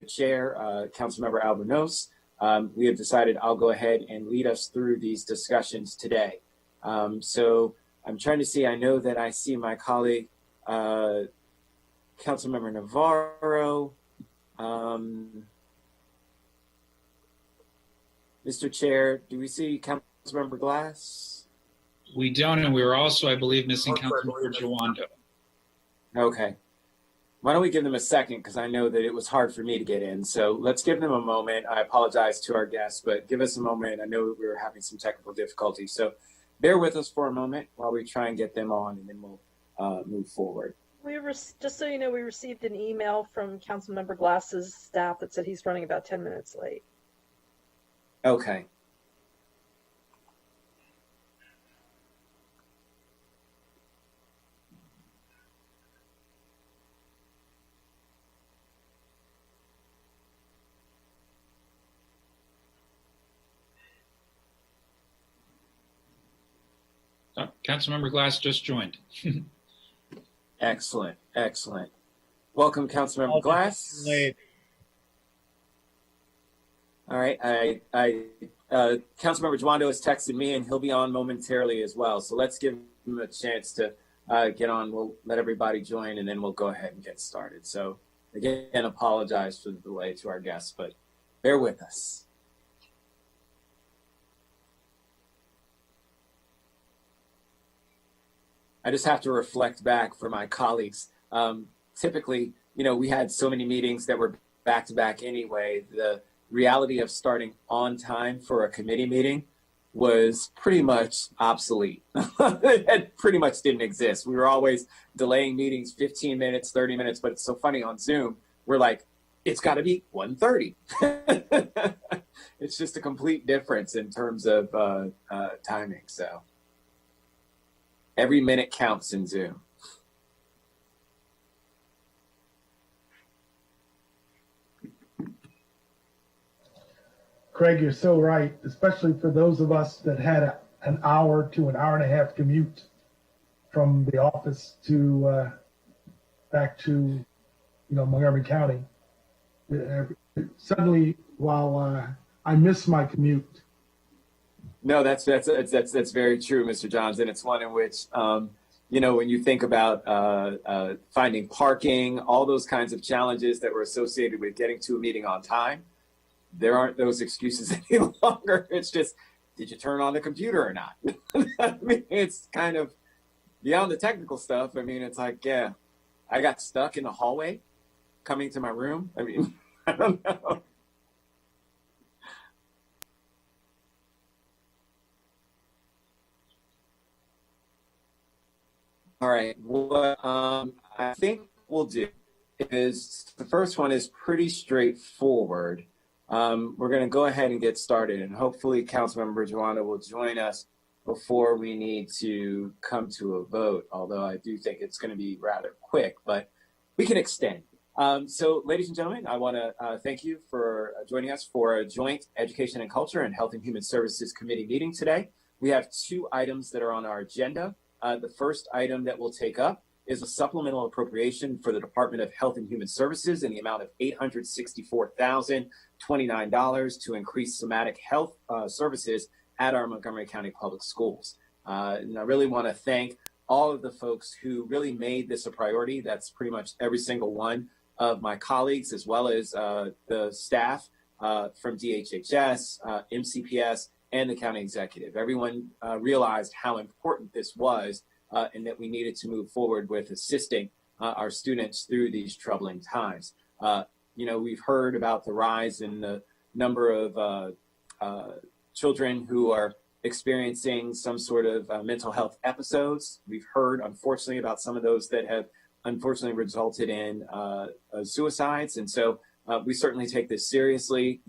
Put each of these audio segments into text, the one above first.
chair, Councilmember Albornoz, we have decided I'll go ahead and lead us through these discussions today. So I'm trying to see, I know that I see my colleague, Councilmember Navarro. Mr. Chair, do we see Councilmember Glass? We don't, and we were also, I believe, missing Councilmember Jawando. Okay. Why don't we give them a second, because I know that it was hard for me to get in. So let's give them a moment. I apologize to our guests, but give us a moment. I know we were having some technical difficulties. So bear with us for a moment while we try and get them on, and then we'll move forward. Just so you know, we received an email from Councilmember Glass's staff that said he's running about 10 minutes late. Okay. Councilmember Glass just joined. Excellent, excellent. Welcome, Councilmember Glass. Late. All right, Councilmember Jawando has texted me, and he'll be on momentarily as well. So let's give him a chance to get on. We'll let everybody join, and then we'll go ahead and get started. So again, apologize for the delay to our guests, but bear with us. I just have to reflect back for my colleagues. Typically, you know, we had so many meetings that were back to back anyway. The reality of starting on time for a committee meeting was pretty much obsolete. It pretty much didn't exist. We were always delaying meetings 15 minutes, 30 minutes, but it's so funny on Zoom, we're like, it's got to be 1:30. It's just a complete difference in terms of timing. So every minute counts in Zoom. Craig, you're so right, especially for those of us that had an hour to an hour and a half commute from the office to back to, Montgomery County. Suddenly, while I miss my commute. No, that's very true, Mr. Johns, and it's one in which, when you think about finding parking, all those kinds of challenges that were associated with getting to a meeting on time, there aren't those excuses any longer. It's just, did you turn on the computer or not? I mean, it's kind of beyond the technical stuff. I mean, it's like, yeah, I got stuck in the hallway coming to my room. I mean, I don't know. All right, what I think we'll do is, the first one is pretty straightforward. We're going to go ahead and get started, and hopefully Councilmember Jawando will join us before we need to come to a vote, although I do think it's going to be rather quick, but we can extend. So, ladies and gentlemen, I want to thank you for joining us for a joint Education and Culture and Health and Human Services Committee meeting today. We have two items that are on our agenda. The first item that we'll take up is a supplemental appropriation for the Department of Health and Human Services in the amount of $864,029 to increase somatic health services at our Montgomery County Public Schools. And I really want to thank all of the folks who really made this a priority. That's pretty much every single one of my colleagues, as well as the staff from DHHS, MCPS, and the county executive. Everyone realized how important this was and that we needed to move forward with assisting our students through these troubling times. We've heard about the rise in the number of children who are experiencing some sort of mental health episodes. We've heard, unfortunately, about some of those that have unfortunately resulted in suicides. And so we certainly take this seriously.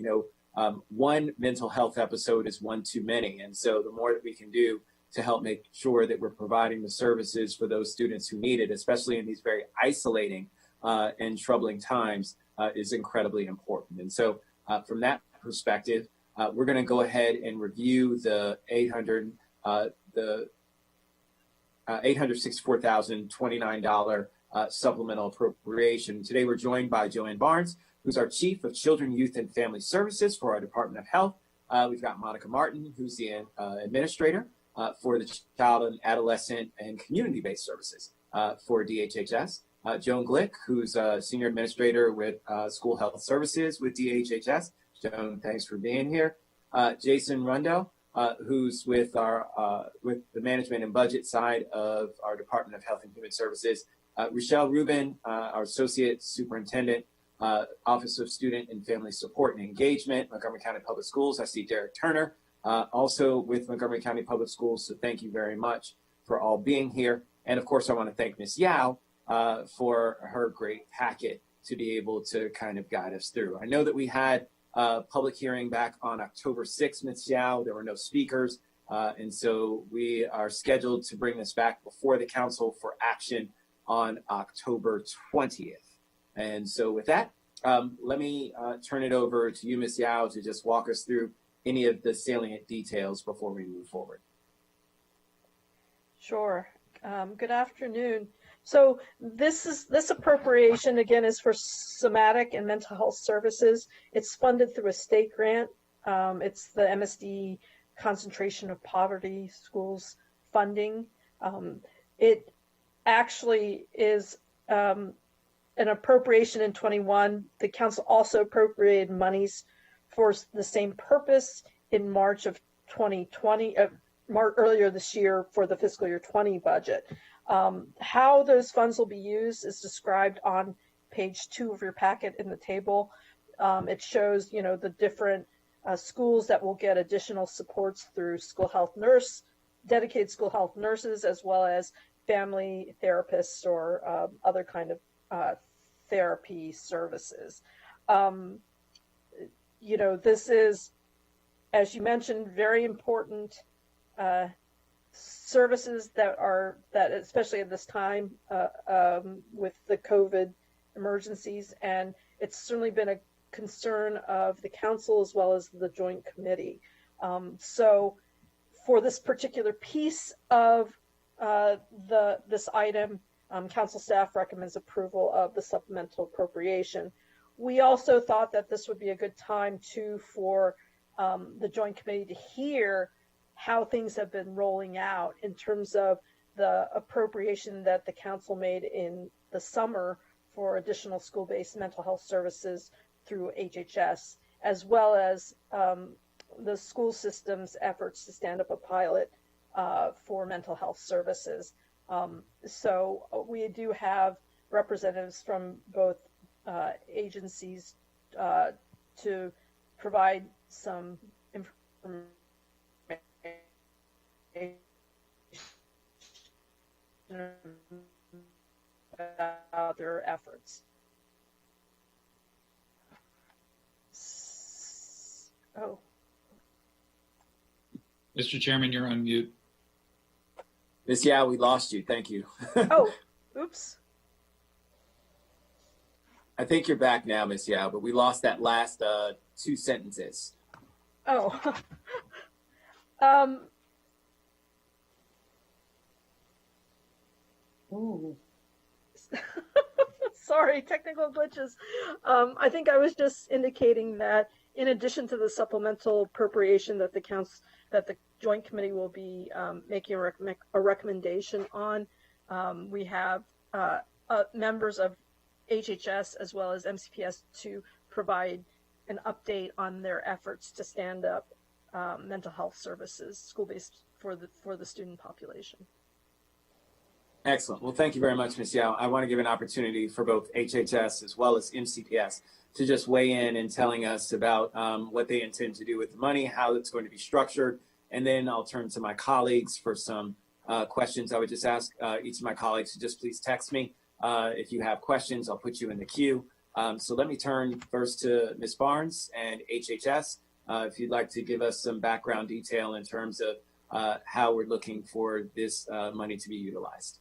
One mental health episode is one too many. And so the more that we can do to help make sure that we're providing the services for those students who need it, especially in these very isolating and troubling times, is incredibly important. And so from that perspective, we're going to go ahead and review the $864,029 supplemental appropriation. Today, we're joined by Joanne Barnes, who's our Chief of Children, Youth, and Family Services for our Department of Health. We've got Monica Martin, who's the Administrator for the Child and Adolescent and Community-Based Services for DHHS. Joan Glick, who's a Senior Administrator with School Health Services with DHHS. Joan, thanks for being here. Jason Rundo, who's with with the management and budget side of our Department of Health and Human Services. Rochelle Rubin, our Associate Superintendent, Office of Student and Family Support and Engagement, Montgomery County Public Schools. I see Derek Turner, also with Montgomery County Public Schools. So thank you very much for all being here. And of course, I want to thank Ms. Yao for her great packet to be able to kind of guide us through. I know that we had a public hearing back on October 6th, Ms. Yao. There were no speakers. And so we are scheduled to bring this back before the council for action on October 20th. And so with that, let me turn it over to you, Ms. Yao, to just walk us through any of the salient details before we move forward. Sure. Good afternoon. So this appropriation, again, is for somatic and mental health services. It's funded through a state grant. It's the MSD Concentration of Poverty Schools funding. It actually is an appropriation in 21. The council also appropriated monies for the same purpose in March of 2020, earlier this year for the fiscal year 20 budget. How those funds will be used is described on page 2 of your packet in the table. It shows, the different schools that will get additional supports through school health nurse, dedicated school health nurses, as well as family therapists or other kind of therapy services. This is, as you mentioned, very important services that especially at this time with the COVID emergencies, and it's certainly been a concern of the council as well as the joint committee. So for this particular piece of this item, council staff recommends approval of the supplemental appropriation. We also thought that this would be a good time for the joint committee to hear how things have been rolling out in terms of the appropriation that the council made in the summer for additional school-based mental health services through HHS, as well as the school system's efforts to stand up a pilot for mental health services. So we do have representatives from both agencies to provide some information about their efforts. Oh. Mr. Chairman, you're on mute. Ms. Yao, we lost you. Thank you. Oh, oops. I think you're back now, Ms. Yao, but we lost that last 2 sentences. Oh. Ooh. Sorry, technical glitches. I think I was just indicating that in addition to the supplemental appropriation that the joint committee will be making a recommendation on, we have members of HHS as well as MCPS to provide an update on their efforts to stand up mental health services, school-based for the student population. Excellent. Well, thank you very much, Ms. Yao. I want to give an opportunity for both HHS as well as MCPS to just weigh in and telling us about what they intend to do with the money, how it's going to be structured, and then I'll turn to my colleagues for some questions. I would just ask each of my colleagues to just please text me. If you have questions, I'll put you in the queue. So let me turn first to Ms. Barnes and HHS. If you'd like to give us some background detail in terms of how we're looking for this money to be utilized.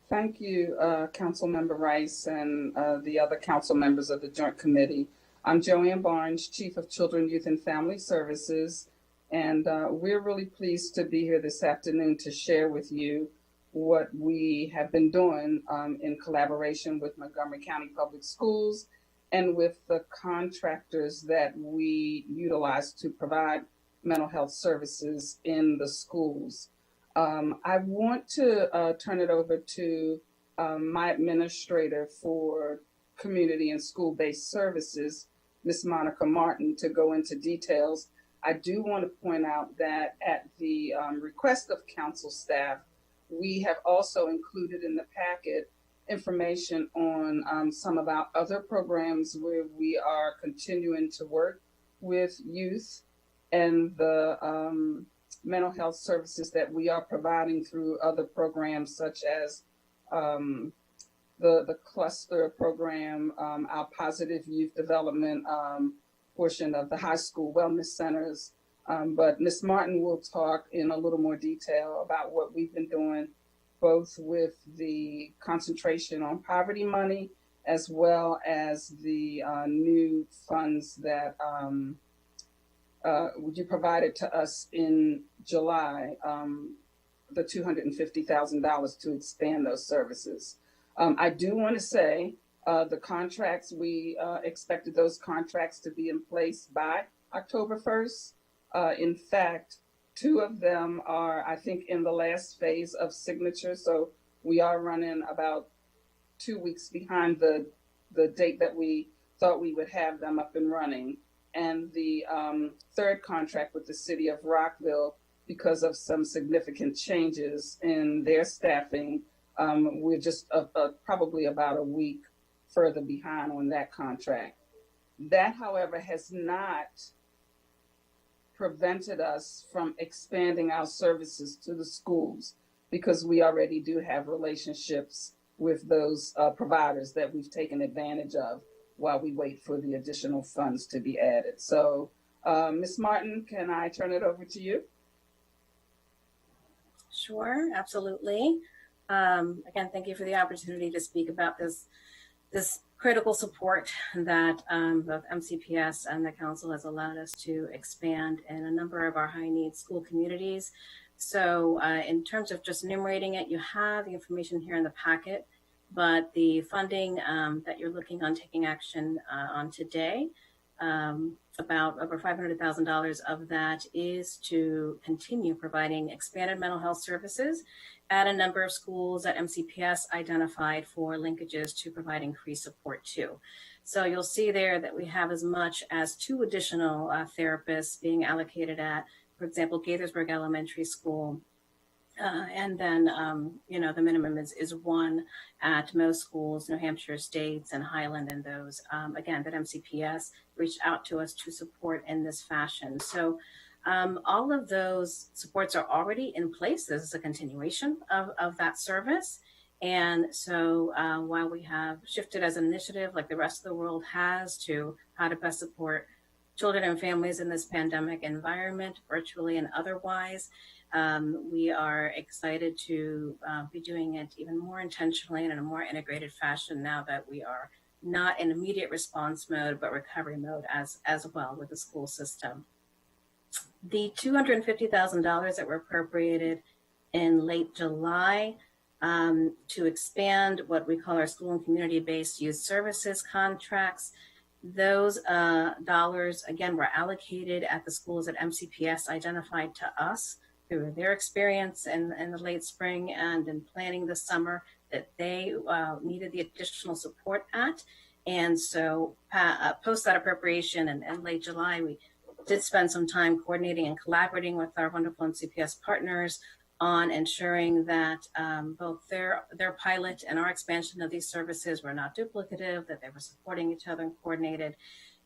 Thank you, Councilmember Rice and the other council members of the Joint Committee. I'm Joanne Barnes, Chief of Children, Youth, and Family Services, and we're really pleased to be here this afternoon to share with you what we have been doing in collaboration with Montgomery County Public Schools and with the contractors that we utilize to provide mental health services in the schools. I want to turn it over to my administrator for community and school-based services, Ms. Monica Martin, to go into details. I do want to point out that at the request of council staff, we have also included in the packet information on some of our other programs where we are continuing to work with youth and the mental health services that we are providing through other programs such as the cluster program, our positive youth development portion of the high school wellness centers. But Ms. Martin will talk in a little more detail about what we've been doing, both with the concentration on poverty money, as well as the new funds that you provided to us in July, the $250,000 to expand those services. I do want to say the contracts, we expected those contracts to be in place by October 1st. In fact, 2 of them are, I think, in the last phase of signature. So we are running about 2 weeks behind the date that we thought we would have them up and running. And the 3rd contract with the city of Rockville, because of some significant changes in their staffing, we're just probably about a week further behind on that contract. That, however, has not prevented us from expanding our services to the schools, because we already do have relationships with those providers that we've taken advantage of while we wait for the additional funds to be added. So, Ms. Martin, can I turn it over to you? Sure, absolutely. Again, thank you for the opportunity to speak about this critical support that both MCPS and the council has allowed us to expand in a number of our high need school communities. So in terms of just enumerating it, you have the information here in the packet, but the funding that you're looking on taking action on today, about over $500,000 of that is to continue providing expanded mental health services at a number of schools that MCPS identified for linkages to provide increased support to. So you'll see there that we have as much as 2 additional therapists being allocated at, for example, Gaithersburg Elementary School. And then, the minimum is 1 at most schools, New Hampshire States and Highland, and those, again, that MCPS reached out to us to support in this fashion. So all of those supports are already in place. This is a continuation of that service. And so while we have shifted as an initiative, like the rest of the world has, to how to best support children and families in this pandemic environment, virtually and otherwise, we are excited to be doing it even more intentionally and in a more integrated fashion now that we are not in immediate response mode, but recovery mode as well with the school system. The $250,000 that were appropriated in late July to expand what we call our school and community-based youth services contracts, those dollars, again, were allocated at the schools that MCPS identified to us through their experience in the late spring and in planning the summer that they needed the additional support at. And so post that appropriation in late July, we did spend some time coordinating and collaborating with our wonderful MCPS partners on ensuring that both their pilot and our expansion of these services were not duplicative, that they were supporting each other and coordinated.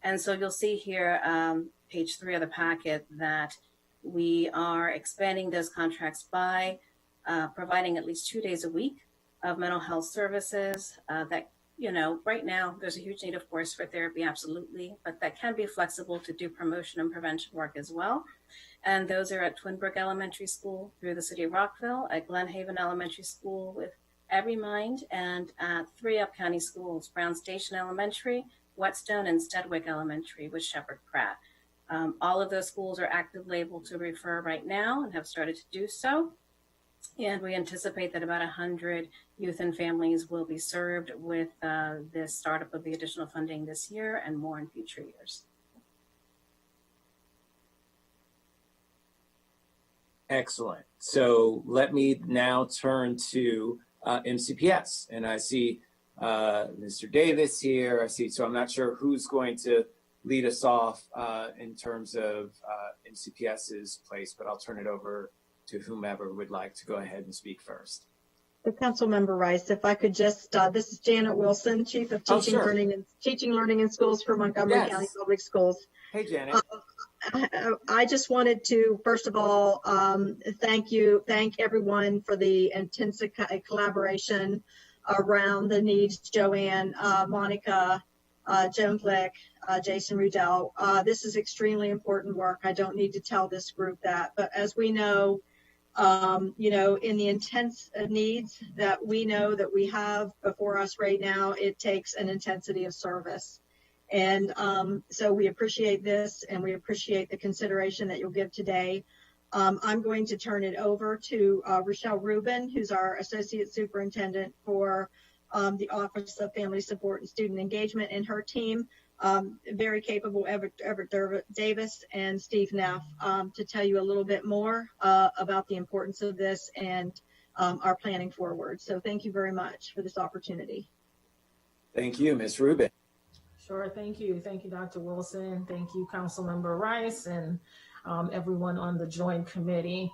And so you'll see here, page 3 of the packet, that we are expanding those contracts by providing at least 2 days a week of mental health services that, right now there's a huge need, of course, for therapy, absolutely, but that can be flexible to do promotion and prevention work as well. And those are at Twinbrook Elementary School through the city of Rockville, at Glen Haven Elementary School with Every Mind, and at 3 Up County schools, Brown Station Elementary, Whetstone, and Steadwick Elementary with Shepherd Pratt. All of those schools are actively able to refer right now and have started to do so. And we anticipate that about 100 youth and families will be served with this startup of the additional funding this year and more in future years. Excellent. So let me now turn to MCPS. And I see Mr. Davis here. I see, so I'm not sure who's going to lead us off in terms of MCPS's place, but I'll turn it over to whomever would like to go ahead and speak first. So Councilmember Rice, if I could just, this is Janet Wilson, Chief of Teaching, Learning in Schools for Montgomery County Public Schools. Hey, Janet. I just wanted to, first of all, thank everyone for the intensive collaboration around the needs. Joanne, Monica, Joan Glick, Jason Rudell. This is extremely important work. I don't need to tell this group that, but as we know, in the intense needs that we know that we have before us right now, it takes an intensity of service. And so we appreciate this, and we appreciate the consideration that you'll give today. I'm going to turn it over to Rochelle Rubin, who's our Associate Superintendent for the Office of Family Support and Student Engagement, and her team, very capable Everett Davis and Steve Neff, to tell you a little bit more about the importance of this and our planning forward. So thank you very much for this opportunity. Thank you, Ms. Rubin. Sure, thank you. Thank you, Dr. Wilson. Thank you, Councilmember Rice, and everyone on the Joint Committee.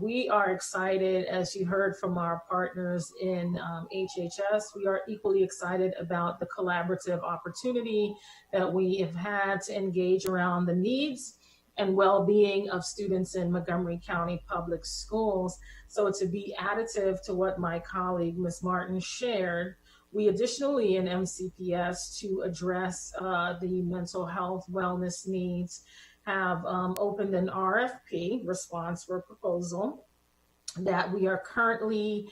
We are excited, as you heard from our partners in HHS, we are equally excited about the collaborative opportunity that we have had to engage around the needs and well-being of students in Montgomery County Public Schools. So to be additive to what my colleague, Ms. Martin, shared, we additionally in MCPS, to address the mental health wellness needs, have opened an RFP, response for proposal, that we are currently,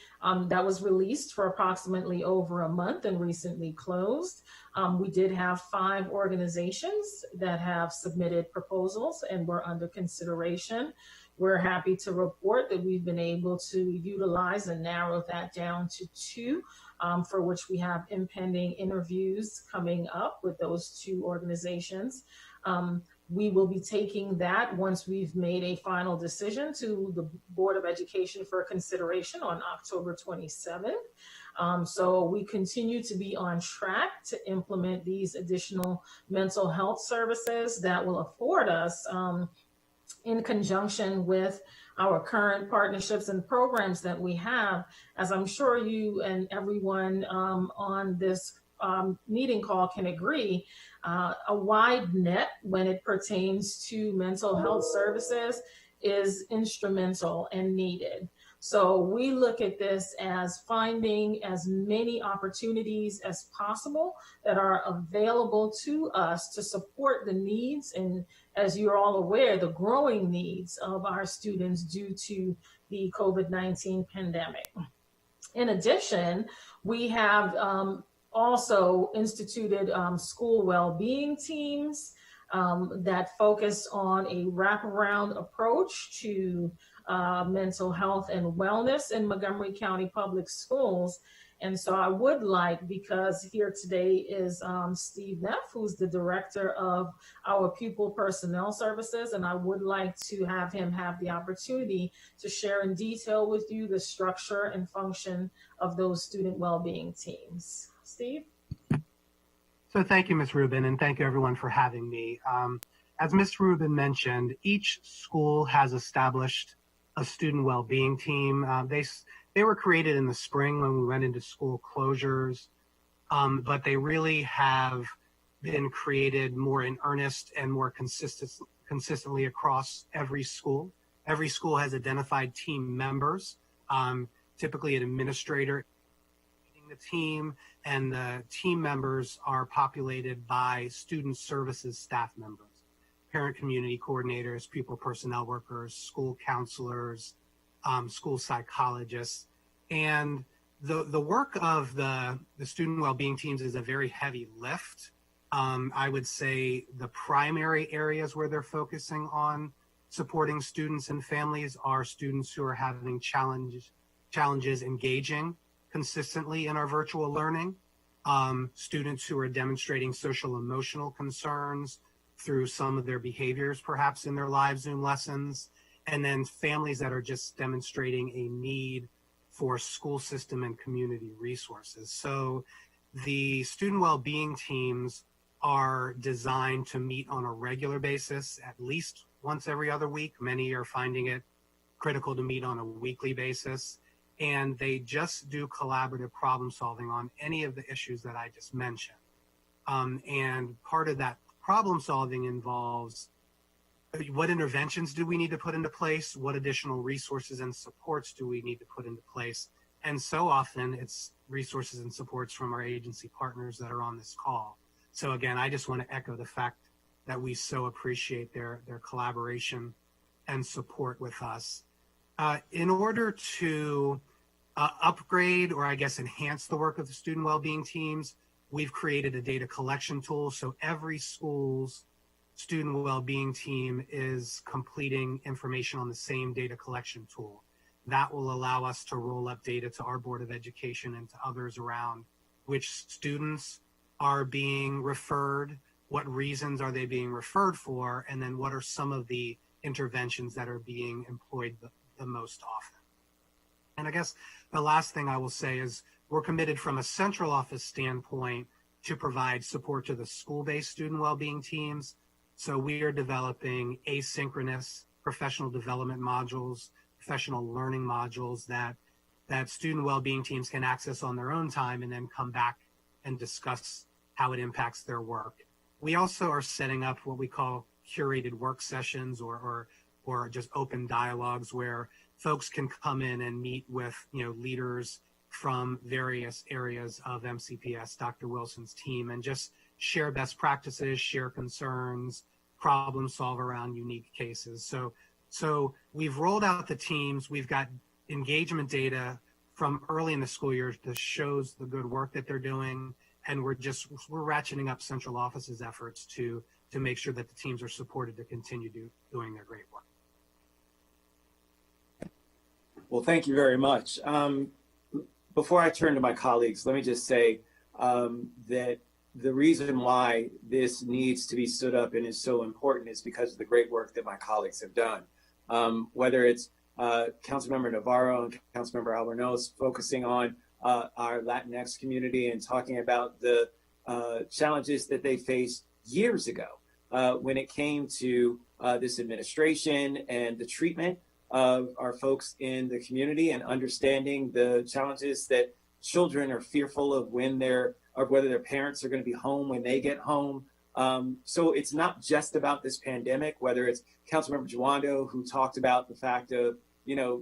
that was released for approximately over a month and recently closed. We did have 5 organizations that have submitted proposals and were under consideration. We're happy to report that we've been able to utilize and narrow that down to 2, for which we have impending interviews coming up with those 2 organizations. We will be taking that once we've made a final decision to the Board of Education for consideration on October 27th. So we continue to be on track to implement these additional mental health services that will afford us, in conjunction with our current partnerships and programs that we have, as I'm sure you and everyone on this meeting call can agree, a wide net when it pertains to mental health services is instrumental and needed. So we look at this as finding as many opportunities as possible that are available to us to support the needs, and as you're all aware, the growing needs of our students due to the COVID-19 pandemic. In addition, we have also instituted school well-being teams that focus on a wraparound approach to mental health and wellness in Montgomery County Public Schools. And so I would like, because here today is Steve Neff, who's the director of our pupil personnel services, and I would like to have him have the opportunity to share in detail with you the structure and function of those student well-being teams. Steve? So thank you, Ms. Rubin, and thank you everyone for having me. As Ms. Rubin mentioned, each school has established a student well-being team. They were created in the spring when we went into school closures, but they really have been created more in earnest and more consistently across every school. Every school has identified team members, typically an administrator leading the team, and the team members are populated by student services staff members, parent community coordinators, pupil personnel workers, school counselors, school psychologists. And the work of the student well-being teams is a very heavy lift. I would say the primary areas where they're focusing on supporting students and families are students who are having challenges engaging consistently in our virtual learning, students who are demonstrating social emotional concerns through some of their behaviors, perhaps in their live Zoom lessons, and then families that are just demonstrating a need for school system and community resources. So the student well-being teams are designed to meet on a regular basis, at least once every other week. Many are finding it critical to meet on a weekly basis. And they just do collaborative problem solving on any of the issues that I just mentioned. And part of that problem solving involves what interventions do we need to put into place? What additional resources and supports do we need to put into place? And so often it's resources and supports from our agency partners that are on this call. So again, I just want to echo the fact that we so appreciate their collaboration and support with us. In order to upgrade, or I guess enhance the work of the student well-being teams, we've created a data collection tool. So every school's student well-being team is completing information on the same data collection tool. That will allow us to roll up data to our Board of Education and to others around which students are being referred, what reasons are they being referred for, and then what are some of the interventions that are being employed the most often. And I guess the last thing I will say is we're committed from a central office standpoint to provide support to the school-based student well-being teams. So we are developing asynchronous professional development modules, professional learning modules that student well-being teams can access on their own time and then come back and discuss how it impacts their work. We also are setting up what we call curated work sessions or just open dialogues where folks can come in and meet with leaders from various areas of MCPS, Dr. Wilson's team, and just share best practices, share concerns, problem solve around unique cases. So we've rolled out the teams. We've got engagement data from early in the school year that shows the good work that they're doing. And we're ratcheting up central office's efforts to make sure that the teams are supported to continue doing their great work. Well, thank you very much. Before I turn to my colleagues, let me just say that the reason why this needs to be stood up and is so important is because of the great work that my colleagues have done. Whether it's Councilmember Navarro and Councilmember Albornoz focusing on our Latinx community and talking about the challenges that they faced years ago when it came to this administration and the treatment of our folks in the community and understanding the challenges that children are fearful of whether their parents are going to be home when they get home. So it's not just about this pandemic, whether it's Councilmember Juando, who talked about the fact of,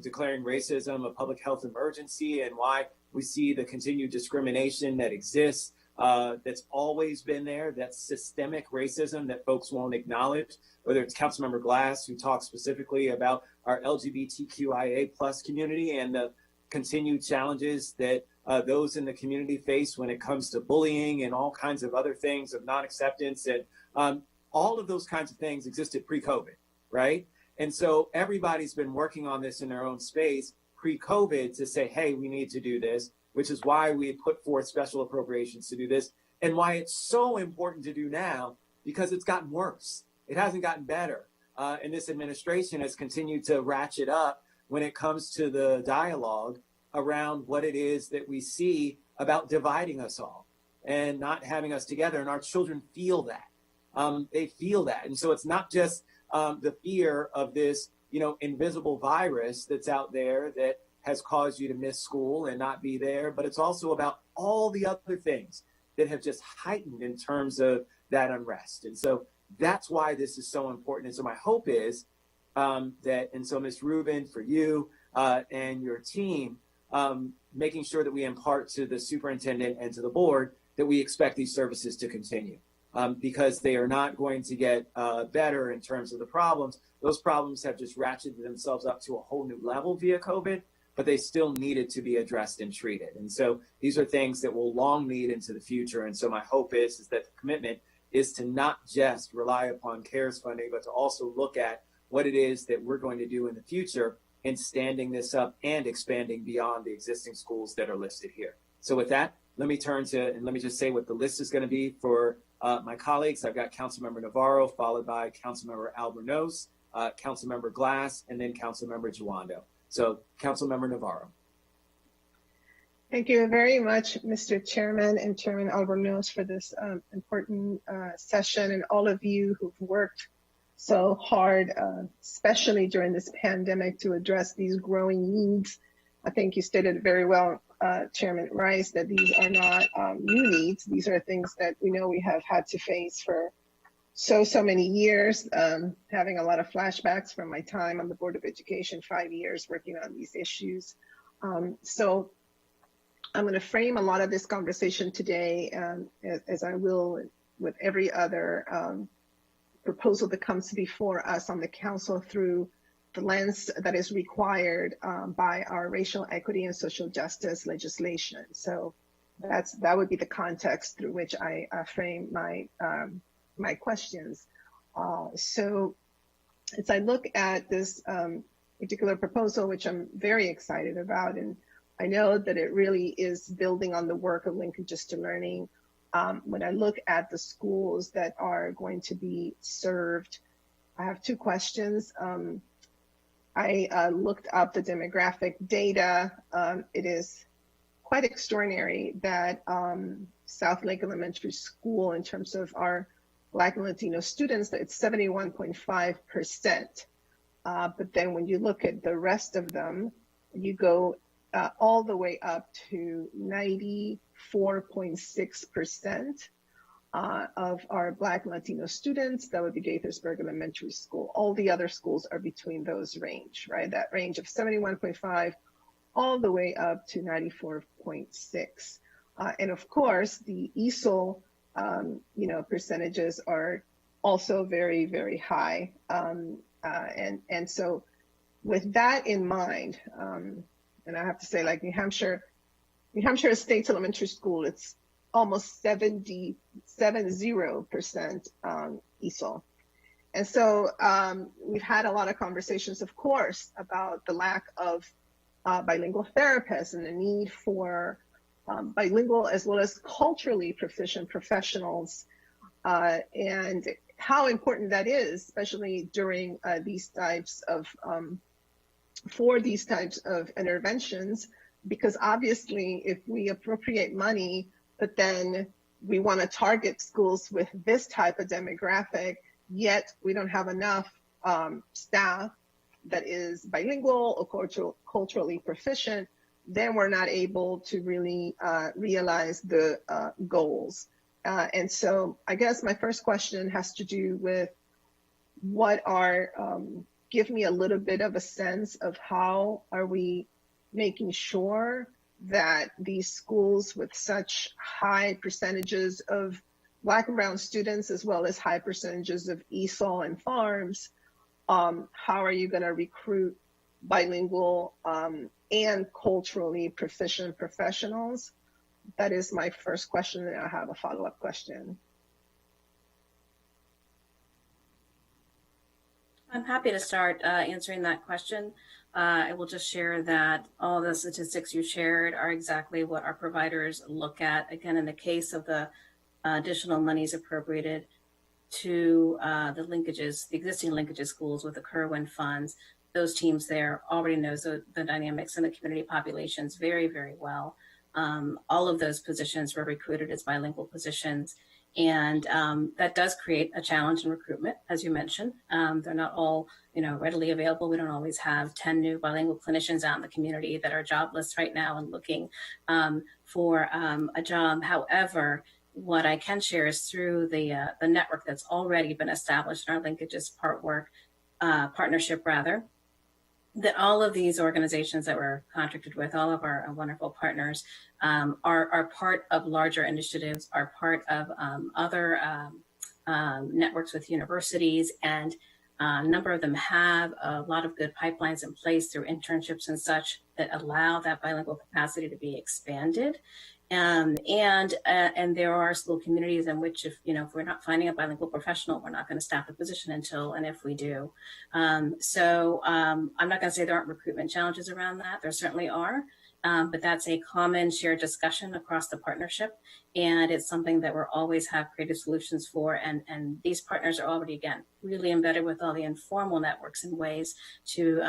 declaring racism a public health emergency and why we see the continued discrimination that exists, that's always been there, that's systemic racism that folks won't acknowledge, whether it's Councilmember Glass, who talks specifically about our LGBTQIA plus community and the continued challenges that those in the community face when it comes to bullying and all kinds of other things of non-acceptance. And all of those kinds of things existed pre-COVID, right? And so everybody's been working on this in their own space pre-COVID to say, hey, we need to do this, which is why we put forth special appropriations to do this and why it's so important to do now, because it's gotten worse. It hasn't gotten better. And this administration has continued to ratchet up when it comes to the dialogue around what it is that we see about dividing us all and not having us together. And our children feel that. They feel that. And so it's not just the fear of this, invisible virus that's out there that has caused you to miss school and not be there, but it's also about all the other things that have just heightened in terms of that unrest. And so that's why this is so important. And so my hope is so Ms. Rubin, for you and your team, making sure that we impart to the superintendent and to the board that we expect these services to continue because they are not going to get better in terms of the problems. Those problems have just ratcheted themselves up to a whole new level via COVID, but they still needed to be addressed and treated. And so these are things that will long lead into the future. And so my hope is that the commitment is to not just rely upon CARES funding, but to also look at what it is that we're going to do in the future in standing this up and expanding beyond the existing schools that are listed here. So with that, let me turn to, and let me just say what the list is going to be for my colleagues. I've got Councilmember Navarro, followed by Councilmember Albornoz, Councilmember Glass, and then Councilmember Juando. So Councilmember Navarro. Thank you very much, Mr. Chairman and Chairman Albornoz, for this important session, and all of you who've worked so hard, especially during this pandemic, to address these growing needs. I think you stated very well, Chairman Rice, that these are not new needs. These are things that we know we have had to face for so many years, having a lot of flashbacks from my time on the Board of Education, 5 years working on these issues. So I'm going to frame a lot of this conversation today, as I will with every other proposal that comes before us on the council, through the lens that is required by our racial equity and social justice legislation. So that would be the context through which I frame my my questions. So as I look at this particular proposal, which I'm very excited about, and I know that it really is building on the work of linkages to learning. When I look at the schools that are going to be served, I have two questions. I looked up the demographic data. It is quite extraordinary that South Lake Elementary School, in terms of our Black and Latino students, it's 71.5%. But then when you look at the rest of them, you go all the way up to 94.6% of our Black and Latino students. That would be Gaithersburg Elementary School. All the other schools are between those range, right? That range of 71.5 all the way up to 94.6. And of course, the ESOL, percentages are also very, very high. And so with that in mind, and I have to say, like New Hampshire State Elementary School, it's almost 70% ESOL. And so we've had a lot of conversations, of course, about the lack of bilingual therapists and the need for bilingual as well as culturally proficient professionals, and how important that is, especially during these types of interventions, because obviously if we appropriate money, but then we want to target schools with this type of demographic, yet we don't have enough staff that is bilingual or culturally proficient, then we're not able to really realize the goals. And so I guess my first question has to do with give me a little bit of a sense of how are we making sure that these schools with such high percentages of Black and Brown students, as well as high percentages of ESOL and FARMS, how are you going to recruit bilingual and culturally proficient professionals? That is my first question, and I have a follow-up question. I'm happy to start answering that question. I will just share that all the statistics you shared are exactly what our providers look at. Again, in the case of the additional monies appropriated to the existing linkages schools with the Kerwin funds, those teams there already knows the dynamics in the community populations very, very well. All of those positions were recruited as bilingual positions. And that does create a challenge in recruitment, as you mentioned. They're not all, readily available. We don't always have 10 new bilingual clinicians out in the community that are jobless right now and looking for a job. However, what I can share is through the network that's already been established in our linkages partnership, that all of these organizations that we're contracted with, all of our wonderful partners, are part of larger initiatives, are part of other networks with universities, and a number of them have a lot of good pipelines in place through internships and such that allow that bilingual capacity to be expanded. And there are school communities in which, if we're not finding a bilingual professional, we're not going to staff the position until and if we do. So I'm not going to say there aren't recruitment challenges around that. There certainly are. But that's a common shared discussion across the partnership. And it's something that we're always have creative solutions for. And these partners are already, again, really embedded with all the informal networks and ways to,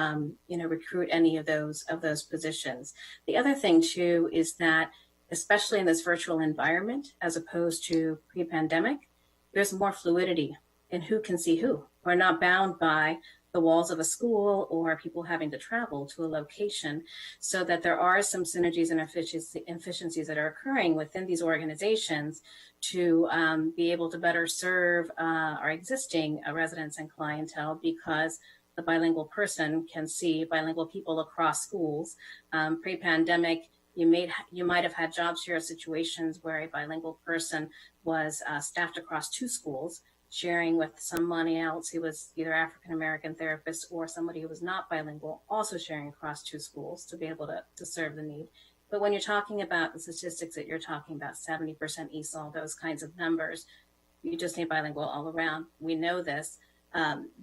recruit any of those positions. The other thing, too, is that especially in this virtual environment, as opposed to pre-pandemic, there's more fluidity in who can see who. We're not bound by the walls of a school or people having to travel to a location, so that there are some synergies and efficiencies that are occurring within these organizations to be able to better serve our existing residents and clientele, because the bilingual person can see bilingual people across schools. Pre-pandemic, you might have had job share situations where a bilingual person was staffed across 2 schools, sharing with somebody else who was either African-American therapist or somebody who was not bilingual, also sharing across 2 schools to be able to serve the need. But when you're talking about the statistics that you're talking about, 70% ESOL, those kinds of numbers, you just need bilingual all around. We know this,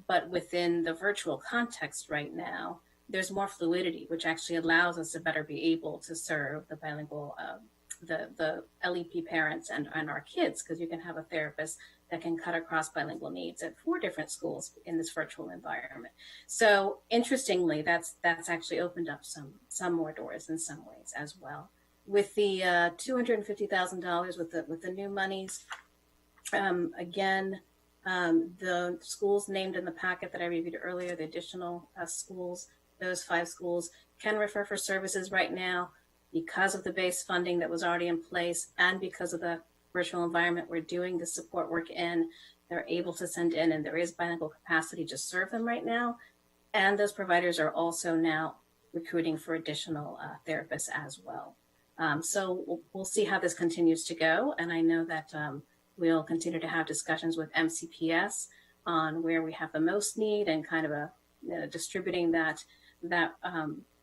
but within the virtual context right now, there's more fluidity, which actually allows us to better be able to serve the bilingual, the LEP parents and our kids, because you can have a therapist that can cut across bilingual needs at 4 different schools in this virtual environment. So interestingly, that's actually opened up some more doors in some ways as well. With the $250,000 with the new monies, again, the schools named in the packet that I reviewed earlier, the additional schools, those 5 schools can refer for services right now because of the base funding that was already in place, and because of the virtual environment we're doing the support work in. They're able to send in, and there is bilingual capacity to serve them right now. And those providers are also now recruiting for additional therapists as well. So we'll see how this continues to go. And I know that we'll continue to have discussions with MCPS on where we have the most need, and kind of distributing that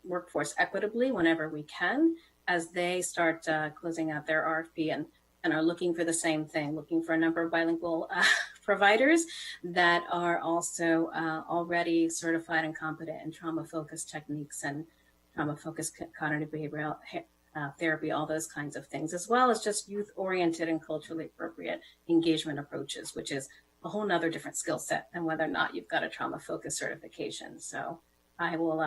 workforce equitably whenever we can, as they start closing out their RFP and are looking for the same thing, looking for a number of bilingual providers that are also already certified and competent in trauma-focused techniques and trauma-focused cognitive behavioral therapy, all those kinds of things, as well as just youth-oriented and culturally appropriate engagement approaches, which is a whole nother different skill set than whether or not you've got a trauma-focused certification. So I will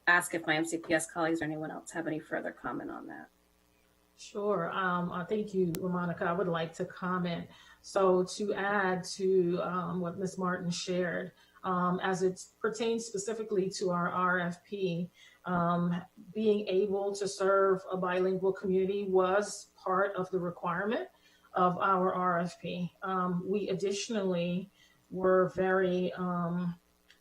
ask if my MCPS colleagues or anyone else have any further comment on that. Sure. Thank you, Monica. I would like to comment. So to add to what Ms. Martin shared, as it pertains specifically to our RFP, being able to serve a bilingual community was part of the requirement of our RFP. We additionally were very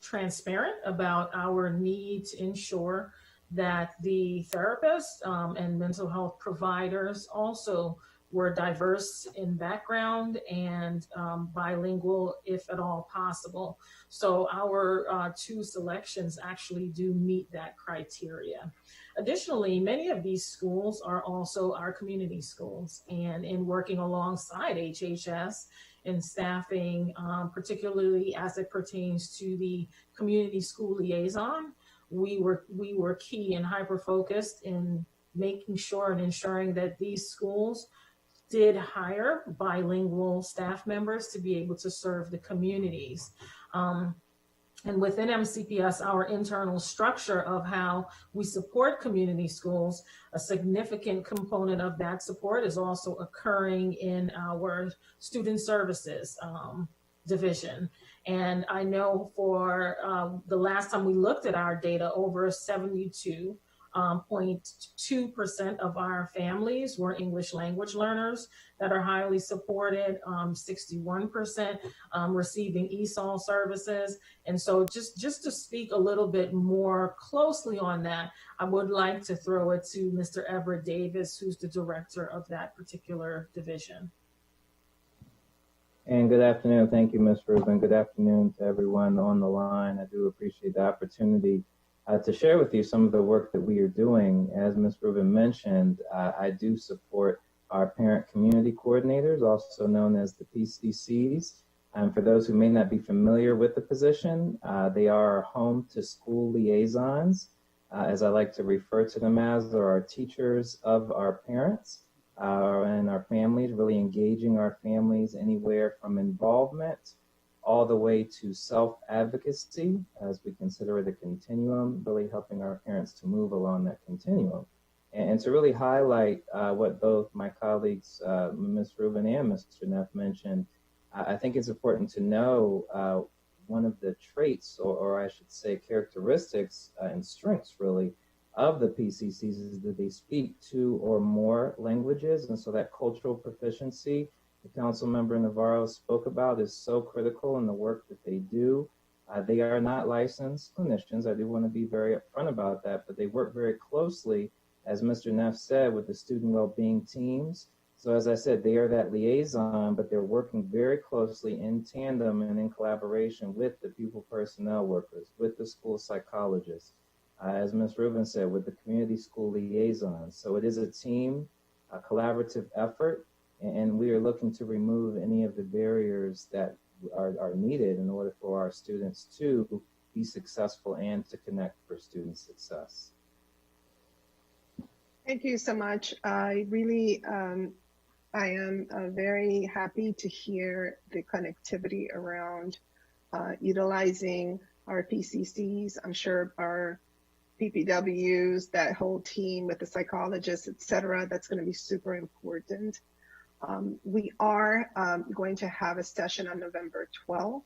transparent about our need to ensure that the therapists and mental health providers also were diverse in background and bilingual, if at all possible. So our 2 selections actually do meet that criteria. Additionally, many of these schools are also our community schools, and in working alongside HHS in staffing, particularly as it pertains to the community school liaison, we were key and hyper-focused in making sure and ensuring that these schools did hire bilingual staff members to be able to serve the communities. And within MCPS, our internal structure of how we support community schools, a significant component of that support is also occurring in our student services division. And I know for the last time we looked at our data, over 72.2% of our families were English language learners that are highly supported, 61% receiving ESOL services. And so just to speak a little bit more closely on that, I would like to throw it to Mr. Everett Davis, who's the director of that particular division. And good afternoon. Thank you, Ms. Rubin. Good afternoon to everyone on the line. I do appreciate the opportunity to share with you some of the work that we are doing. As Ms. Rubin mentioned, I do support our parent community coordinators, also known as the PCCs. And for those who may not be familiar with the position, they are home to school liaisons, as I like to refer to them as, or our teachers of our parents and our families, really engaging our families anywhere from involvement all the way to self-advocacy, as we consider it a continuum, really helping our parents to move along that continuum. And to really highlight what both my colleagues, Ms. Rubin and Mr. Neff mentioned, I think it's important to know one of the traits, or I should say characteristics and strengths really, of the PCCs is that they speak 2 or more languages. And so that cultural proficiency the Council Member Navarro spoke about is so critical in the work that they do. They are not licensed clinicians. I do want to be very upfront about that, but they work very closely, as Mr. Neff said, with the student well-being teams. So as I said, they are that liaison, but they're working very closely in tandem and in collaboration with the pupil personnel workers, with the school psychologists, as Ms. Rubin said, with the community school liaisons. So it is a team, a collaborative effort, and we are looking to remove any of the barriers that are needed in order for our students to be successful and to connect for student success. Thank you so much. I really, I am very happy to hear the connectivity around utilizing our PCCs. I'm sure our PPWs, that whole team with the psychologists, et cetera, that's going to be super important. We are going to have a session on November 12th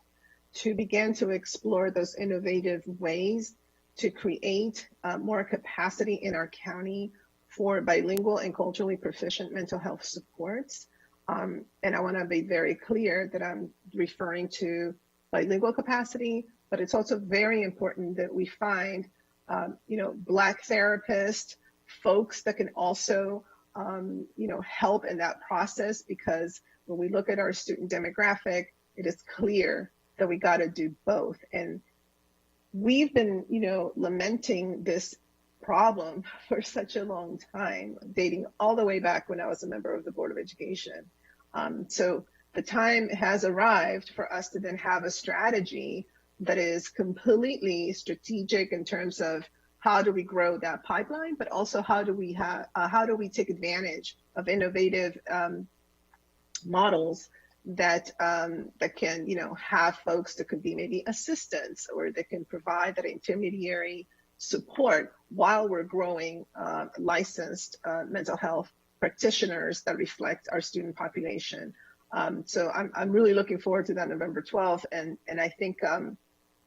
to begin to explore those innovative ways to create more capacity in our county for bilingual and culturally proficient mental health supports. And I want to be very clear that I'm referring to bilingual capacity, but it's also very important that we find, Black therapists, folks that can also help in that process, because when we look at our student demographic, it is clear that we got to do both. And we've been, lamenting this problem for such a long time, dating all the way back when I was a member of the Board of Education. So the time has arrived for us to then have a strategy that is completely strategic in terms of how do we grow that pipeline, but also how do we take advantage of innovative models that can have folks that could be maybe assistants, or that can provide that intermediary support while we're growing licensed mental health practitioners that reflect our student population. So I'm really looking forward to that November 12th, and I think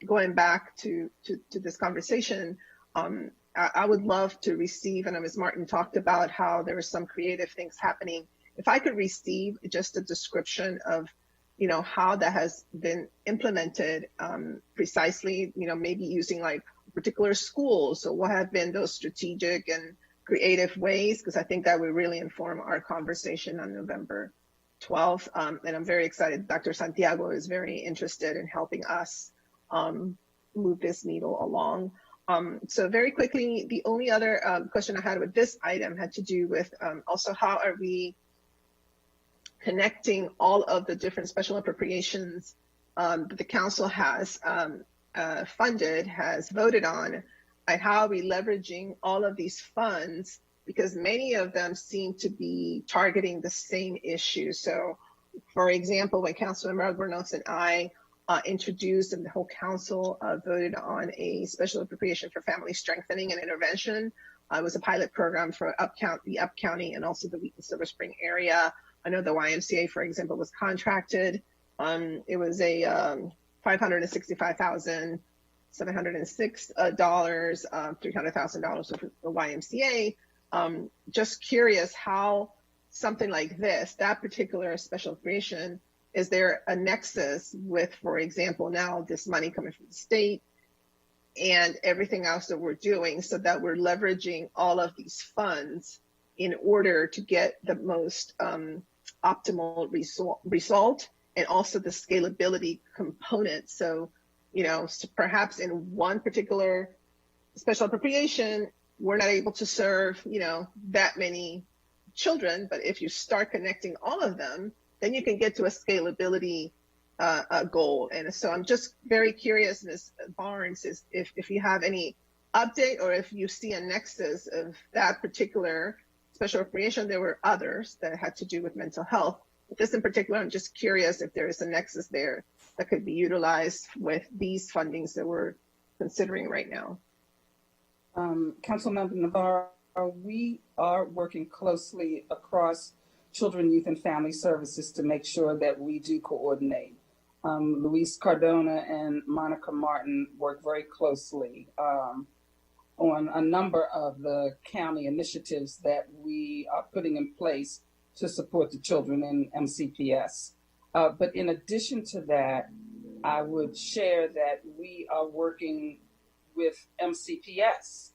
going back to this conversation, I would love to receive, and Ms. Martin talked about how there are some creative things happening. If I could receive just a description of, how that has been implemented precisely, maybe using like particular schools. So what have been those strategic and creative ways? Because I think that would really inform our conversation on November 12th. And I'm very excited. Dr. Santiago is very interested in helping us move this needle along. So very quickly, the only other question I had with this item had to do with also how are we connecting all of the different special appropriations that the council has funded, has voted on, and how are we leveraging all of these funds, because many of them seem to be targeting the same issue. So for example, when Councilmember Albornoz and I introduced, and the whole council voted on a special appropriation for family strengthening and intervention. It was a pilot program for the Up County and also the Wheaton Silver Spring area. I know the YMCA, for example, was contracted. It was a $565,706, $300,000 for the YMCA. Just curious how something like this, that particular special appropriation, is there a nexus with, for example, now this money coming from the state and everything else that we're doing, so that we're leveraging all of these funds in order to get the most optimal result, and also the scalability component. So, perhaps in one particular special appropriation, we're not able to serve, that many children. But if you start connecting all of them, then you can get to a scalability goal. And so I'm just very curious, Ms. Barnes, if you have any update or if you see a nexus of that particular special appropriation. There were others that had to do with mental health. But this in particular, I'm just curious if there is a nexus there that could be utilized with these fundings that we're considering right now. Councilmember Navarro, we are working closely across Children, Youth, and Family Services to make sure that we do coordinate. Luis Cardona and Monica Martin work very closely on a number of the county initiatives that we are putting in place to support the children in MCPS. But in addition to that, I would share that we are working with MCPS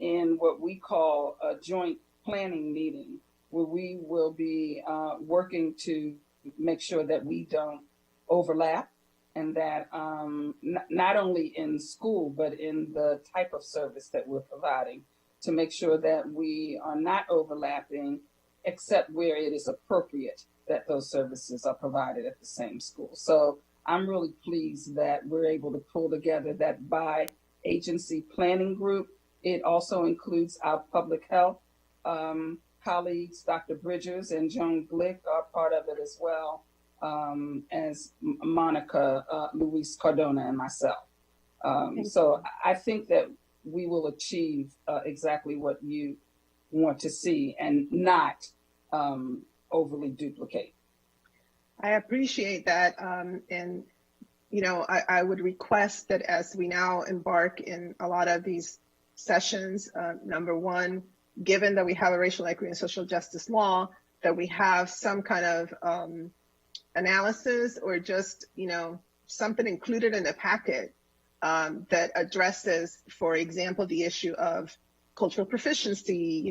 in what we call a joint planning meeting, where we will be working to make sure that we don't overlap, and that not only in school, but in the type of service that we're providing, to make sure that we are not overlapping, except where it is appropriate that those services are provided at the same school. So I'm really pleased that we're able to pull together that by-agency planning group. It also includes our public health colleagues. Dr. Bridgers and Joan Glick are part of it as well, as Monica, Luis Cardona, and myself. So I think that we will achieve exactly what you want to see and not overly duplicate. I appreciate that. And, I would request that as we now embark in a lot of these sessions, number one, given that we have a racial equity and social justice law, that we have some kind of analysis or just, something included in the packet that addresses, for example, the issue of cultural proficiency,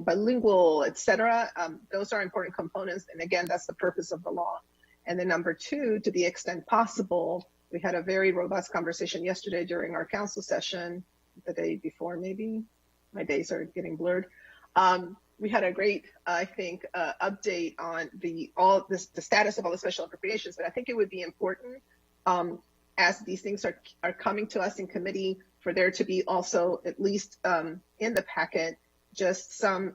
bilingual, et cetera. Those are important components. And again, that's the purpose of the law. And then number two, to the extent possible, we had a very robust conversation yesterday during our council session, the day before, maybe. My days are getting blurred. We had a great, I think, update on the status of all the special appropriations, but I think it would be important as these things are coming to us in committee for there to be also, at least in the packet, just some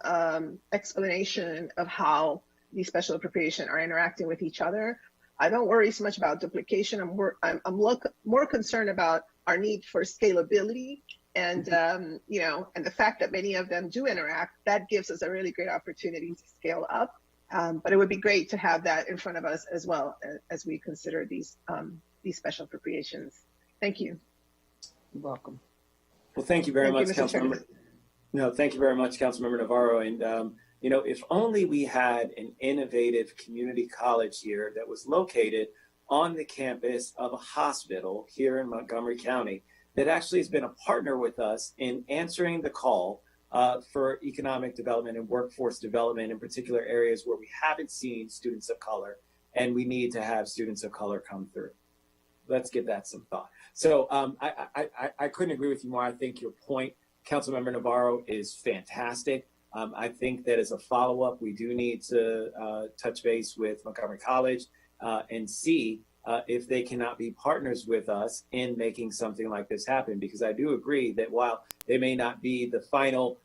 explanation of how these special appropriations are interacting with each other. I don't worry so much about duplication. I'm more concerned about our need for scalability. And, and the fact that many of them do interact, that gives us a really great opportunity to scale up. But it would be great to have that in front of us as well as we consider these special appropriations. Thank you. You're welcome. Well, thank you very much, Councilmember. No, thank you very much, Councilmember Navarro. And, if only we had an innovative community college here that was located on the campus of a hospital here in Montgomery County, that actually has been a partner with us in answering the call for economic development and workforce development in particular areas where we haven't seen students of color, and we need to have students of color come through. Let's give that some thought. So I couldn't agree with you more. I think your point, Councilmember Navarro, is fantastic. I think that as a follow-up, we do need to touch base with Montgomery College and see if they cannot be partners with us in making something like this happen, because I do agree that while they may not be the final,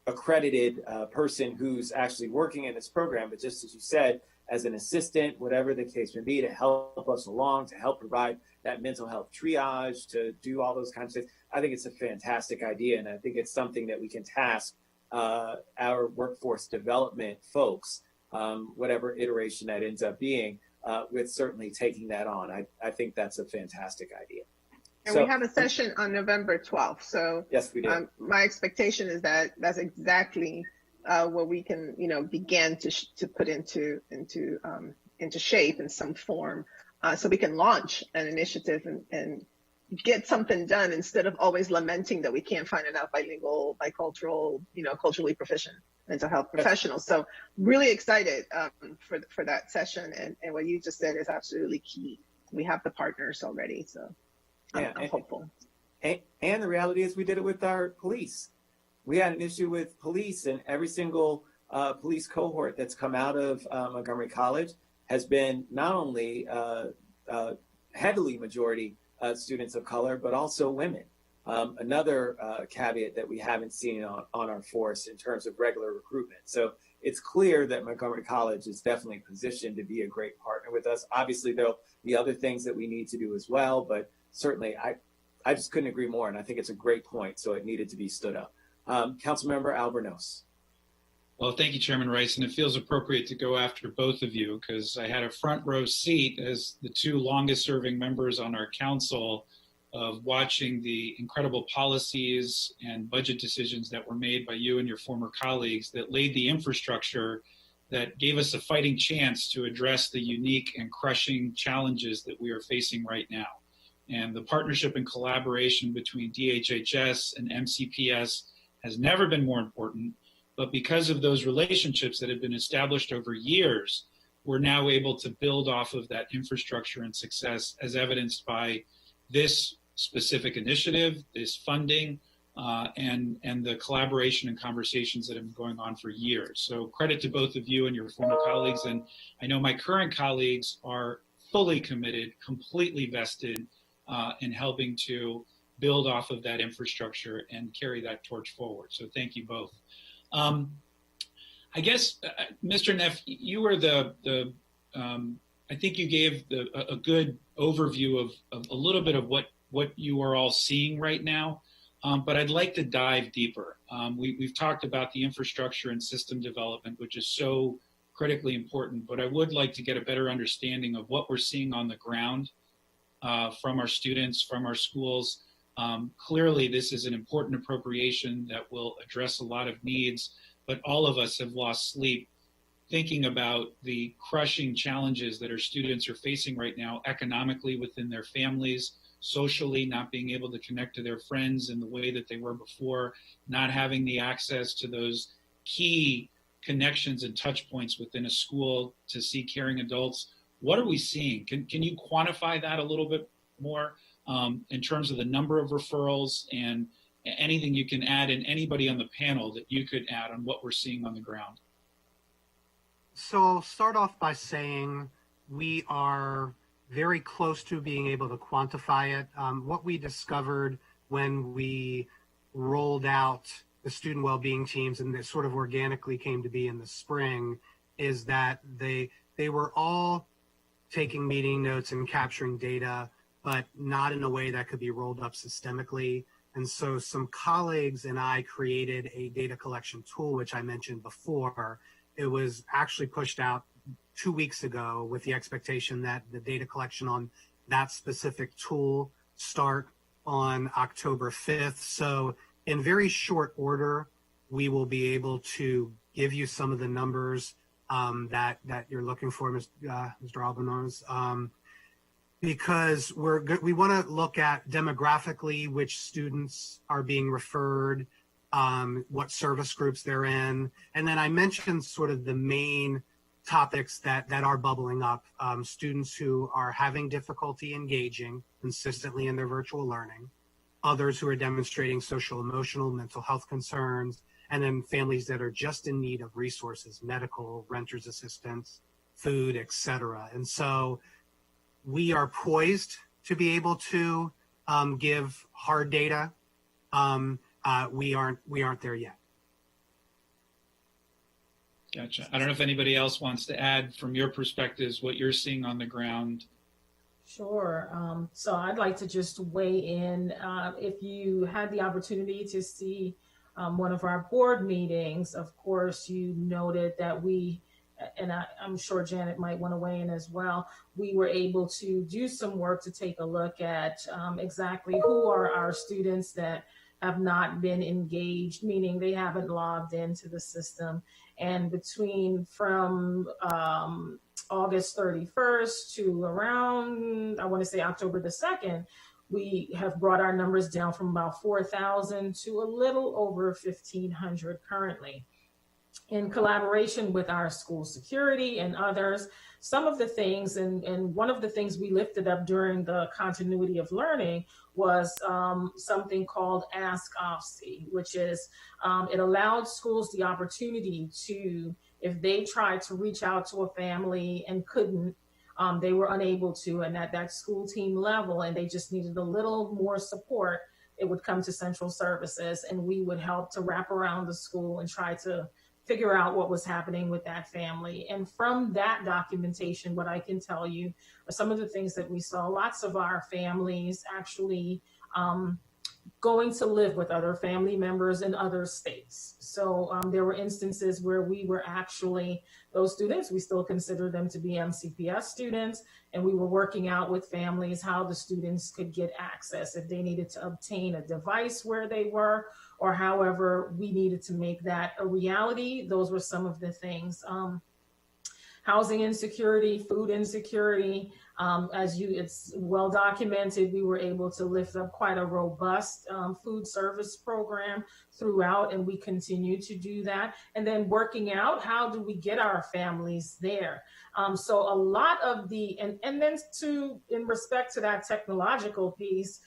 accredited person who's actually working in this program, but just as you said, as an assistant, whatever the case may be, to help us along, to help provide that mental health triage, to do all those kinds of things, I think it's a fantastic idea. And I think it's something that we can task our workforce development folks, whatever iteration that ends up being, with certainly taking that on. I think that's a fantastic idea. And we have a session on November 12th. So yes, we do. My expectation is that that's exactly what we can, begin to put into shape in some form, so we can launch an initiative and get something done instead of always lamenting that we can't find enough bilingual, bicultural, culturally proficient mental health professionals. So really excited for that session. And what you just said is absolutely key. We have the partners already. So I'm hopeful. And the reality is we did it with our police. We had an issue with police, and every single police cohort that's come out of Montgomery College has been not only heavily majority students of color, but also women. Another caveat that we haven't seen on our force in terms of regular recruitment. So it's clear that Montgomery College is definitely positioned to be a great partner with us. Obviously, there'll be other things that we need to do as well, but certainly I just couldn't agree more, and I think it's a great point, so it needed to be stood up. Councilmember Albornoz. Well, thank you, Chairman Rice, and it feels appropriate to go after both of you because I had a front row seat as the two longest serving members on our council of watching the incredible policies and budget decisions that were made by you and your former colleagues that laid the infrastructure that gave us a fighting chance to address the unique and crushing challenges that we are facing right now. And the partnership and collaboration between DHHS and MCPS has never been more important, but because of those relationships that have been established over years, we're now able to build off of that infrastructure and success as evidenced by this specific initiative, this funding, and the collaboration and conversations that have been going on for years. So credit to both of you and your former colleagues. And I know my current colleagues are fully committed, completely vested in helping to build off of that infrastructure and carry that torch forward. So thank you both. I guess, Mr. Neff, you were I think you gave a good overview of a little bit of what you are all seeing right now, but I'd like to dive deeper. We've talked about the infrastructure and system development, which is so critically important, but I would like to get a better understanding of what we're seeing on the ground from our students, from our schools. Clearly, this is an important appropriation that will address a lot of needs, but all of us have lost sleep thinking about the crushing challenges that our students are facing right now, economically within their families, socially, not being able to connect to their friends in the way that they were before, not having the access to those key connections and touch points within a school to see caring adults. What are we seeing? Can you quantify that a little bit more in terms of the number of referrals and anything you can add, and anybody on the panel that you could add on what we're seeing on the ground? So I'll start off by saying we are very close to being able to quantify it. What we discovered when we rolled out the student well-being teams, and this sort of organically came to be in the spring, is that they were all taking meeting notes and capturing data, but not in a way that could be rolled up systemically. And so some colleagues and I created a data collection tool, which I mentioned before. It was actually pushed out 2 weeks ago with the expectation that the data collection on that specific tool start on October 5th. So in very short order, we will be able to give you some of the numbers that you're looking for, Mr. Albornoz, because we want to look at demographically which students are being referred, what service groups they're in. And then I mentioned sort of the main topics that are bubbling up, students who are having difficulty engaging consistently in their virtual learning, others who are demonstrating social, emotional, mental health concerns, and then families that are just in need of resources, medical, renter's assistance, food, etc. And so we are poised to be able to give hard data. We aren't there yet. Gotcha. I don't know if anybody else wants to add from your perspectives what you're seeing on the ground. Sure. So I'd like to just weigh in. If you had the opportunity to see one of our board meetings, of course, you noted that I'm sure Janet might want to weigh in as well. We were able to do some work to take a look at exactly who are our students that have not been engaged, meaning they haven't logged into the system. And from August 31st to around, I want to say October the 2nd, we have brought our numbers down from about 4,000 to a little over 1,500 currently. in collaboration with our school security and others, some of the things, and one of the things we lifted up during the continuity of learning was something called Ask OFSI, which is, it allowed schools the opportunity to, if they tried to reach out to a family and couldn't, they were unable to, and at that school team level, and they just needed a little more support, it would come to central services, and we would help to wrap around the school and try to figure out what was happening with that family. And from that documentation, what I can tell you are some of the things that we saw. Lots of our families actually going to live with other family members in other states. So there were instances where we were actually, those students, we still consider them to be MCPS students, and we were working out with families how the students could get access, if they needed to obtain a device where they were, or however we needed to make that a reality. Those were some of the things. Housing insecurity, food insecurity. It's well documented, we were able to lift up quite a robust food service program throughout, and we continue to do that. And then working out, how do we get our families there? So a lot of the, and then in respect to that technological piece,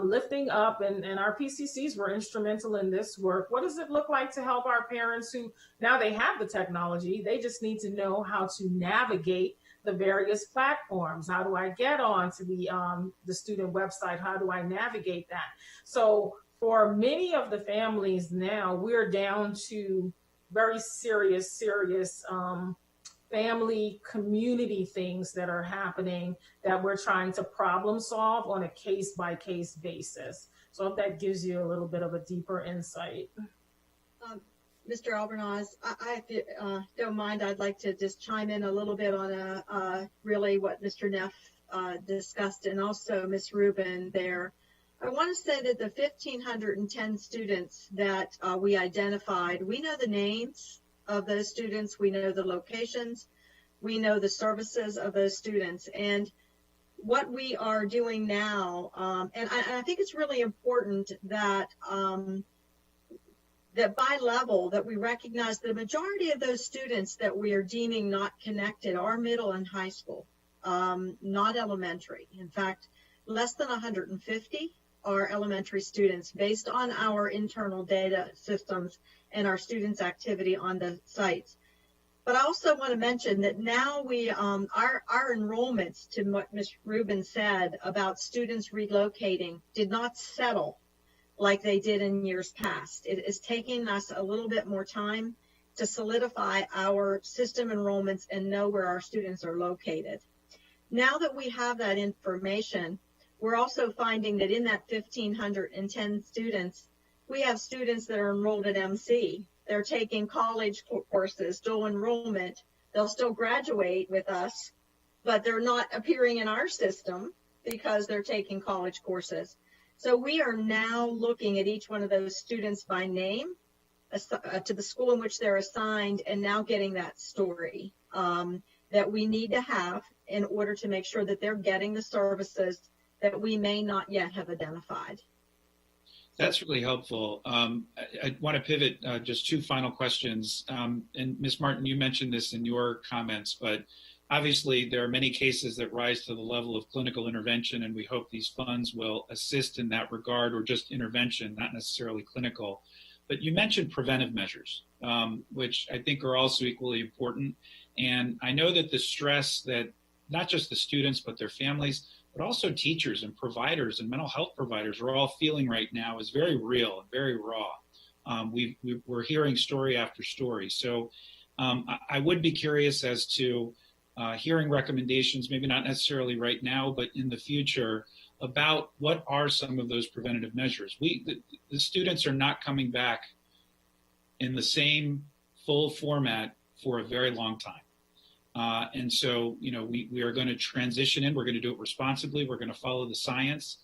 lifting up, and our PCCs were instrumental in this work. What does it look like to help our parents who, now they have the technology, they just need to know how to navigate the various platforms? How do I get on to the student website? How do I navigate that? So for many of the families now, we're down to very serious family community things that are happening that we're trying to problem solve on a case-by-case basis. So if that gives you a little bit of a deeper insight. Mr. Albornoz, if you don't mind, I'd like to just chime in a little bit on really what Mr. Neff discussed, and also Ms. Rubin there. I want to say that the 1,510 students that we identified, we know the names of those students, we know the locations, we know the services of those students. And what we are doing now, and I think it's really important that that by level, that we recognize the majority of those students that we are deeming not connected are middle and high school, not elementary. In fact, less than 150 are elementary students based on our internal data systems and our students' activity on the sites. But I also want to mention that now we, our enrollments, to what Ms. Rubin said about students relocating, did not settle like they did in years past. It is taking us a little bit more time to solidify our system enrollments and know where our students are located. Now that we have that information, we're also finding that in that 1,510 students, we have students that are enrolled at MC. They're taking college courses, dual enrollment. They'll still graduate with us, but they're not appearing in our system because they're taking college courses. So we are now looking at each one of those students by name, to the school in which they're assigned, and now getting that story that we need to have in order to make sure that they're getting the services that we may not yet have identified. That's really helpful. I want to pivot just two final questions. And Ms. Martin, you mentioned this in your comments, but obviously there are many cases that rise to the level of clinical intervention, and we hope these funds will assist in that regard, or just intervention, not necessarily clinical. But you mentioned preventive measures, which I think are also equally important. And I know that the stress that not just the students, but their families, but also teachers and providers and mental health providers are all feeling right now is very real and very raw. We're hearing story after story. So I would be curious as to hearing recommendations, maybe not necessarily right now, but in the future, about what are some of those preventative measures. The students are not coming back in the same full format for a very long time. And so, we are going to transition in. We're going to do it responsibly. We're going to follow the science.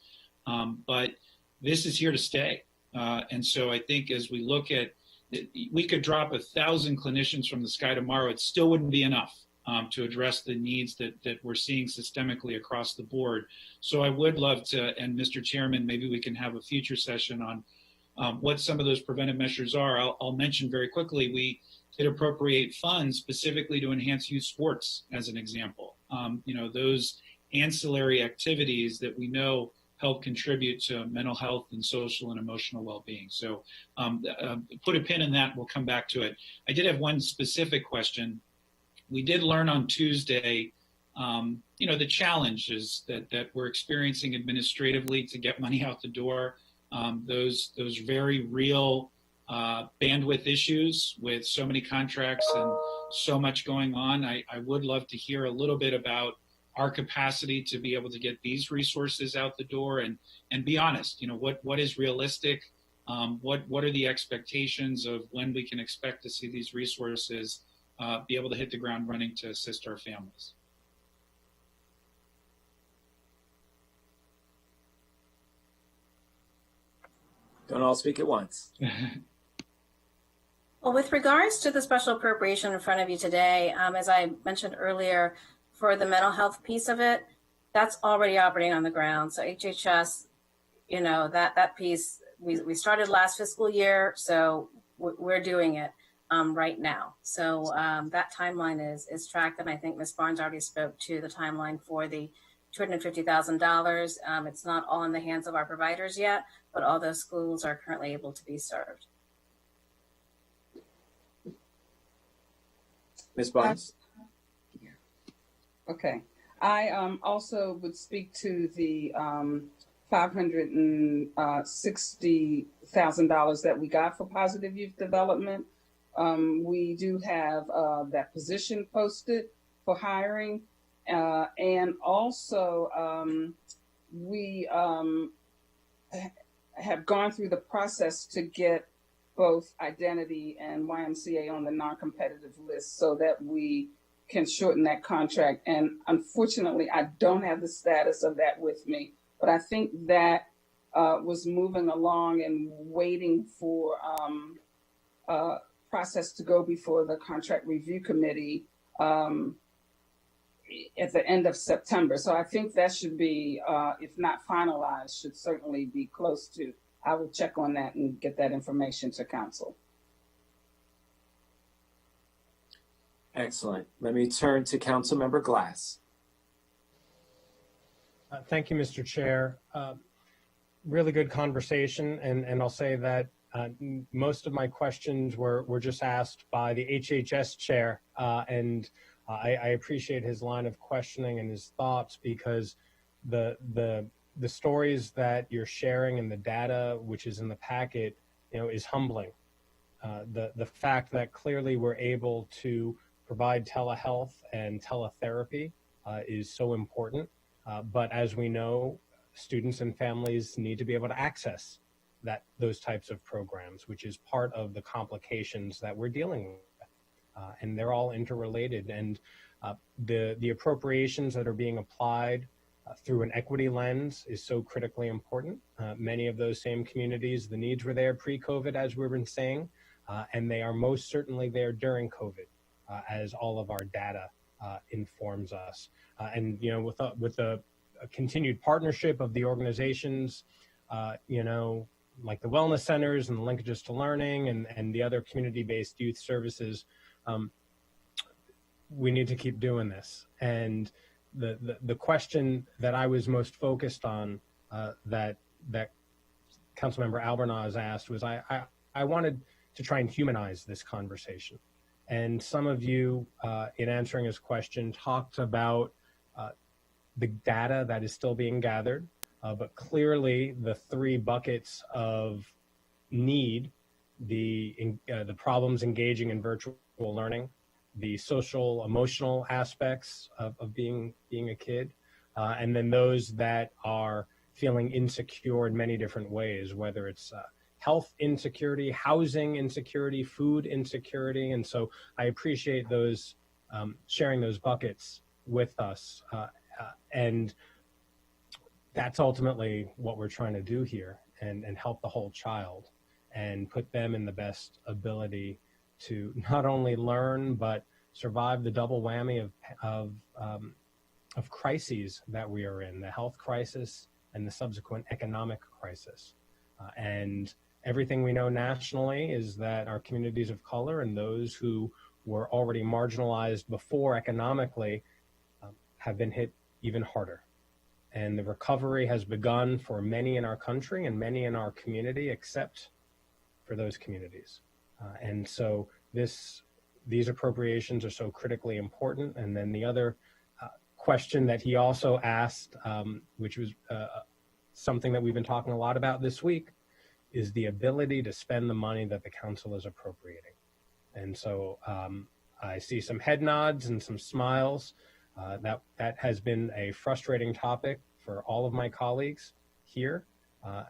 But this is here to stay. And so I think as we look at, we could drop 1,000 clinicians from the sky tomorrow. It still wouldn't be enough to address the needs that we're seeing systemically across the board. So I would love to, and Mr. Chairman, maybe we can have a future session on what some of those preventive measures are. I'll mention very quickly, we did appropriate funds specifically to enhance youth sports, as an example. Those ancillary activities that we know help contribute to mental health and social and emotional well-being. So put a pin in that. We'll come back to it. I did have one specific question. We did learn on Tuesday, the challenges that we're experiencing administratively to get money out the door. Those very real bandwidth issues with so many contracts and so much going on. I would love to hear a little bit about our capacity to be able to get these resources out the door and be honest, what is realistic? What are the expectations of when we can expect to see these resources be able to hit the ground running to assist our families? Don't all speak at once. Well, with regards to the special appropriation in front of you today, as I mentioned earlier, for the mental health piece of it, that's already operating on the ground. So HHS, that piece, we started last fiscal year, so we're doing it right now. So that timeline is tracked, and I think Ms. Barnes already spoke to the timeline for the $250,000. It's not all in the hands of our providers yet, but all those schools are currently able to be served. Ms. Barnes? Okay. I also would speak to the $560,000 that we got for positive youth development. We do have that position posted for hiring. And also, we have gone through the process to get both Identity and YMCA on the non-competitive list so that we can shorten that contract. And unfortunately, I don't have the status of that with me, but I think that was moving along and waiting for process to go before the contract review committee at the end of September. So I think that should be, if not finalized, should certainly be close to. I will check on that and get that information to council. Excellent. Let me turn to Councilmember Glass. Thank you, Mr. Chair. Really good conversation, and I'll say that most of my questions were just asked by the HHS chair, and I appreciate his line of questioning and his thoughts, because the stories that you're sharing and the data which is in the packet, is humbling. The fact that clearly we're able to provide telehealth and teletherapy is so important. But as we know, students and families need to be able to access those types of programs, which is part of the complications that we're dealing with. And they're all interrelated. And the appropriations that are being applied through an equity lens is so critically important. Many of those same communities, the needs were there pre-COVID, as we've been saying, and they are most certainly there during COVID, as all of our data informs us. And with the continued partnership of the organizations, like the wellness centers and the linkages to learning and the other community-based youth services, we need to keep doing this. And the question that I was most focused on that Councilmember Albornoz asked was I wanted to try and humanize this conversation. And some of you, in answering his question, talked about the data that is still being gathered, but clearly the three buckets of need, the problems engaging in virtual learning, the social, emotional aspects of being a kid, and then those that are feeling insecure in many different ways, whether it's health insecurity, housing insecurity, food insecurity. And so I appreciate those sharing those buckets with us. And that's ultimately what we're trying to do here, and help the whole child and put them in the best ability to not only learn, but survive the double whammy of crises that we are in, the health crisis and the subsequent economic crisis. And Everything we know nationally is that our communities of color and those who were already marginalized before economically have been hit even harder. And the recovery has begun for many in our country and many in our community, except for those communities. And so these appropriations are so critically important. And then the other question that he also asked, which was something that we've been talking a lot about this week, is the ability to spend the money that the council is appropriating. And so I see some head nods and some smiles. That has been a frustrating topic for all of my colleagues here.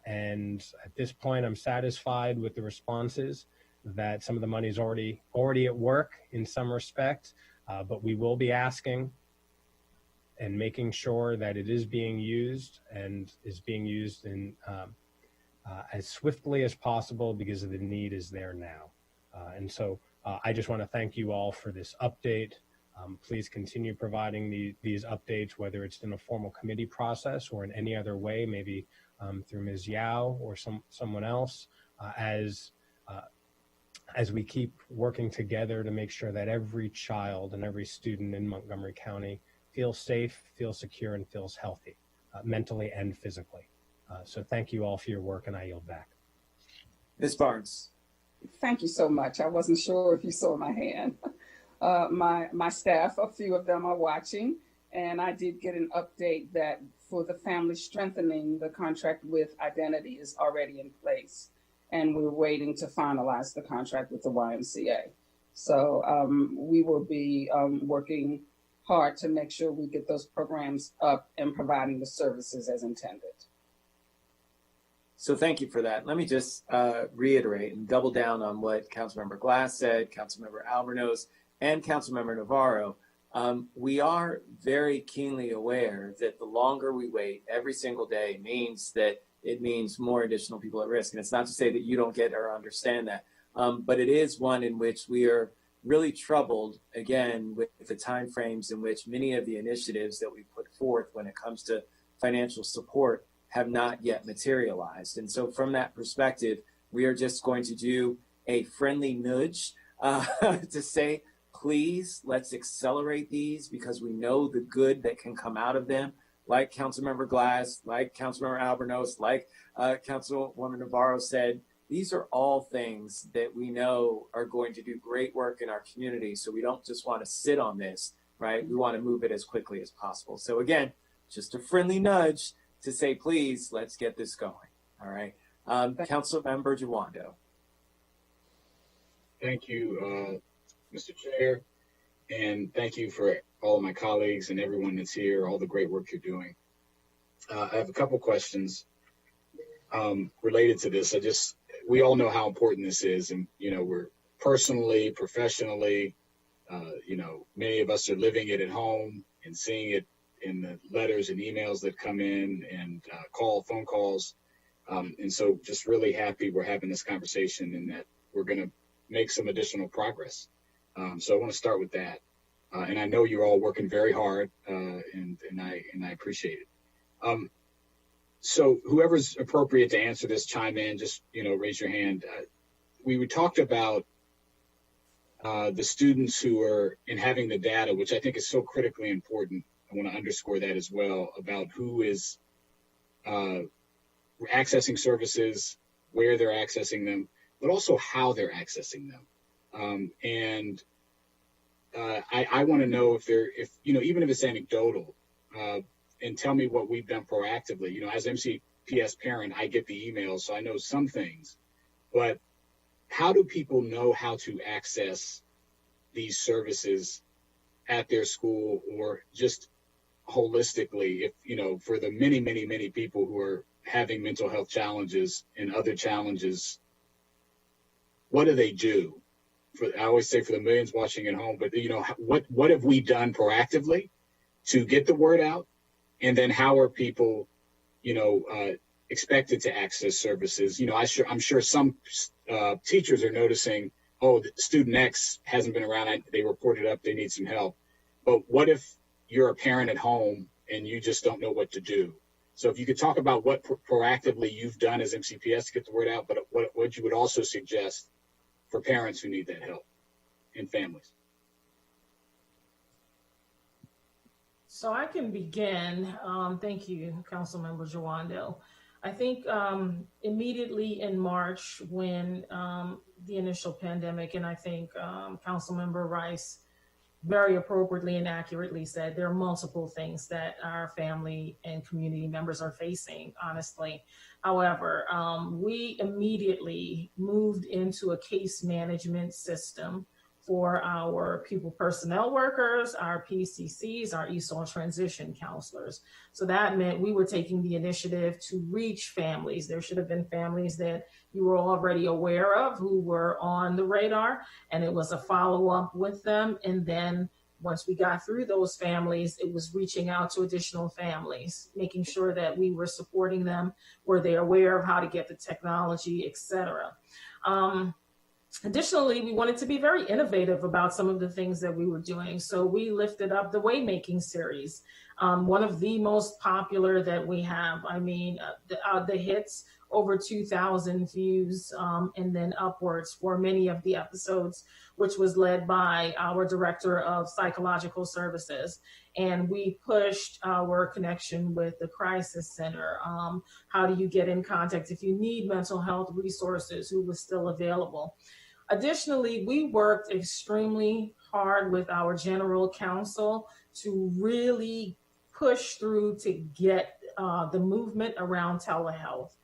And at this point, I'm satisfied with the responses that some of the money is already at work in some respect, but we will be asking and making sure that it is being used and is being used in as swiftly as possible because the need is there now. And so I just want to thank you all for this update. Please continue providing these updates, whether it's in a formal committee process or in any other way, maybe through Ms. Yao or someone else, as we keep working together to make sure that every child and every student in Montgomery County feels safe, feels secure, and feels healthy, mentally and physically. So thank you all for your work, and I yield back. Ms. Barnes. Thank you so much. I wasn't sure if you saw my hand. My staff, a few of them are watching, and I did get an update that for the family strengthening, the contract with Identity is already in place, and we're waiting to finalize the contract with the YMCA. So we will be working hard to make sure we get those programs up and providing the services as intended. So thank you for that. Let me just reiterate and double down on what Councilmember Glass said, Councilmember Albornoz, and Councilmember Navarro. We are very keenly aware that the longer we wait every single day means that it means more additional people at risk. And it's not to say that you don't get or understand that, but it is one in which we are really troubled, again, with the timeframes in which many of the initiatives that we put forth when it comes to financial support have not yet materialized. And so from that perspective, we are just going to do a friendly nudge to say, please, let's accelerate these because we know the good that can come out of them. Like Councilmember Glass, like Councilmember Albornoz, like Councilwoman Navarro said, these are all things that we know are going to do great work in our community. So we don't just want to sit on this, right? We want to move it as quickly as possible. So again, just a friendly nudge to say, please, let's get this going. All right. Councilmember Jawando. Thank you, Mr. Chair. And thank you for all of my colleagues and everyone that's here, all the great work you're doing. I have a couple questions related to this. We all know how important this is. And, we're personally, professionally, many of us are living it at home and seeing it in the letters and emails that come in and phone calls. And so just really happy we're having this conversation and that we're going to make some additional progress. So I want to start with that. And I know you're all working very hard and I appreciate it. So whoever's appropriate to answer this, chime in, just, raise your hand. We talked about the students who are in having the data, which I think is so critically important. I want to underscore that as well, about who is accessing services, where they're accessing them, but also how they're accessing them. I want to know if even if it's anecdotal, and tell me what we've done proactively. As MCPS parent, I get the emails, so I know some things, but how do people know how to access these services at their school or just holistically, if, for the many, many, many people who are having mental health challenges and other challenges, what do they do? I always say for the millions watching at home, but what have we done proactively to get the word out? And then how are people, expected to access services? I'm sure some teachers are noticing, oh, student X hasn't been around. They reported up, they need some help. But what if you're a parent at home and you just don't know what to do? So if you could talk about what proactively you've done as MCPS to get the word out, but what you would also suggest for parents who need that help and families. So I can begin. Thank you, Councilmember Jawando. I think immediately in March when the initial pandemic, and I think Councilmember Rice very appropriately and accurately said there are multiple things that our family and community members are facing, honestly. However, we immediately moved into a case management system for our pupil personnel workers, our PCCs, our ESOL transition counselors. So that meant we were taking the initiative to reach families. There should have been families that you were already aware of who were on the radar, and it was a follow-up with them. And then once we got through those families, it was reaching out to additional families, making sure that we were supporting them. Were they aware of how to get the technology, et cetera? Additionally, we wanted to be very innovative about some of the things that we were doing. So we lifted up the Waymaking series, one of the most popular that we have. I mean, the hits, over 2,000 views, and then upwards for many of the episodes, which was led by our Director of Psychological Services. And we pushed our connection with the Crisis Center. How do you get in contact if you need mental health resources, who was still available? Additionally, we worked extremely hard with our general counsel to really push through to get the movement around telehealth.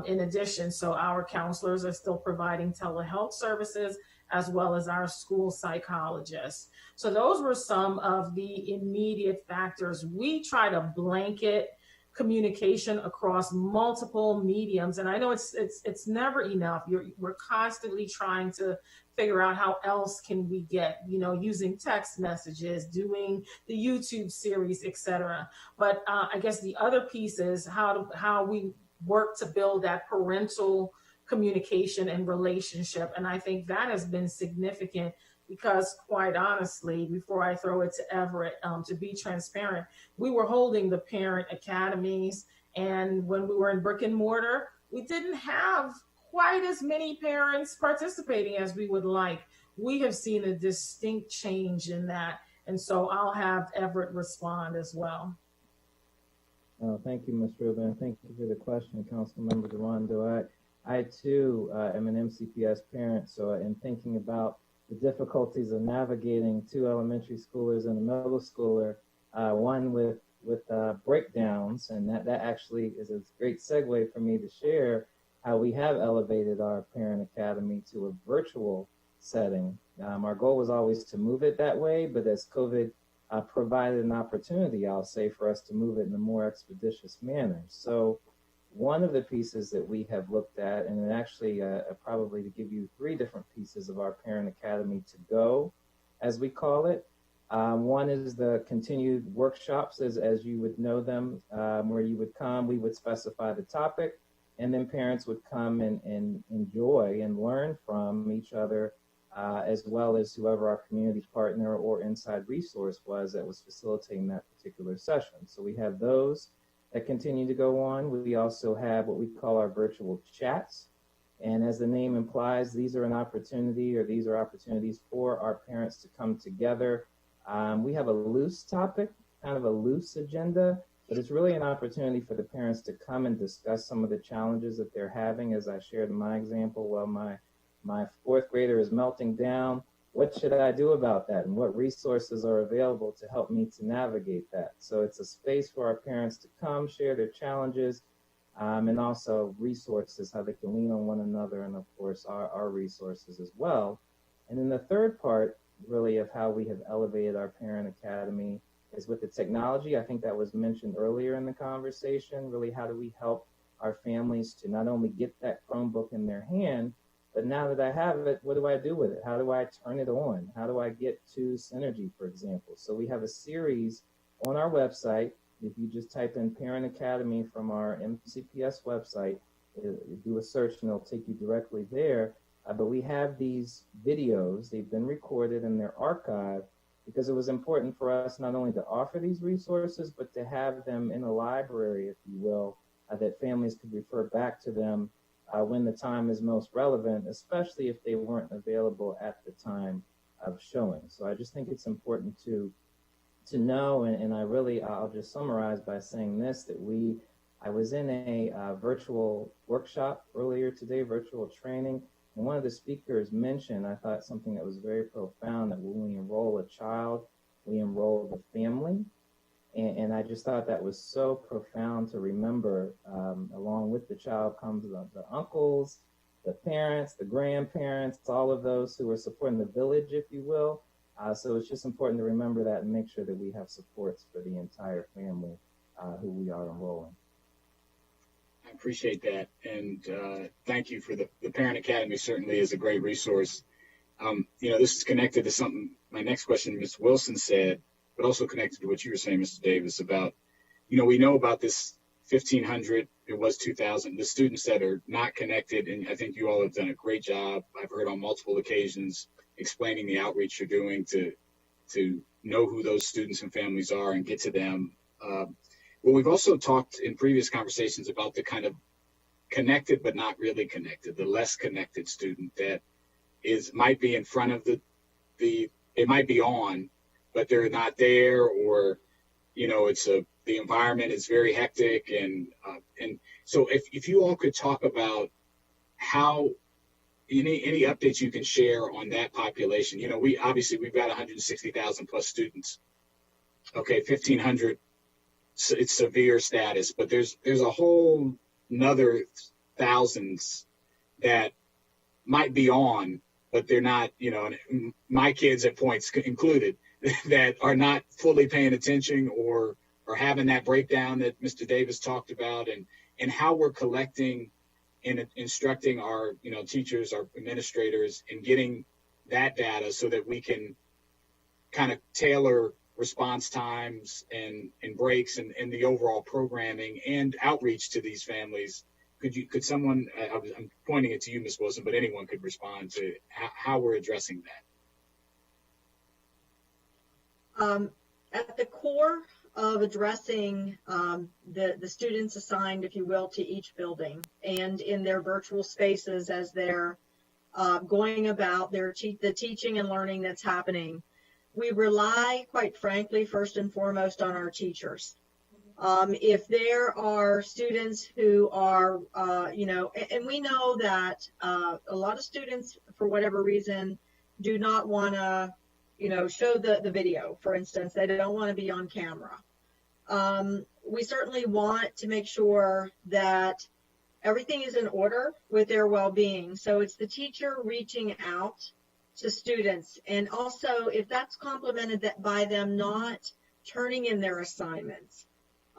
In addition, so our counselors are still providing telehealth services as well as our school psychologists. So those were some of the immediate factors. We try to blanket communication across multiple mediums. And I know it's never enough. We're constantly trying to figure out how else can we get, using text messages, doing the YouTube series, et cetera. But I guess the other piece is how we work to build that parental communication and relationship. And I think that has been significant because, quite honestly, before I throw it to Everett, to be transparent, we were holding the parent academies. And when we were in brick and mortar, we didn't have quite as many parents participating as we would like. We have seen a distinct change in that. And so I'll have Everett respond as well. Thank you, Ms. Rubin. Thank you for the question, Councilmember Durando. I too am an MCPS parent, so in thinking about the difficulties of navigating two elementary schoolers and a middle schooler, one with breakdowns, and that actually is a great segue for me to share how we have elevated our parent academy to a virtual setting. Our goal was always to move it that way, but as COVID provided an opportunity, I'll say, for us to move it in a more expeditious manner. So one of the pieces that we have looked at, and actually probably to give you three different pieces of our Parent Academy to go, as we call it. One is the continued workshops, as you would know them, where you would come, we would specify the topic, and then parents would come and enjoy and learn from each other, as well as whoever our community partner or inside resource was that was facilitating that particular session. So we have those that continue to go on. We also have what we call our virtual chats. And as the name implies, these are opportunities for our parents to come together. We have a loose topic, kind of a loose agenda, but it's really an opportunity for the parents to come and discuss some of the challenges that they're having. As I shared in my example, well, my fourth grader is melting down. What should I do about that? And what resources are available to help me to navigate that? So it's a space for our parents to come, share their challenges, and also resources, how they can lean on one another, and of course our resources as well. And then the third part really of how we have elevated our Parent Academy is with the technology. I think that was mentioned earlier in the conversation. Really, how do we help our families to not only get that Chromebook in their hand, but now that I have it, what do I do with it? How do I turn it on? How do I get to Synergy, for example? So we have a series on our website. If you just type in Parent Academy from our MCPS website, do a search and it'll take you directly there. But we have these videos, they've been recorded and they're archived, because it was important for us not only to offer these resources, but to have them in a library, if you will, that families could refer back to them when the time is most relevant, especially if they weren't available at the time of showing. So I just think it's important to know, and I'll just summarize by saying this, that I was in a virtual workshop earlier today, virtual training, and one of the speakers mentioned, I thought, something that was very profound, that when we enroll a child, we enroll the family. And I just thought that was so profound to remember. Along with the child comes the uncles, the parents, the grandparents, all of those who are supporting the village, if you will. So it's just important to remember that and make sure that we have supports for the entire family who we are enrolling. I appreciate that. And thank you for the Parent Academy certainly is a great resource. This is connected to something, my next question, Ms. Wilson said, but also connected to what you were saying, Mr. Davis, about, we know about this 1,500, it was 2,000, the students that are not connected. And I think you all have done a great job. I've heard on multiple occasions explaining the outreach you're doing to know who those students and families are and get to them. Well, we've also talked in previous conversations about the kind of connected but not really connected, the less connected student that might be in front of it might be on, but they're not there, or the environment is very hectic, and so if you all could talk about how any updates you can share on that population. We've got 160,000 plus students. Okay, 1,500. It's severe status, but there's a whole another thousands that might be on, but they're not, my kids at points included, that are not fully paying attention or having that breakdown that Mr. Davis talked about, and how we're collecting and instructing our, teachers, our administrators, and getting that data so that we can kind of tailor response times and breaks and the overall programming and outreach to these families. Could someone, I'm pointing it to you, Ms. Wilson, but anyone could respond to how we're addressing that. At the core of addressing the students assigned, if you will, to each building and in their virtual spaces as they're going about the teaching and learning that's happening, we rely, quite frankly, first and foremost on our teachers. If there are students who are, and we know that a lot of students, for whatever reason, do not want to, show the video, for instance. They don't want to be on camera. We certainly want to make sure that everything is in order with their well-being. So it's the teacher reaching out to students, and also if that's complemented by them not turning in their assignments,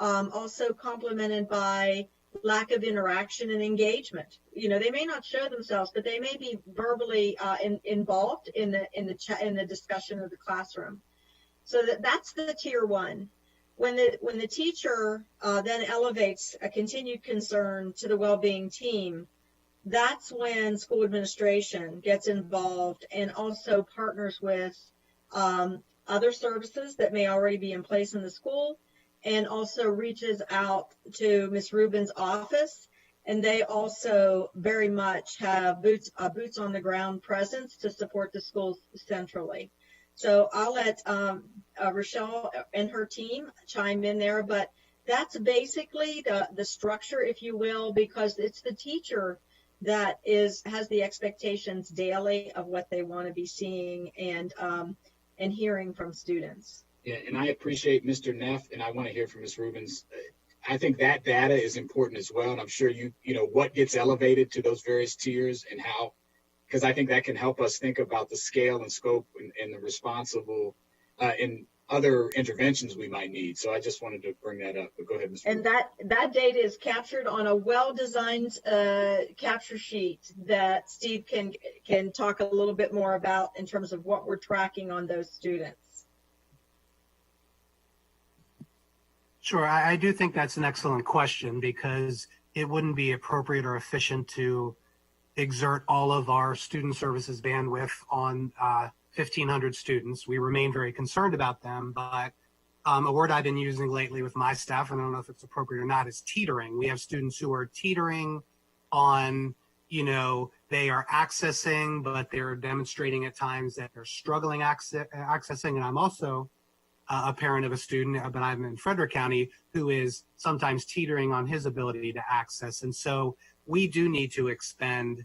also complemented by lack of interaction and engagement. They may not show themselves, but they may be verbally involved in the discussion of the classroom. So that's the tier one. When the teacher then elevates a continued concern to the well-being team, that's when school administration gets involved and also partners with other services that may already be in place in the school, and also reaches out to Ms. Rubin's office. And they also very much have boots on the ground presence to support the schools centrally. So I'll let Rochelle and her team chime in there, but that's basically the structure, if you will, because it's the teacher that has the expectations daily of what they want to be seeing and hearing from students. Yeah, and I appreciate Mr. Neff, and I want to hear from Ms. Rubens. I think that data is important as well, and I'm sure what gets elevated to those various tiers and how, because I think that can help us think about the scale and scope and the responsible and other interventions we might need. So I just wanted to bring that up. But go ahead, Ms. And that data is captured on a well-designed capture sheet that Steve can talk a little bit more about in terms of what we're tracking on those students. Sure, I do think that's an excellent question, because it wouldn't be appropriate or efficient to exert all of our student services bandwidth on 1,500 students. We remain very concerned about them, but a word I've been using lately with my staff, and I don't know if it's appropriate or not, is teetering. We have students who are teetering on, they are accessing, but they're demonstrating at times that they're struggling accessing. And I'm also a parent of a student, but I'm in Frederick County, who is sometimes teetering on his ability to access. And so we do need to expend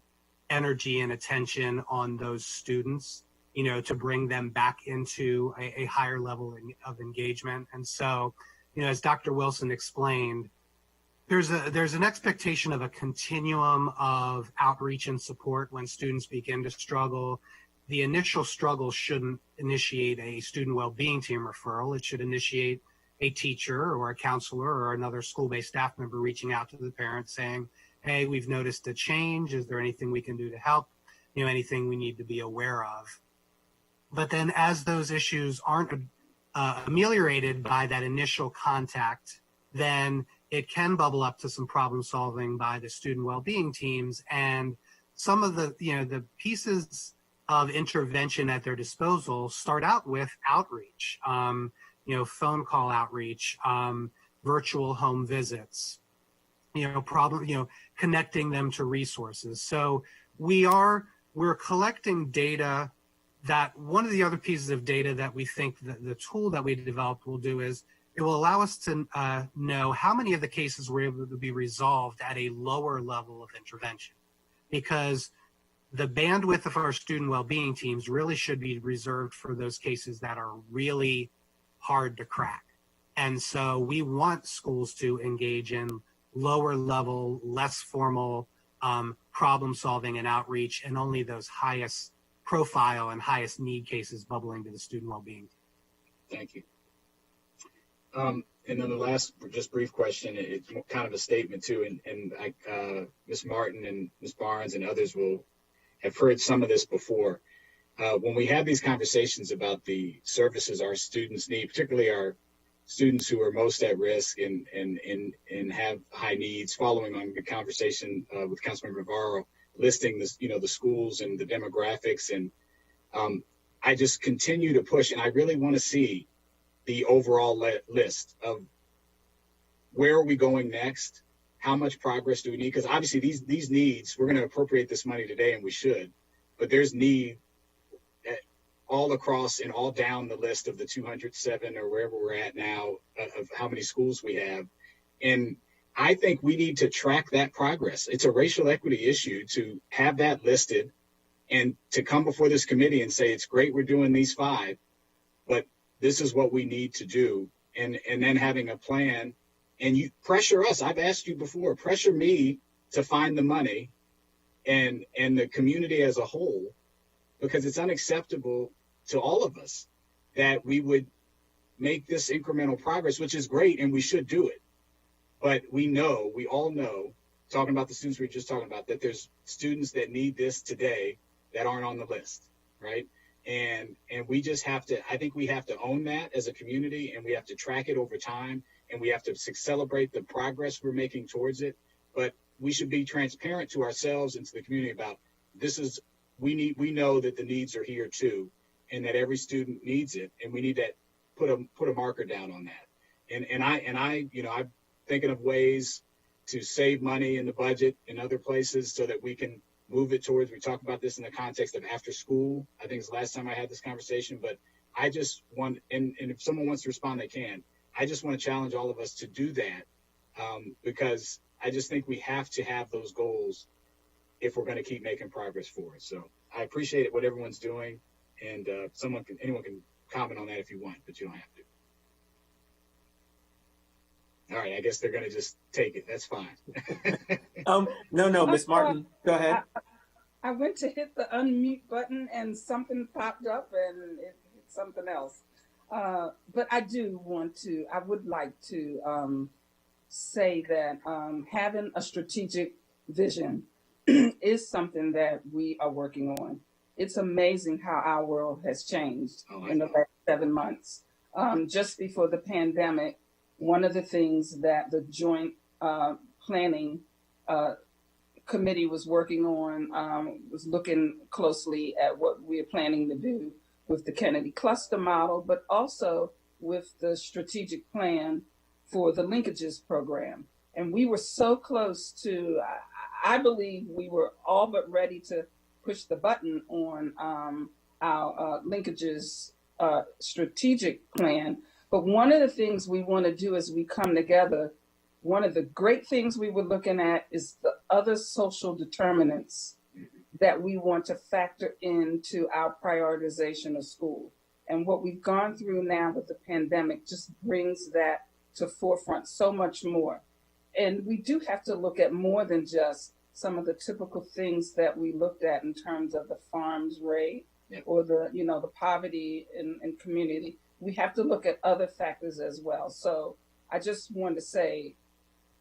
energy and attention on those students, to bring them back into a higher level of engagement. And so, as Dr. Wilson explained, there's an expectation of a continuum of outreach and support when students begin to struggle. The initial struggle shouldn't initiate a student well-being team referral. It should initiate a teacher or a counselor or another school-based staff member reaching out to the parent saying, hey, we've noticed a change. Is there anything we can do to help? Anything we need to be aware of? But then as those issues aren't ameliorated by that initial contact, then it can bubble up to some problem solving by the student well-being teams. And some of the, the pieces of intervention at their disposal start out with outreach, phone call outreach, virtual home visits, connecting them to resources. So we're collecting data. That one of the other pieces of data that we think that the tool that we developed will do is it will allow us to know how many of the cases were able to be resolved at a lower level of intervention, because the bandwidth of our student well-being teams really should be reserved for those cases that are really hard to crack. And so we want schools to engage in lower level, less formal problem solving and outreach, and only those highest profile and highest need cases bubbling to the student well-being. Thank you. And then the last, just brief question, it's kind of a statement too, and Ms. Martin and Ms. Barnes and others will have heard some of this before. When we have these conversations about the services our students need, particularly our students who are most at risk and have high needs, following on the conversation with Councilmember Navarro, listing this, the schools and the demographics. And I just continue to push, and I really want to see the overall list of where are we going next? How much progress do we need? Because obviously these needs, we're going to appropriate this money today, and we should, but there's need all across and all down the list of the 207 or wherever we're at now of how many schools we have. And I think we need to track that progress. It's a racial equity issue to have that listed and to come before this committee and say, it's great we're doing these 5, but this is what we need to do. And then having a plan, and you pressure us. I've asked you before, pressure me to find the money and the community as a whole, because it's unacceptable to all of us that we would make this incremental progress, which is great, and we should do it. But we all know, talking about the students we were just talking about, that there's students that need this today that aren't on the list, right? And we just have to, I think we have to own that as a community, and we have to track it over time, and we have to celebrate the progress we're making towards it. But we should be transparent to ourselves and to the community about we know that the needs are here too, and that every student needs it, and we need to put a marker down on that. And I'm thinking of ways to save money in the budget in other places so that we can move it towards, we talk about this in the context of after school. I think it's the last time I had this conversation, but I just want, and if someone wants to respond, they can. I just want to challenge all of us to do that because I just think we have to have those goals if we're going to keep making progress forward. So I appreciate what everyone's doing, and anyone can comment on that if you want, but you don't have to. All right, I guess they're going to just take it. That's fine. No, Ms. Martin, go ahead. I went to hit the unmute button and something popped up and it hit something else. But I would like to say that having a strategic vision is something that we are working on. It's amazing how our world has changed in the last 7 months. Just before the pandemic, one of the things that the joint planning committee was working on was looking closely at what we're planning to do with the Kennedy cluster model, but also with the strategic plan for the linkages program. And we were so close to, I believe we were all but ready to push the button on our linkages strategic plan. But one of the things we want to do as we come together, one of the great things we were looking at is the other social determinants that we want to factor into our prioritization of school. And what we've gone through now with the pandemic just brings that to forefront so much more. And we do have to look at more than just some of the typical things that we looked at in terms of the farms rate or the, you know, the poverty in community. We have to look at other factors as well. So I just wanted to say,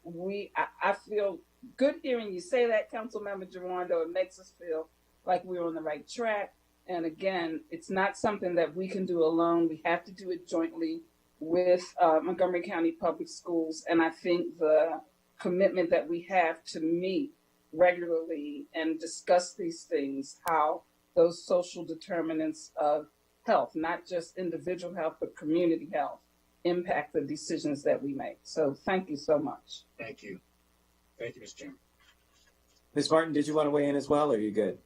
I feel good hearing you say that, Councilmember Gerando. It makes us feel like we're on the right track. And again, it's not something that we can do alone. We have to do it jointly with Montgomery County Public Schools. And I think the commitment that we have to meet regularly and discuss these things, how those social determinants of health, not just individual health, but community health, impact the decisions that we make. So thank you so much. Thank you. Thank you, Mr. Chairman. Ms. Martin, did you want to weigh in as well, or are you good?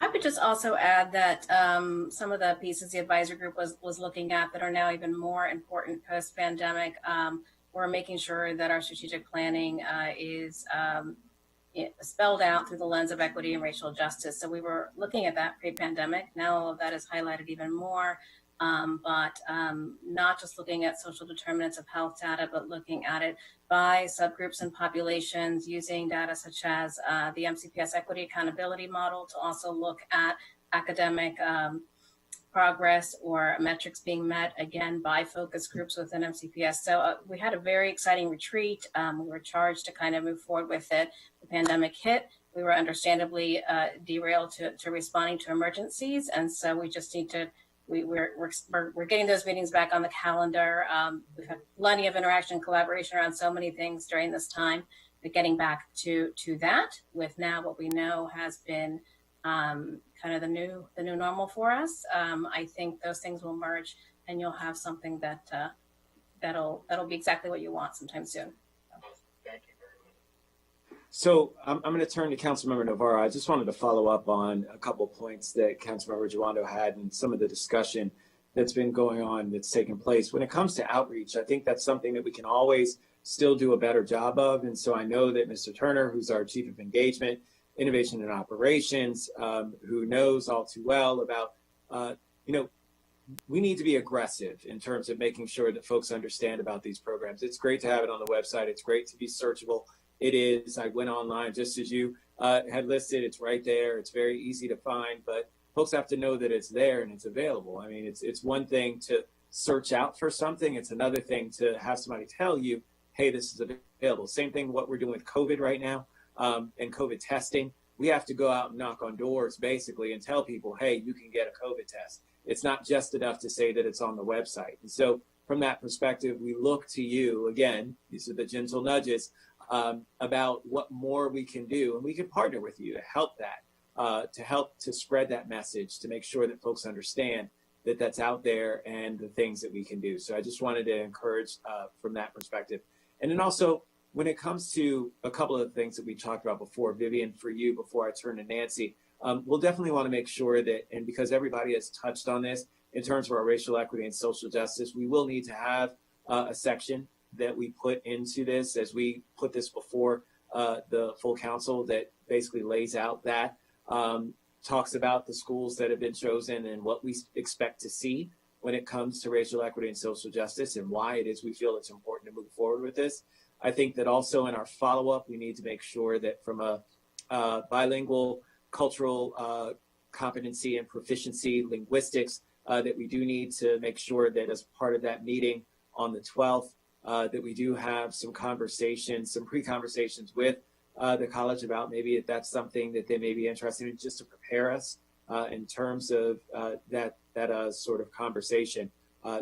I would just also add that some of the pieces the advisory group was looking at that are now even more important post-pandemic, we're making sure that our strategic planning is spelled out through the lens of equity and racial justice. So we were looking at that pre-pandemic. Now all of that is highlighted even more, but not just looking at social determinants of health data, but looking at it by subgroups and populations using data such as the MCPS equity accountability model to also look at academic progress or metrics being met, again, by focus groups within MCPS. So we had a very exciting retreat. We were charged to kind of move forward with it. The pandemic hit. We were understandably derailed to responding to emergencies. And so we just need to, we're getting those meetings back on the calendar. We've had plenty of interaction and collaboration around so many things during this time, but getting back to that with now what we know has been kind of the new normal for us. I think those things will merge, and you'll have something that that'll be exactly what you want sometime soon. Thank you very much. So I'm going to turn to Councilmember Navarro. I just wanted to follow up on a couple of points that Councilmember Gerando had and some of the discussion that's been going on that's taken place. When it comes to outreach, I think that's something that we can always still do a better job of. And so I know that Mr. Turner, who's our Chief of Engagement, Innovation and Operations, who knows all too well about, we need to be aggressive in terms of making sure that folks understand about these programs. It's great to have it on the website. It's great to be searchable. It is. I went online just as you had listed. It's right there. It's very easy to find, but folks have to know that it's there and it's available. I mean, it's one thing to search out for something. It's another thing to have somebody tell you, hey, this is available. Same thing what we're doing with COVID right now. And COVID testing, we have to go out and knock on doors basically and tell people, hey, you can get a COVID test. It's not just enough to say that it's on the website. And so from that perspective, we look to you, again, these are the gentle nudges, about what more we can do. And we can partner with you to help that, to spread that message, to make sure that folks understand that that's out there and the things that we can do. So I just wanted to encourage from that perspective. And then also, when it comes to a couple of the things that we talked about before, Vivian, for you, before I turn to Nancy, we'll definitely want to make sure that, and because everybody has touched on this, in terms of our racial equity and social justice, we will need to have a section that we put into this as we put this before the full council that basically lays out that, talks about the schools that have been chosen and what we expect to see when it comes to racial equity and social justice and why it is we feel it's important to move forward with this. I think that also in our follow-up, we need to make sure that from a bilingual cultural competency and proficiency linguistics, that we do need to make sure that as part of that meeting on the 12th, that we do have some conversations, some pre-conversations with the college about maybe if that's something that they may be interested in, just to prepare us in terms of that sort of conversation.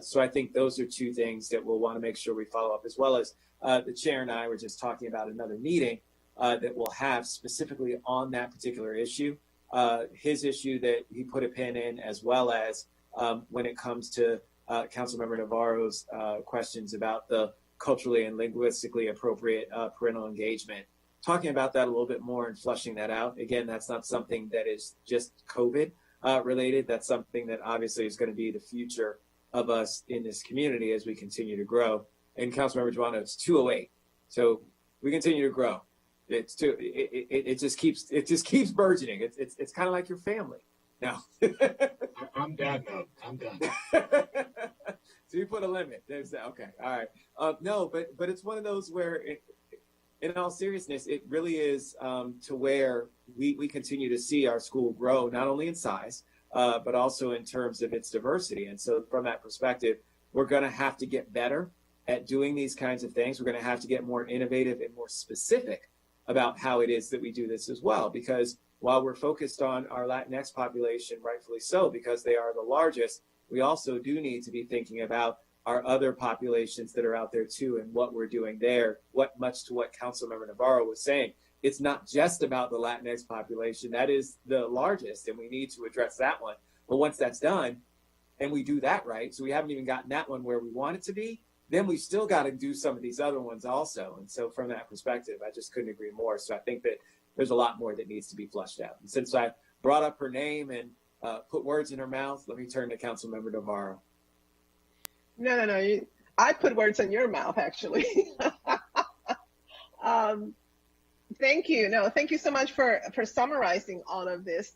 So I think those are two things that we'll want to make sure we follow up, as well as the chair and I were just talking about another meeting that we'll have specifically on that particular issue his issue that he put a pin in, as well as when it comes to Councilmember Navarro's questions about the culturally and linguistically appropriate parental engagement. Talking about that a little bit more and flushing that out. Again, that's not something that is just COVID related. That's something that obviously is going to be the future of us in this community as we continue to grow. And Councilmember Joanna, it's 208. So we continue to grow. It just keeps burgeoning. It's kind of like your family. No. I'm done though. I'm done. So you put a limit. Okay. All right. No, but it's one of those where in all seriousness, it really is to where we continue to see our school grow, not only in size, but also in terms of its diversity. And so from that perspective, we're going to have to get better at doing these kinds of things. We're going to have to get more innovative and more specific about how it is that we do this as well. Because while we're focused on our Latinx population, rightfully so, because they are the largest, we also do need to be thinking about our other populations that are out there too, and what we're doing there. Much to what Councilmember Navarro was saying, it's not just about the Latinx population. That is the largest, and we need to address that one. But once that's done, and we do that right, so we haven't even gotten that one where we want it to be, then we still got to do some of these other ones also. And so from that perspective, I just couldn't agree more. So I think that there's a lot more that needs to be flushed out. And since I brought up her name and put words in her mouth, let me turn to Councilmember Navarro. No. I put words in your mouth, actually. Thank you. No, thank you so much for summarizing all of this.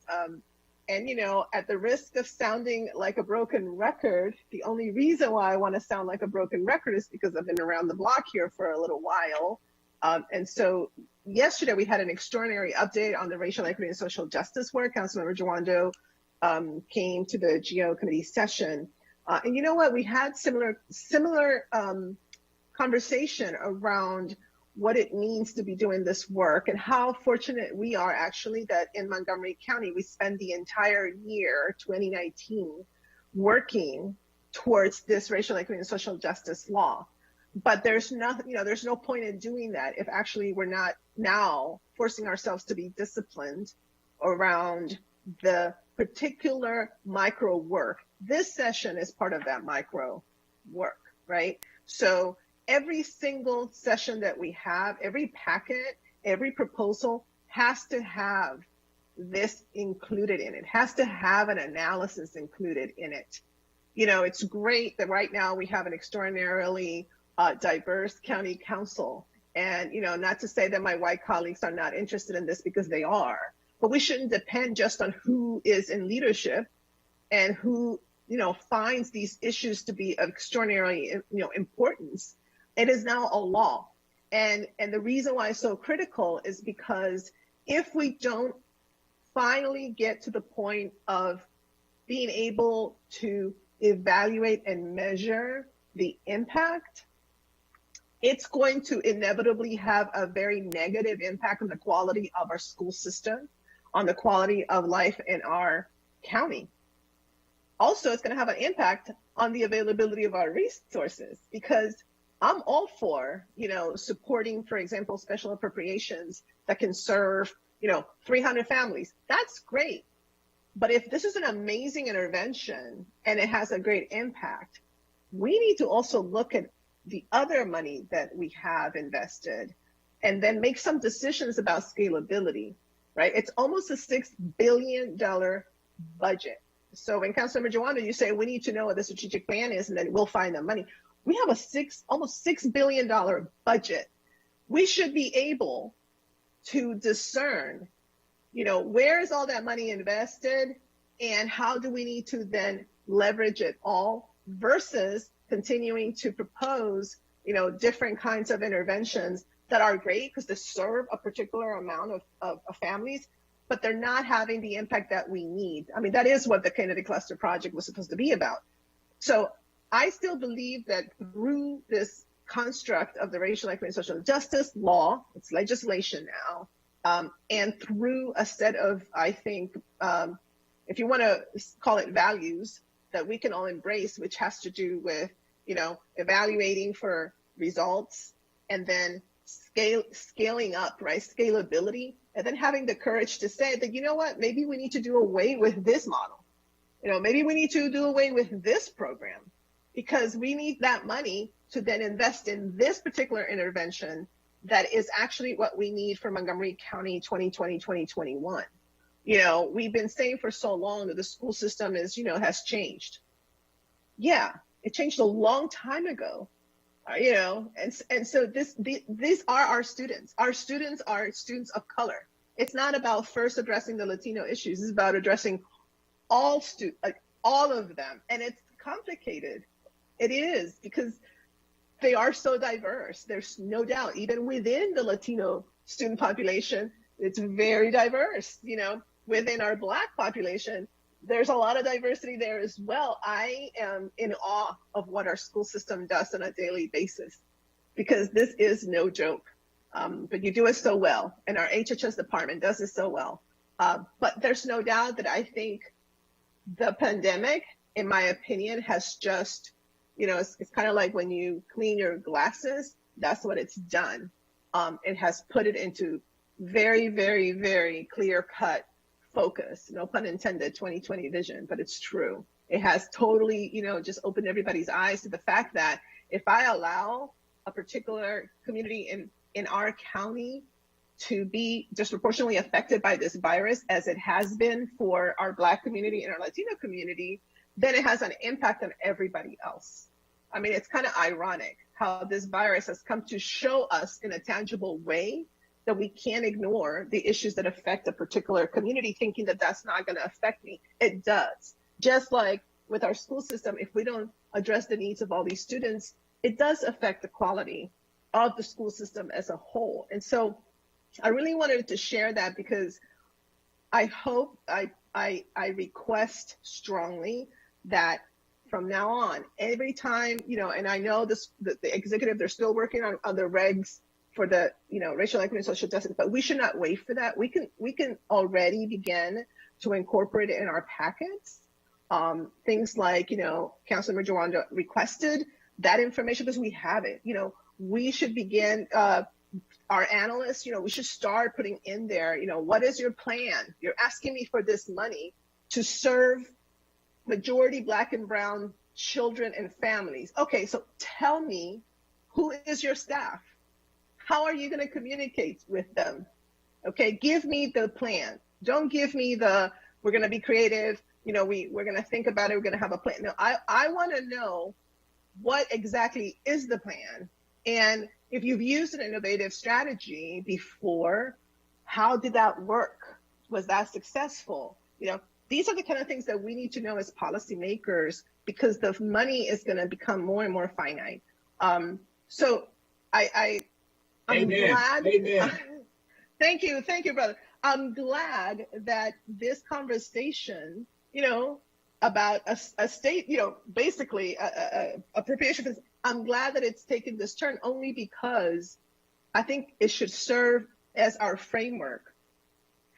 And, at the risk of sounding like a broken record, the only reason why I want to sound like a broken record is because I've been around the block here for a little while. And so yesterday we had an extraordinary update on the racial equity and social justice work. Councilmember Jawando came to the GO committee session. And you know what? We had similar conversation around what it means to be doing this work and how fortunate we are actually that in Montgomery County, we spend the entire year 2019 working towards this racial equity and social justice law. But there's no point in doing that if actually we're not now forcing ourselves to be disciplined around the particular micro work. This session is part of that micro work, right? So every single session that we have, every packet, every proposal has to have this included in it, has to have an analysis included in it. It's great that right now we have an extraordinarily diverse county council. And, not to say that my white colleagues are not interested in this, because they are, but we shouldn't depend just on who is in leadership and who, finds these issues to be of extraordinary, importance. It is now a law. And the reason why it's so critical is because if we don't finally get to the point of being able to evaluate and measure the impact, it's going to inevitably have a very negative impact on the quality of our school system, on the quality of life in our county. Also, it's going to have an impact on the availability of our resources, because I'm all for, supporting, for example, special appropriations that can serve, 300 families. That's great. But if this is an amazing intervention and it has a great impact, we need to also look at the other money that we have invested and then make some decisions about scalability, right? It's almost a $6 billion budget. So when Councilmember Jawando, you say we need to know what the strategic plan is and then we'll find the money. We have almost $6 billion budget. We should be able to discern, where is all that money invested and how do we need to then leverage it all versus continuing to propose, different kinds of interventions that are great because they serve a particular amount of families, but they're not having the impact that we need. I mean, that is what the Kennedy Cluster Project was supposed to be about. So I still believe that through this construct of the racial equity and social justice law, it's legislation now, and through a set of, I think, if you want to call it values that we can all embrace, which has to do with, evaluating for results and then scaling up, right? Scalability, and then having the courage to say that, you know what, maybe we need to do away with this model. You know, maybe we need to do away with this program because we need that money to then invest in this particular intervention that is actually what we need for Montgomery County 2020, 2021. You know, we've been saying for so long that the school system is, you know, has changed. Yeah, it changed a long time ago. You know, and so these are our students. Our students are students of color. It's not about first addressing the Latino issues. It's about addressing all of them. And it's complicated. It is, because they are so diverse. There's no doubt, even within the Latino student population, it's very diverse. You know, within our Black population, there's a lot of diversity there as well. I am in awe of what our school system does on a daily basis, because this is no joke. But you do it so well, and our HHS department does it so well. But there's no doubt that I think the pandemic, in my opinion, has just, you know, it's kind of like when you clean your glasses, that's what it's done. It has put it into very, very, very clear cut focus, no pun intended, 2020 vision, but it's true. It has totally, you know, just opened everybody's eyes to the fact that if I allow a particular community in our county to be disproportionately affected by this virus, as it has been for our Black community and our Latino community, then it has an impact on everybody else. I mean, it's kind of ironic how this virus has come to show us in a tangible way that we can't ignore the issues that affect a particular community, thinking that that's not going to affect me. It does. Just like with our school system, if we don't address the needs of all these students, it does affect the quality of the school system as a whole. And so I really wanted to share that, because I hope, I request strongly that from now on, every time, you know, and I know the executive, they're still working on the regs for the, you know, racial equity and social justice, but we should not wait for that. We can already begin to incorporate it in our packets. Things like, you know, Councilmember Jawanda requested that information because we have it. You know, we should begin, our analysts, you know, we should start putting in there, you know, what is your plan? You're asking me for this money to serve majority Black and brown children and families. Okay, so tell me, who is your staff? How are you going to communicate with them? Okay, give me the plan. Don't give me the, we're going to be creative, you know, we're going to think about it, we're going to have a plan. No, I want to know what exactly is the plan. And if you've used an innovative strategy before, how did that work? Was that successful? You know, these are the kind of things that we need to know as policymakers, because the money is going to become more and more finite. So I'm glad. Amen. Thank you, brother. I'm glad that this conversation, you know, about a state, you know, basically appropriation, I'm glad that it's taken this turn, only because I think it should serve as our framework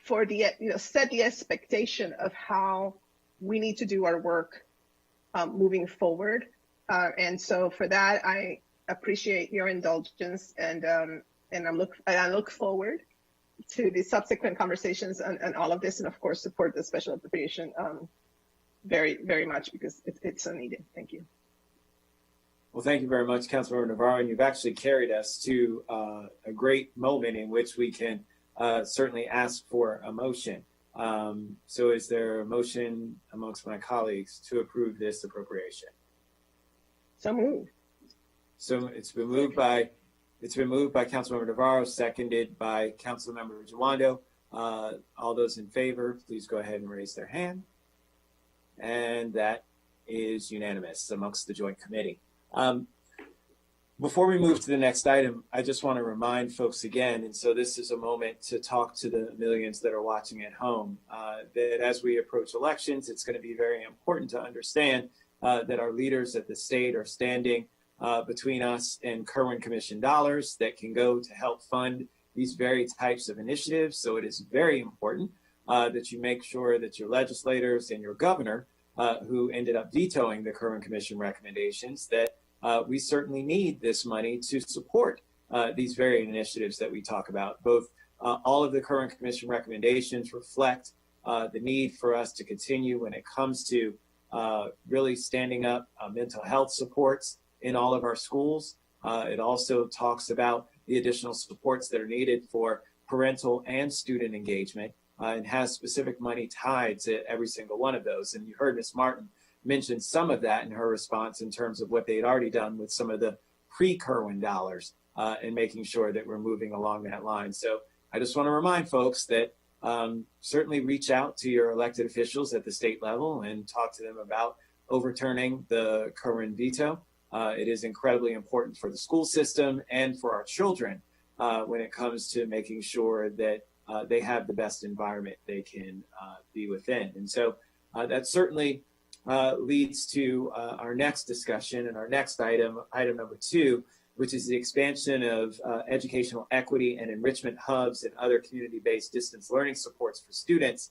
for the, you know, set the expectation of how we need to do our work moving forward. And so for that, I appreciate your indulgence, and I look forward to the subsequent conversations and all of this, and of course support the special appropriation very, very much, because it's so needed. Thank you. Well, thank you very much, Councilmember Navarro, and you've actually carried us to a great moment in which we can certainly ask for a motion. So is there a motion amongst my colleagues to approve this appropriation? So moved. So it's been moved by Councilmember Navarro, seconded by Councilmember Jawando. All those in favor, please go ahead and raise their hand. And that is unanimous amongst the joint committee. Before we move to the next item, I just want to remind folks again, and so this is a moment to talk to the millions that are watching at home, that as we approach elections, it's going to be very important to understand that our leaders at the state are standing between us and Kerwin Commission dollars that can go to help fund these very types of initiatives. So it is very important that you make sure that your legislators and your governor, who ended up vetoing the Kerwin Commission recommendations, that we certainly need this money to support these very initiatives that we talk about. Both all of the current commission recommendations reflect the need for us to continue when it comes to really standing up mental health supports in all of our schools. It also talks about the additional supports that are needed for parental and student engagement, and has specific money tied to every single one of those. And you heard Ms. Martin mention some of that in her response in terms of what they had already done with some of the pre-Kerwin dollars, and making sure that we're moving along that line. So I just want to remind folks that certainly reach out to your elected officials at the state level and talk to them about overturning the Kerwin veto. It is incredibly important for the school system and for our children when it comes to making sure that they have the best environment they can be within. And so that certainly leads to our next discussion and our next item number 2, which is the expansion of educational equity and enrichment hubs and other community-based distance learning supports for students,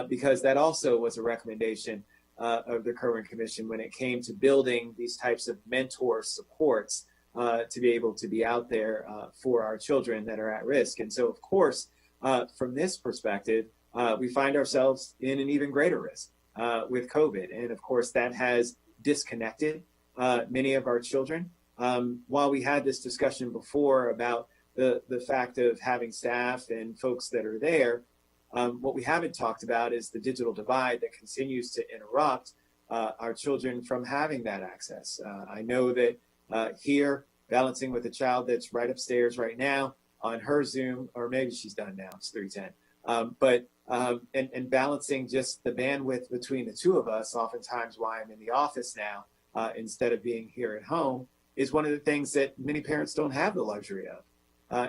because that also was a recommendation of the Kerwin Commission when it came to building these types of mentor supports to be able to be out there for our children that are at risk. And so, of course, from this perspective, we find ourselves in an even greater risk with COVID. And of course, that has disconnected many of our children. While we had this discussion before about the fact of having staff and folks that are there, what we haven't talked about is the digital divide that continues to interrupt our children from having that access. I know that here, balancing with a child that's right upstairs right now on her Zoom, or maybe she's done now, it's 3:10. And balancing just the bandwidth between the two of us, oftentimes why I'm in the office now instead of being here at home, is one of the things that many parents don't have the luxury of.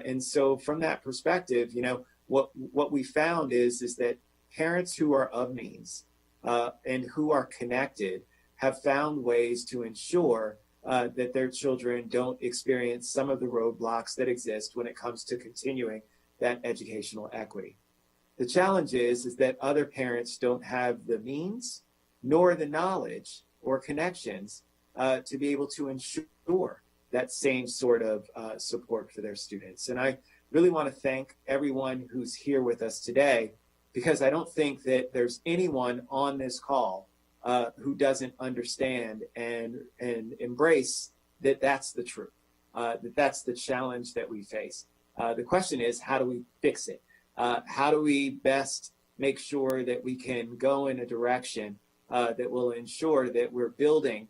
And so from that perspective, you know, what we found is that parents who are of means and who are connected have found ways to ensure that their children don't experience some of the roadblocks that exist when it comes to continuing that educational equity. The challenge is that other parents don't have the means nor the knowledge or connections to be able to ensure that same sort of support for their students. And I really want to thank everyone who's here with us today, because I don't think that there's anyone on this call who doesn't understand and embrace that that's the truth, that that's the challenge that we face. The question is, how do we fix it? How do we best make sure that we can go in a direction that will ensure that we're building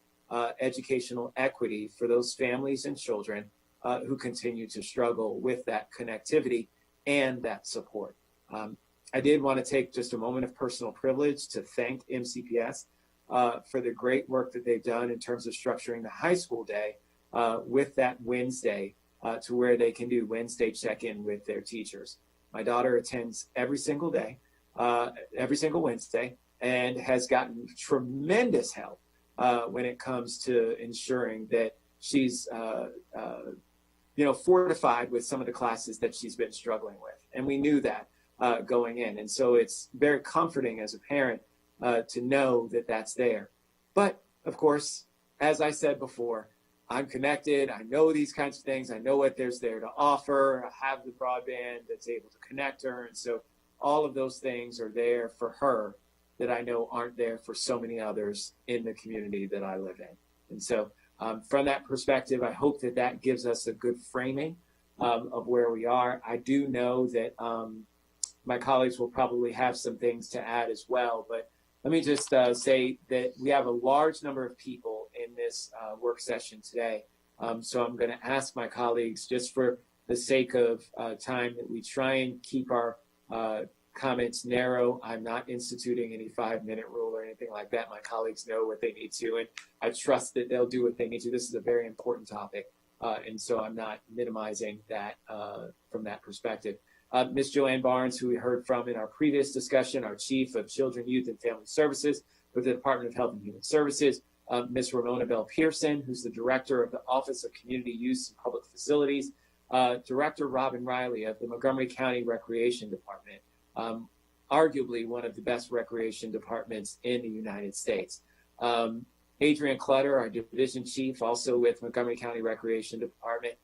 educational equity for those families and children who continue to struggle with that connectivity and that support. I did want to take just a moment of personal privilege to thank MCPS for the great work that they've done in terms of structuring the high school day with that Wednesday to where they can do Wednesday check-in with their teachers. My daughter attends every single day, every single Wednesday, and has gotten tremendous help when it comes to ensuring that she's fortified with some of the classes that she's been struggling with. And we knew that going in. And so it's very comforting as a parent to know that that's there. But of course, as I said before, I'm connected. I know these kinds of things. I know what there's there to offer. I have the broadband that's able to connect her. And so all of those things are there for her that I know aren't there for so many others in the community that I live in. And so from that perspective, I hope that that gives us a good framing of where we are. I do know that my colleagues will probably have some things to add as well, but let me just say that we have a large number of people in this work session today. So I'm going to ask my colleagues, just for the sake of time, that we try and keep our comments narrow. I'm not instituting any 5-minute rule or anything like that. My colleagues know what they need to, and I trust that they'll do what they need to. This is a very important topic, and so I'm not minimizing that from that perspective. Ms. Joanne Barnes, who we heard from in our previous discussion, our Chief of Children, Youth, and Family Services with the Department of Health and Human Services. Ms. Ramona Bell Pearson, who's the Director of the Office of Community Use and Public Facilities. Director Robin Riley of the Montgomery County Recreation Department, arguably one of the best recreation departments in the United States. Adrian Clutter, our Division Chief, also with Montgomery County Recreation Department.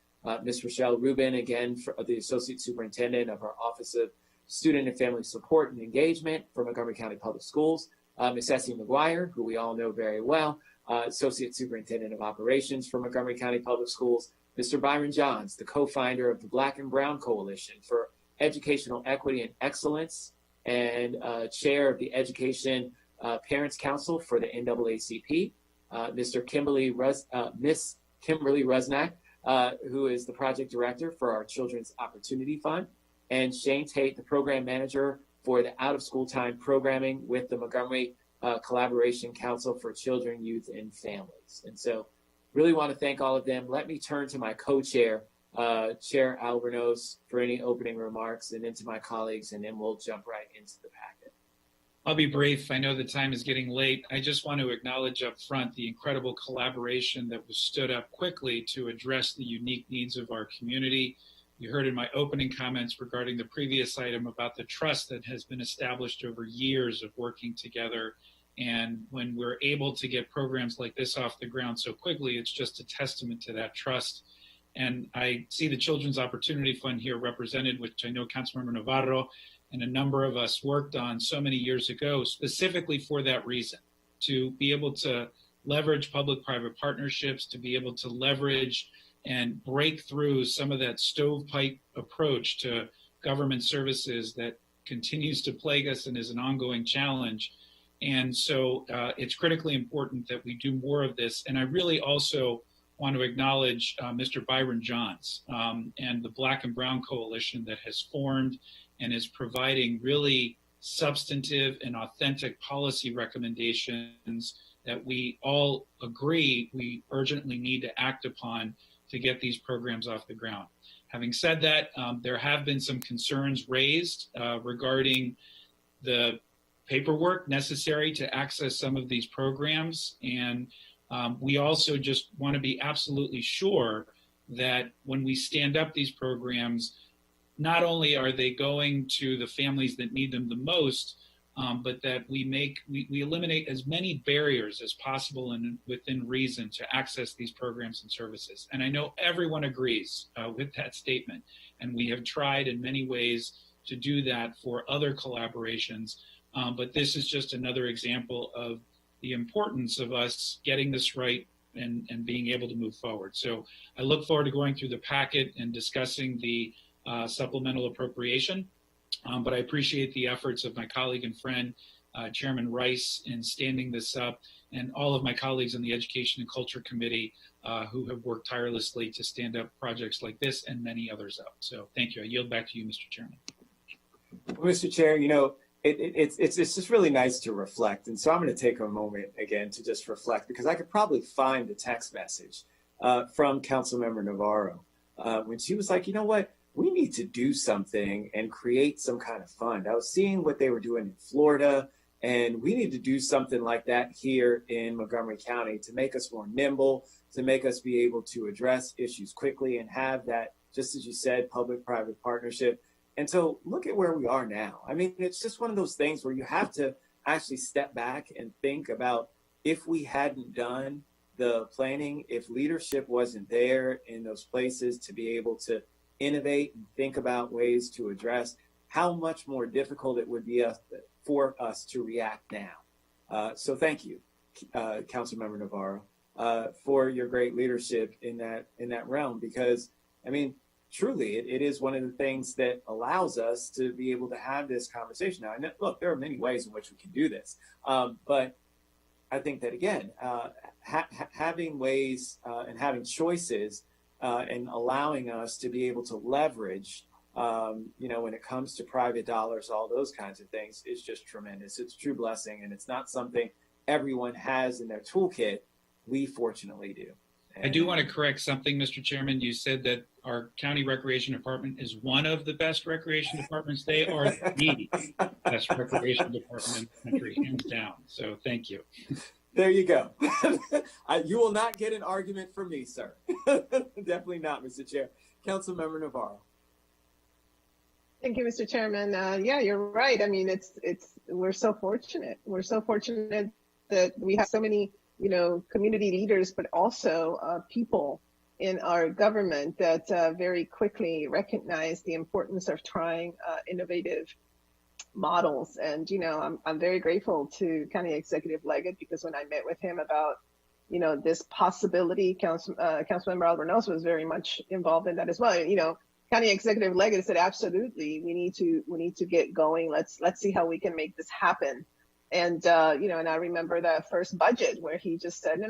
Ms. Rochelle Rubin, again, for the Associate Superintendent of our Office of Student and Family Support and Engagement for Montgomery County Public Schools, Ms. Essie McGuire, who we all know very well, Associate Superintendent of Operations for Montgomery County Public Schools, Mr. Byron Johns, the co-founder of the Black and Brown Coalition for Educational Equity and Excellence, and chair of the Education Parents Council for the NAACP, Miss Kimberly Rusnak, who is the project director for our Children's Opportunity Fund, and Shane Tate, the program manager for the out-of-school time programming with the Montgomery Collaboration Council for Children, Youth, and Families. And so really want to thank all of them. Let me turn to my co-chair, Chair Albornoz, for any opening remarks, and then to my colleagues, and then we'll jump right into the packet. I'll be brief. I know the time is getting late. I just want to acknowledge up front the incredible collaboration that was stood up quickly to address the unique needs of our community. You heard in my opening comments regarding the previous item about the trust that has been established over years of working together. And when we're able to get programs like this off the ground so quickly, it's just a testament to that trust. And I see the Children's Opportunity Fund here represented, which I know Councilmember Navarro and a number of us worked on so many years ago, specifically for that reason, to be able to leverage public-private partnerships, to be able to leverage and break through some of that stovepipe approach to government services that continues to plague us and is an ongoing challenge. And so it's critically important that we do more of this. And I really also want to acknowledge Mr. Byron Johns and the Black and Brown Coalition that has formed and is providing really substantive and authentic policy recommendations that we all agree we urgently need to act upon to get these programs off the ground. Having said that, there have been some concerns raised regarding the paperwork necessary to access some of these programs. And we also just want to be absolutely sure that when we stand up these programs, not only are they going to the families that need them the most, but that we eliminate as many barriers as possible and within reason to access these programs and services. And I know everyone agrees with that statement. And we have tried in many ways to do that for other collaborations. But this is just another example of the importance of us getting this right and being able to move forward. So I look forward to going through the packet and discussing the supplemental appropriation. But I appreciate the efforts of my colleague and friend, Chairman Rice, in standing this up, and all of my colleagues on the Education and Culture Committee who have worked tirelessly to stand up projects like this and many others up. So thank you. I yield back to you, Mr. Chairman. Well, Mr. Chair, you know, it's just really nice to reflect. And so I'm going to take a moment again to just reflect, because I could probably find the text message from Councilmember Navarro when she was like, you know what, we need to do something and create some kind of fund. I was seeing what they were doing in Florida, and we need to do something like that here in Montgomery County to make us more nimble, to make us be able to address issues quickly and have that, just as you said, public-private partnership. And so look at where we are now. I mean, it's just one of those things where you have to actually step back and think about, if we hadn't done the planning, if leadership wasn't there in those places to be able to innovate and think about ways to address, how much more difficult it would be for us to react now. So thank you, Councilmember Navarro, for your great leadership in that realm, because, I mean, truly, it is one of the things that allows us to be able to have this conversation. Now, and look, there are many ways in which we can do this, but I think that, again, having ways and having choices and allowing us to be able to leverage, you know, when it comes to private dollars, all those kinds of things, is just tremendous. It's a true blessing, and it's not something everyone has in their toolkit. We fortunately do. I do want to correct something, Mr. Chairman. You said that our county recreation department is one of the best recreation departments. They are the best recreation department in the country, hands down. So thank you. There you go. You will not get an argument from me, sir. Definitely not, Mr. Chair. Councilmember Navarro. Thank you, Mr. Chairman. Yeah, you're right. I mean, we're so fortunate. We're so fortunate that we have so many, you know, community leaders, but also people in our government that very quickly recognized the importance of trying innovative models. And, I'm very grateful to County Executive Leggett, because when I met with him about, this possibility, Councilmember Albornoz was very much involved in that as well. County Executive Leggett said, absolutely, we need to get going. Let's see how we can make this happen. And, and I remember that first budget where he just said,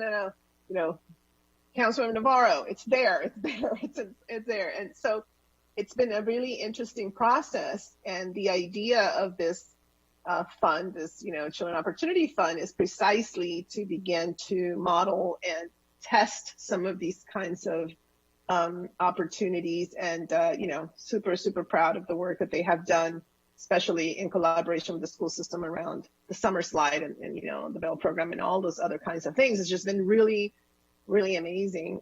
no, Councilmember Navarro, it's there. It's there. And so it's been a really interesting process. And the idea of this fund, this, Children Opportunity Fund, is precisely to begin to model and test some of these kinds of opportunities. And, super, super proud of the work that they have done, especially in collaboration with the school system around the summer slide and the Bell program and all those other kinds of things. It's just been really, really amazing.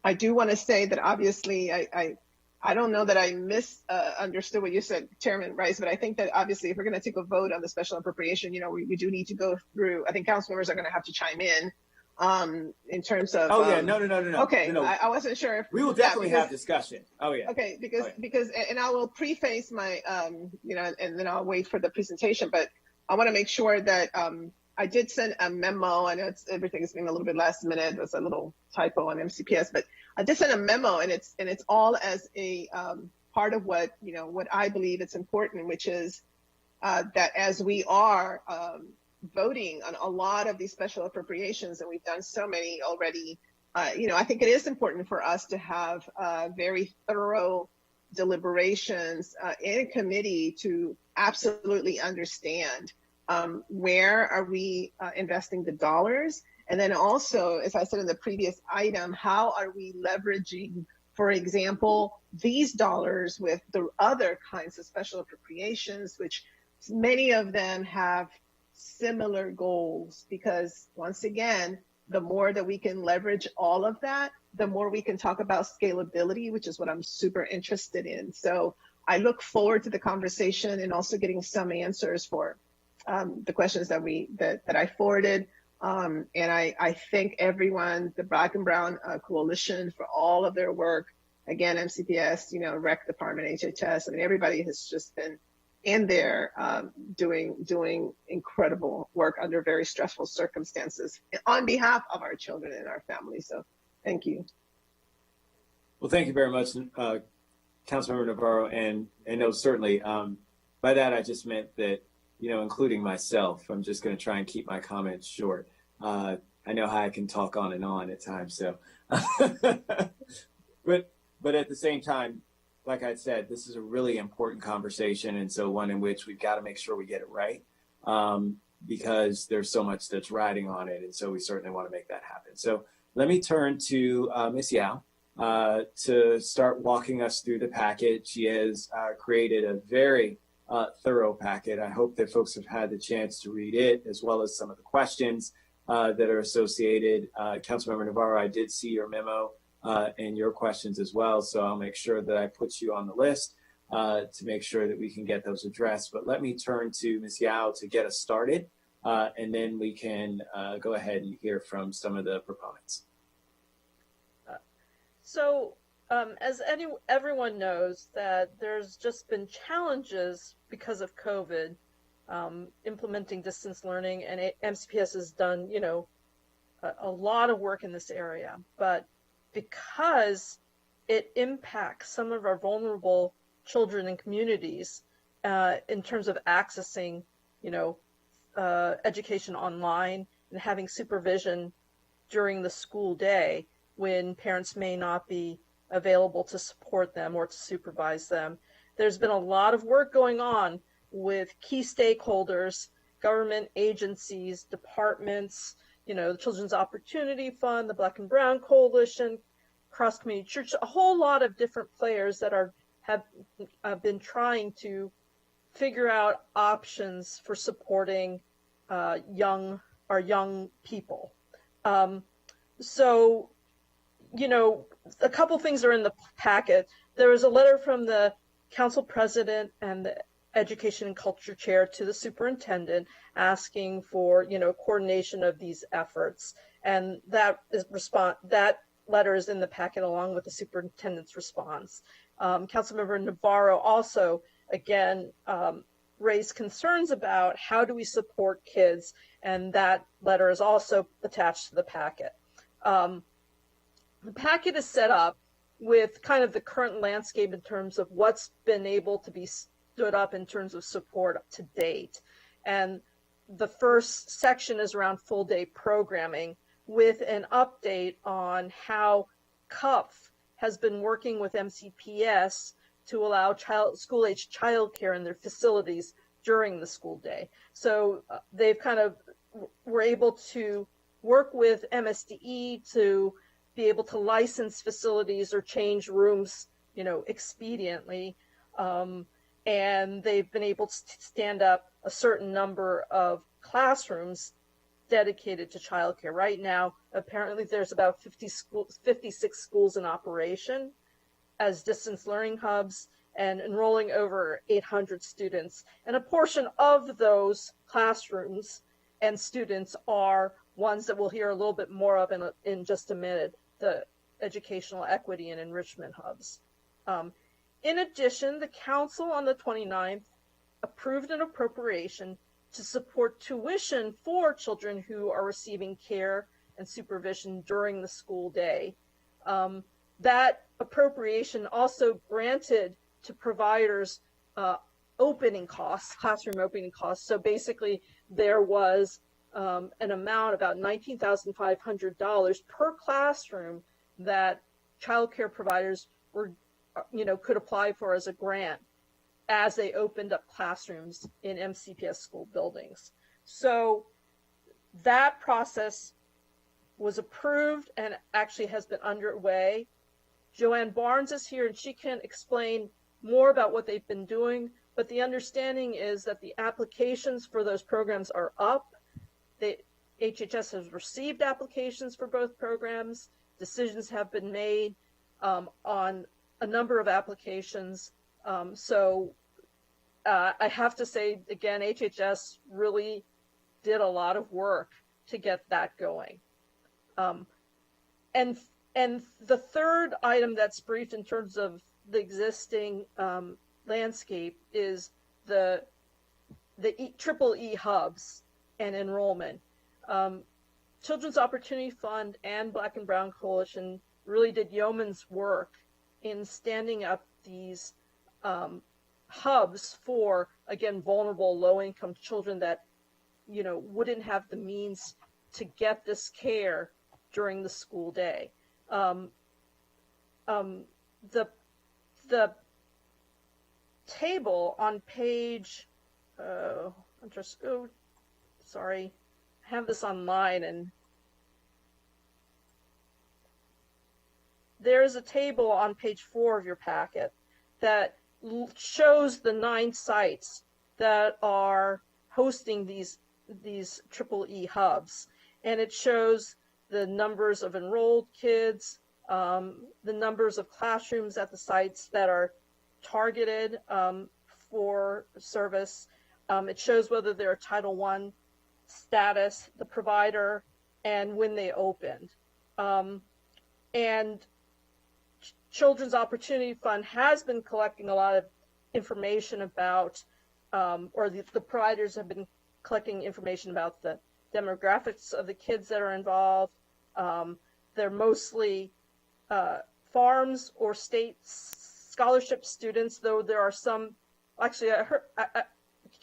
I do want to say that obviously I don't know that I misunderstood what you said, Chairman Rice, but I think that obviously if we're going to take a vote on the special appropriation, we do need to go through, I think council members are going to have to chime in terms of. Oh yeah, no. Okay, no. I wasn't sure if. We will definitely have discussion. Oh yeah. Okay, because and I will preface my, and then I'll wait for the presentation, but I want to make sure that I did send a memo. I know everything is being a little bit last minute. There's a little typo on MCPS, but I did send a memo, and it's all as a part of what I believe it's important, which is that as we are voting on a lot of these special appropriations, and we've done so many already, I think it is important for us to have very thorough deliberations in committee to absolutely understand where are we investing the dollars? And then also, as I said in the previous item, how are we leveraging, for example, these dollars with the other kinds of special appropriations, which many of them have similar goals? Because once again, the more that we can leverage all of that, the more we can talk about scalability, which is what I'm super interested in. So I look forward to the conversation and also getting some answers for the questions that I forwarded. And I thank everyone, the Black and Brown Coalition, for all of their work. Again, MCPS, Rec Department, HHS. I mean, everybody has just been in there doing incredible work under very stressful circumstances on behalf of our children and our families. So thank you. Well, thank you very much, Councilmember Navarro. And no, certainly, by that I just meant that, including myself, I'm just going to try and keep my comments short. I know how I can talk on and on at times. So, but at the same time, like I said, this is a really important conversation. And so one in which we've got to make sure we get it right, because there's so much that's riding on it. And so we certainly want to make that happen. So let me turn to Ms. Yao to start walking us through the packet. She has created a very thorough packet. I hope that folks have had the chance to read it, as well as some of the questions that are associated. Councilmember Navarro, I did see your memo and your questions as well, so I'll make sure that I put you on the list to make sure that we can get those addressed. But let me turn to Ms. Yao to get us started, and then we can go ahead and hear from some of the proponents. So as everyone knows, that there's just been challenges because of COVID, implementing distance learning, and MCPS has done, a lot of work in this area. But because it impacts some of our vulnerable children and communities in terms of accessing, education online and having supervision during the school day when parents may not be available to support them or to supervise them. There's been a lot of work going on with key stakeholders, government agencies, departments, the Children's Opportunity Fund, the Black and Brown Coalition, Cross Community Church, a whole lot of different players that have been trying to figure out options for supporting young people. So, a couple things are in the packet. There was a letter from the council president and the education and culture chair to the superintendent asking for, coordination of these efforts. And that letter is in the packet along with the superintendent's response. Councilmember Navarro also, again, raised concerns about how do we support kids, and that letter is also attached to the packet. The packet is set up with kind of the current landscape in terms of what's been able to be stood up in terms of support up to date. And the first section is around full day programming with an update on how CUPF has been working with MCPS to allow school-age childcare in their facilities during the school day. So they've kind of were able to work with MSDE to be able to license facilities or change rooms, expediently. And they've been able to stand up a certain number of classrooms dedicated to childcare. Right now, apparently there's about 56 schools in operation as distance learning hubs and enrolling over 800 students. And a portion of those classrooms and students are ones that we'll hear a little bit more of in just a minute, the educational equity and enrichment hubs. In addition, the council on the 29th approved an appropriation to support tuition for children who are receiving care and supervision during the school day. That appropriation also granted to providers opening costs, classroom opening costs. So basically there was an amount, about $19,500 per classroom that childcare providers were, could apply for as a grant as they opened up classrooms in MCPS school buildings. So that process was approved and actually has been underway. Joanne Barnes is here and she can explain more about what they've been doing, but the understanding is that the applications for those programs are up. The HHS has received applications for both programs. Decisions have been made on a number of applications. I have to say, again, HHS really did a lot of work to get that going. And the third item that's briefed in terms of the existing landscape is the triple E hubs and enrollment. Children's Opportunity Fund and Black and Brown Coalition really did yeoman's work in standing up these hubs for, again, vulnerable low-income children that, wouldn't have the means to get this care during the school day. The table on page, I have this online, and there's a table on page 4 of your packet that shows the 9 sites that are hosting these triple E hubs, and it shows the numbers of enrolled kids, the numbers of classrooms at the sites that are targeted for service. It shows whether they're Title I status, the provider, and when they opened. And Children's Opportunity Fund has been collecting a lot of information about, or the providers have been collecting information about the demographics of the kids that are involved. They're mostly farms or state scholarship students, though there are some, actually I heard,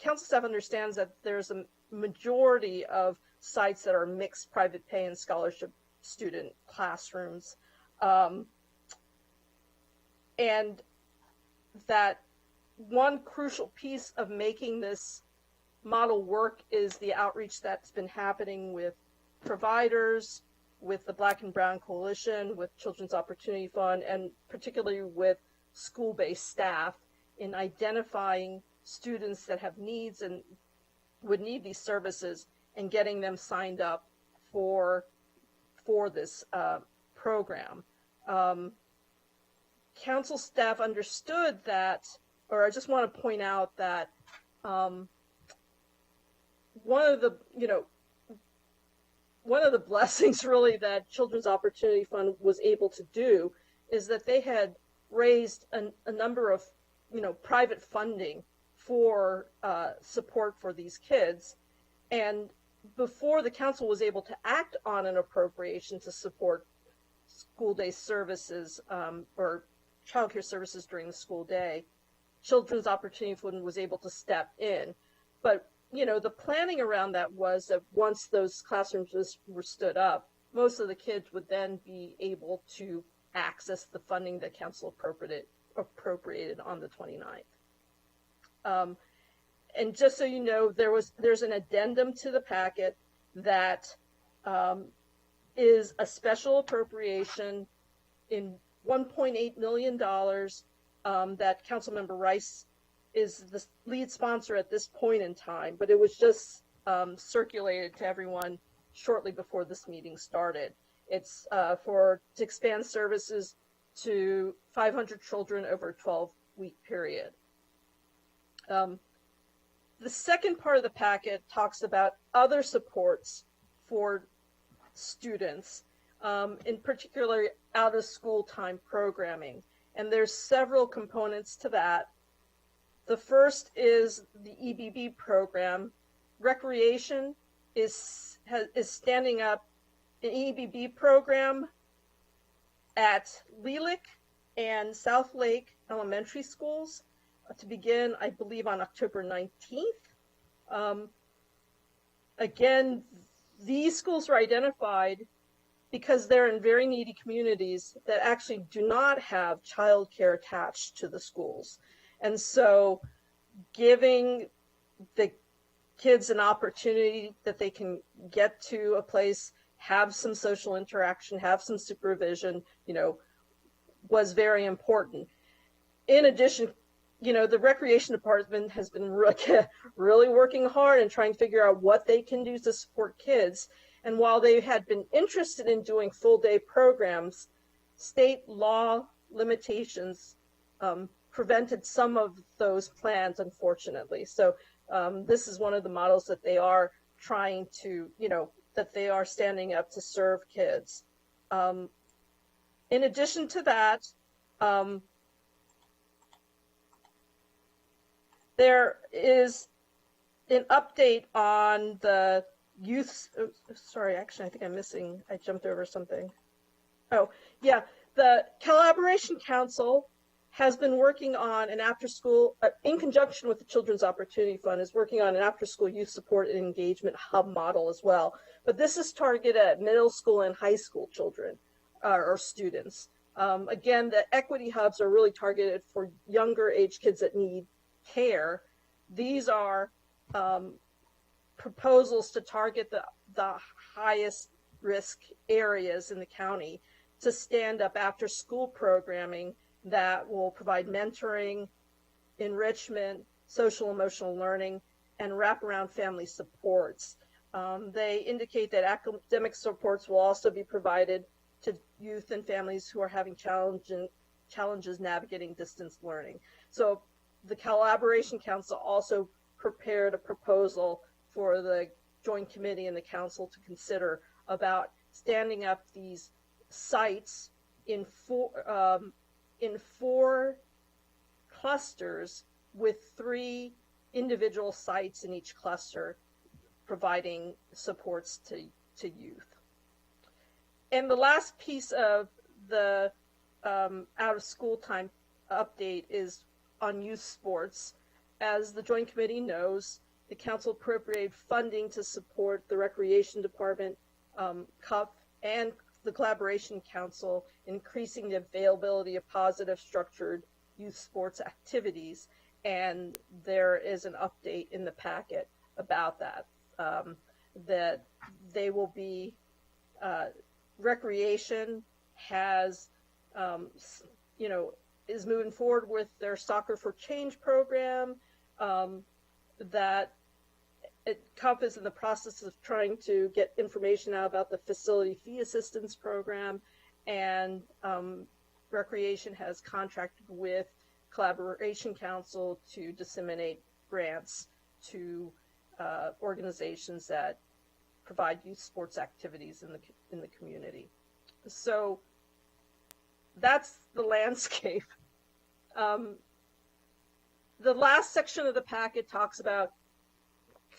council staff understands that there's a majority of sites that are mixed private pay and scholarship student classrooms. And that one crucial piece of making this model work is the outreach that's been happening with providers, with the Black and Brown Coalition, with Children's Opportunity Fund, and particularly with school-based staff in identifying students that have needs and would need these services and getting them signed up for this program. Council staff understood that, or I just want to point out that one of the, one of the blessings really that Children's Opportunity Fund was able to do is that they had raised a number of, private funding for support for these kids. And before the council was able to act on an appropriation to support school day services or childcare services during the school day, Children's Opportunity Fund was able to step in. But the planning around that was that once those classrooms were stood up, most of the kids would then be able to access the funding that council appropriated on the 29th. And just so you know, there's an addendum to the packet that is a special appropriation in $1.8 million that Councilmember Rice is the lead sponsor at this point in time, but it was just circulated to everyone shortly before this meeting started. It's to expand services to 500 children over a 12-week period. The second part of the packet talks about other supports for students, in particular out of school time programming. And there's several components to that. The first is the EBB program. Recreation is standing up an EBB program at Lelik and South Lake Elementary Schools to begin, I believe, on October 19th. Again, these schools are identified because they're in very needy communities that actually do not have childcare attached to the schools. And so giving the kids an opportunity that they can get to a place, have some social interaction, have some supervision, was very important. In addition, the recreation department has been really working hard and trying to figure out what they can do to support kids. And while they had been interested in doing full day programs, state law limitations prevented some of those plans, unfortunately. So this is one of the models that they are trying to, that they are standing up to serve kids. In addition to that, there is an update on the youth. Sorry, actually, I think I jumped over something. Oh, yeah. The Collaboration Council has been working on an after-school, in conjunction with the Children's Opportunity Fund, is working on an after-school youth support and engagement hub model as well. But this is targeted at middle school and high school children or students. Again, the equity hubs are really targeted for younger age kids that need care. These are proposals to target the highest risk areas in the county to stand up after school programming that will provide mentoring, enrichment, social emotional learning, and wraparound family supports. They indicate that academic supports will also be provided to youth and families who are having challenges navigating distance learning. So the Collaboration Council also prepared a proposal for the Joint Committee and the Council to consider about standing up these sites in four clusters with 3 individual sites in each cluster providing supports to youth. And the last piece of the out of school time update is on youth sports. As the Joint Committee knows, the Council appropriated funding to support the Recreation Department, CUP, and the Collaboration Council, increasing the availability of positive structured youth sports activities. And there is an update in the packet about that, that they will be, Recreation has, is moving forward with their Soccer for Change program, that CUP is in the process of trying to get information out about the facility fee assistance program, and Recreation has contracted with Collaboration Council to disseminate grants to organizations that provide youth sports activities in the community. So that's the landscape. The last section of the packet talks about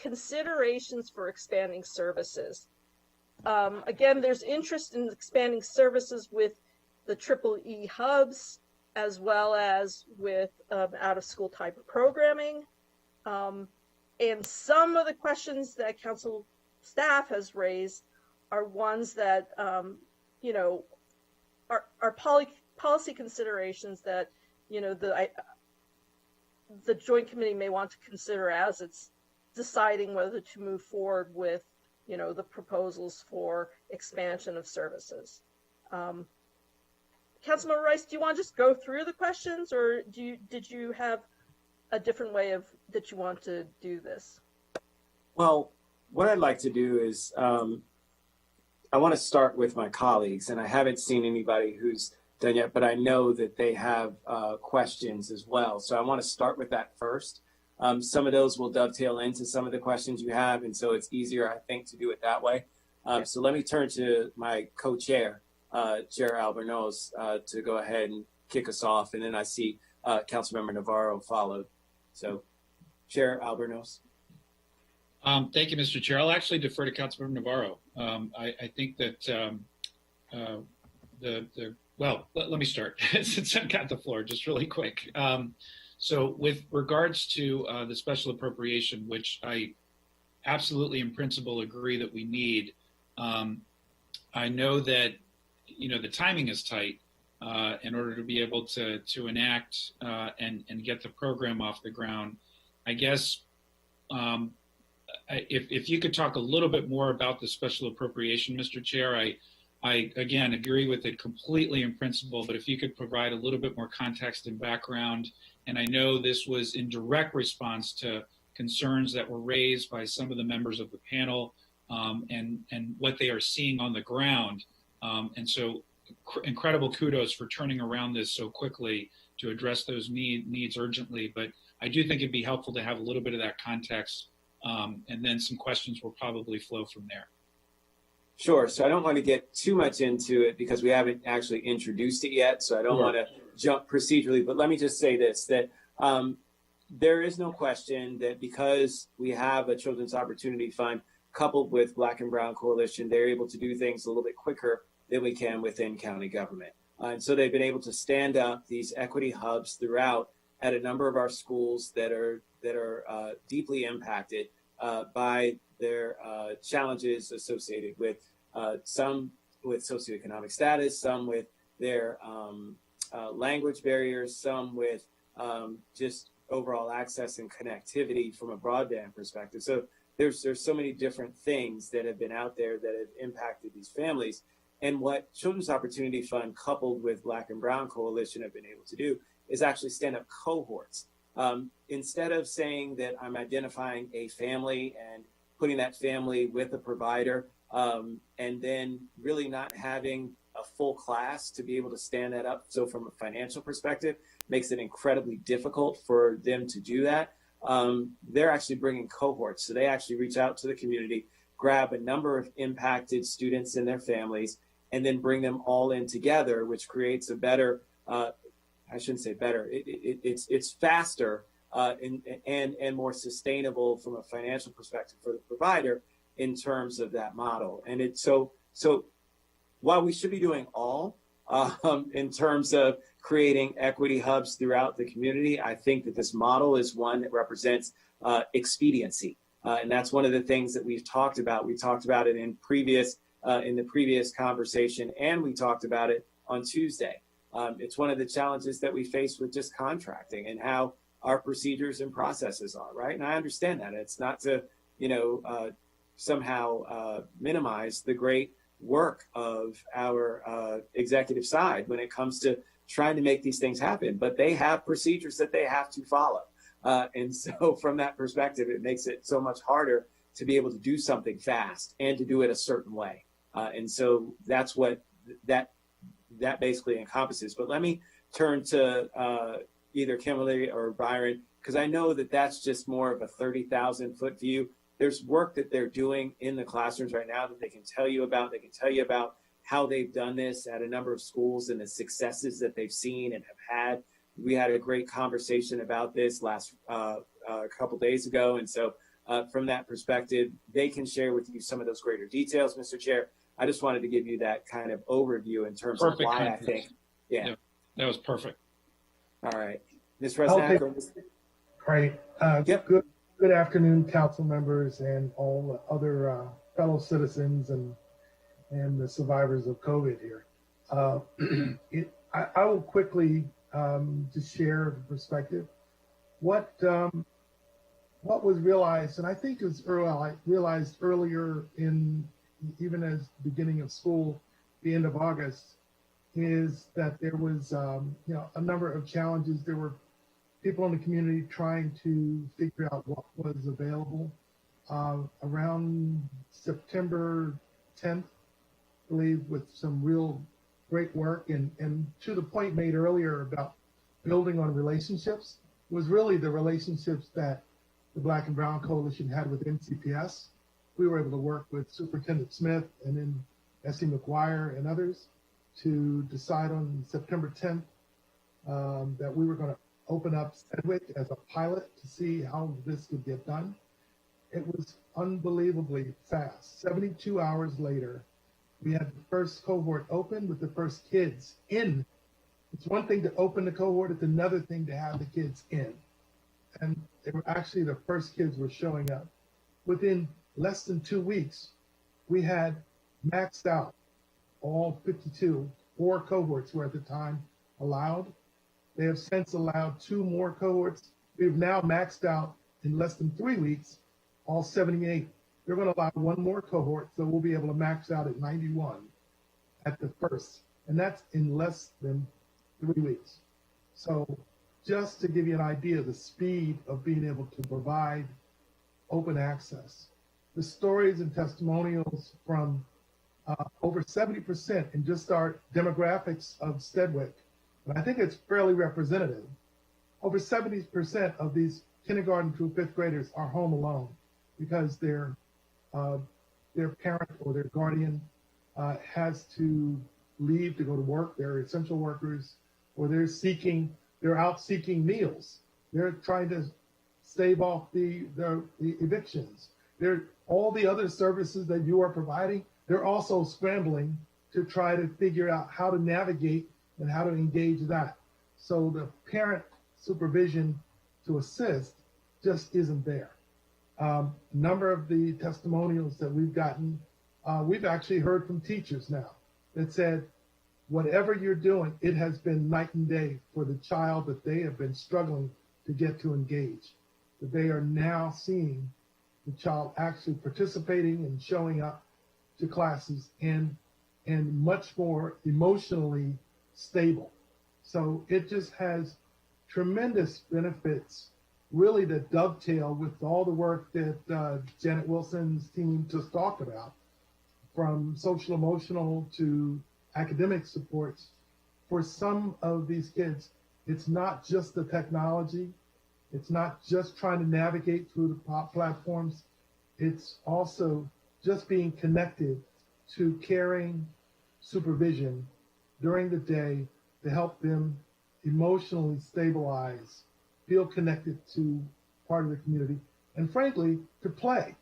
considerations for expanding services. Again, there's interest in expanding services with the EEE hubs, as well as with out-of-school type of programming. And some of the questions that council staff has raised are ones that, you know, are policy considerations that, you know, the Joint Committee may want to consider as it's deciding whether to move forward with, you know, the proposals for expansion of services. Councilmember Rice, do you want to just go through the questions, or did you have a different way that you want to do this? Well, what I'd like to do is I want to start with my colleagues, and I haven't seen anybody who's done yet, but I know that they have questions as well. So I want to start with that first. Some of those will dovetail into some of the questions you have, and so it's easier, I think, to do it that way. So let me turn to my co-chair, Chair Albornoz, to go ahead and kick us off, and then I see Councilmember Navarro followed. So, Chair Albornoz. Thank you, Mr. Chair. I'll actually defer to Councilmember Navarro. I think that well, let me start since I've got the floor just really quick. So with regards to the special appropriation, which I absolutely in principle agree that we need, I know that, you know, the timing is tight in order to be able to enact and get the program off the ground. I guess if you could talk a little bit more about the special appropriation, Mr. Chair, I again agree with it completely in principle, but if you could provide a little bit more context and background. And I know this was in direct response to concerns that were raised by some of the members of the panel and what they are seeing on the ground. And so incredible kudos for turning around this so quickly to address those needs urgently. But I do think it'd be helpful to have a little bit of that context, and then some questions will probably flow from there. Sure. So I don't want to get too much into it because we haven't actually introduced it yet. So I don't want to jump procedurally, but let me just say this, that there is no question that because we have a Children's Opportunity Fund coupled with Black and Brown Coalition, they're able to do things a little bit quicker than we can within county government. And so they've been able to stand up these equity hubs throughout at a number of our schools that are deeply impacted by their challenges associated with some with socioeconomic status, some with their language barriers, some with just overall access and connectivity from a broadband perspective. So there's so many different things that have been out there that have impacted these families. And what Children's Opportunity Fund coupled with Black and Brown Coalition have been able to do is actually stand up cohorts. Instead of saying that I'm identifying a family and putting that family with a provider, and then really not having a full class to be able to stand that up. So from a financial perspective, makes it incredibly difficult for them to do that. They're actually bringing cohorts. So they actually reach out to the community, grab a number of impacted students and their families, and then bring them all in together, which creates a better, I shouldn't say better, it's faster and more sustainable from a financial perspective for the provider in terms of that model. And it's so while we should be doing all in terms of creating equity hubs throughout the community, I think that this model is one that represents expediency. And that's one of the things that we've talked about. We talked about it in the previous conversation, and we talked about it on Tuesday. It's one of the challenges that we face with just contracting and how our procedures and processes are, right? And I understand that. It's not to, somehow minimize the great work of our executive side when it comes to trying to make these things happen, but they have procedures that they have to follow. And so from that perspective, it makes it so much harder to be able to do something fast and to do it a certain way. And so that's what that basically encompasses. But let me turn to either Kimberly or Byron, because I know that that's just more of a 30,000 foot view. there's work that they're doing in the classrooms right now that they can tell you about. They can tell you about how they've done this at a number of schools and the successes that they've seen and have had. We had a great conversation about this last a couple days ago. And so from that perspective, they can share with you some of those greater details, Mr. Chair. I just wanted to give you that kind of overview in terms of why I think, yeah. That was perfect. All right. Ms. Resnack. Great. Yep. Good afternoon, council members and all other fellow citizens and the survivors of COVID here. I will quickly just share the perspective. What was realized, and I think it was realized earlier in, even as the beginning of school, the end of August, is that there was a number of challenges. There were people in the community trying to figure out what was available. Around September 10th, I believe, with some real great work, and to the point made earlier about building on relationships, was really the relationships that the Black and Brown Coalition had with MCPS. We were able to work with Superintendent Smith and then S.E. McGuire and others to decide on September 10th that we were going to open up Sedgwick as a pilot to see how this could get done. It was unbelievably fast. 72 hours later, we had the first cohort open with the first kids in. It's one thing to open the cohort, it's another thing to have the kids in. And they were actually, the first kids were showing up. Within less than 2 weeks, we had maxed out all 52. 4 cohorts were at the time allowed. They have since allowed 2 more cohorts. We've now maxed out in less than 3 weeks, all 78. They're going to allow 1 more cohort, so we'll be able to max out at 91 at the first. And that's in less than 3 weeks. So just to give you an idea of the speed of being able to provide open access, the stories and testimonials from over 70% in just our demographics of Sedgwick, and I think it's fairly representative. Over 70% of these kindergarten through 5th graders are home alone because their parent or their guardian has to leave to go to work. They're essential workers, or they're out seeking meals. They're trying to stave off the evictions. All the other services that you are providing, they're also scrambling to try to figure out how to navigate and how to engage that. So the parent supervision to assist just isn't there. A number of the testimonials that we've gotten, we've actually heard from teachers now that said, whatever you're doing, it has been night and day for the child that they have been struggling to get to engage. That they are now seeing the child actually participating and showing up to classes and much more emotionally stable. So it just has tremendous benefits, really, that dovetail with all the work that Janet Wilson's team just talked about, from social emotional to academic supports. For some of these kids, it's not just the technology, it's not just trying to navigate through the platforms, it's also just being connected to caring supervision during the day to help them emotionally stabilize, feel connected to part of the community, and frankly, to play.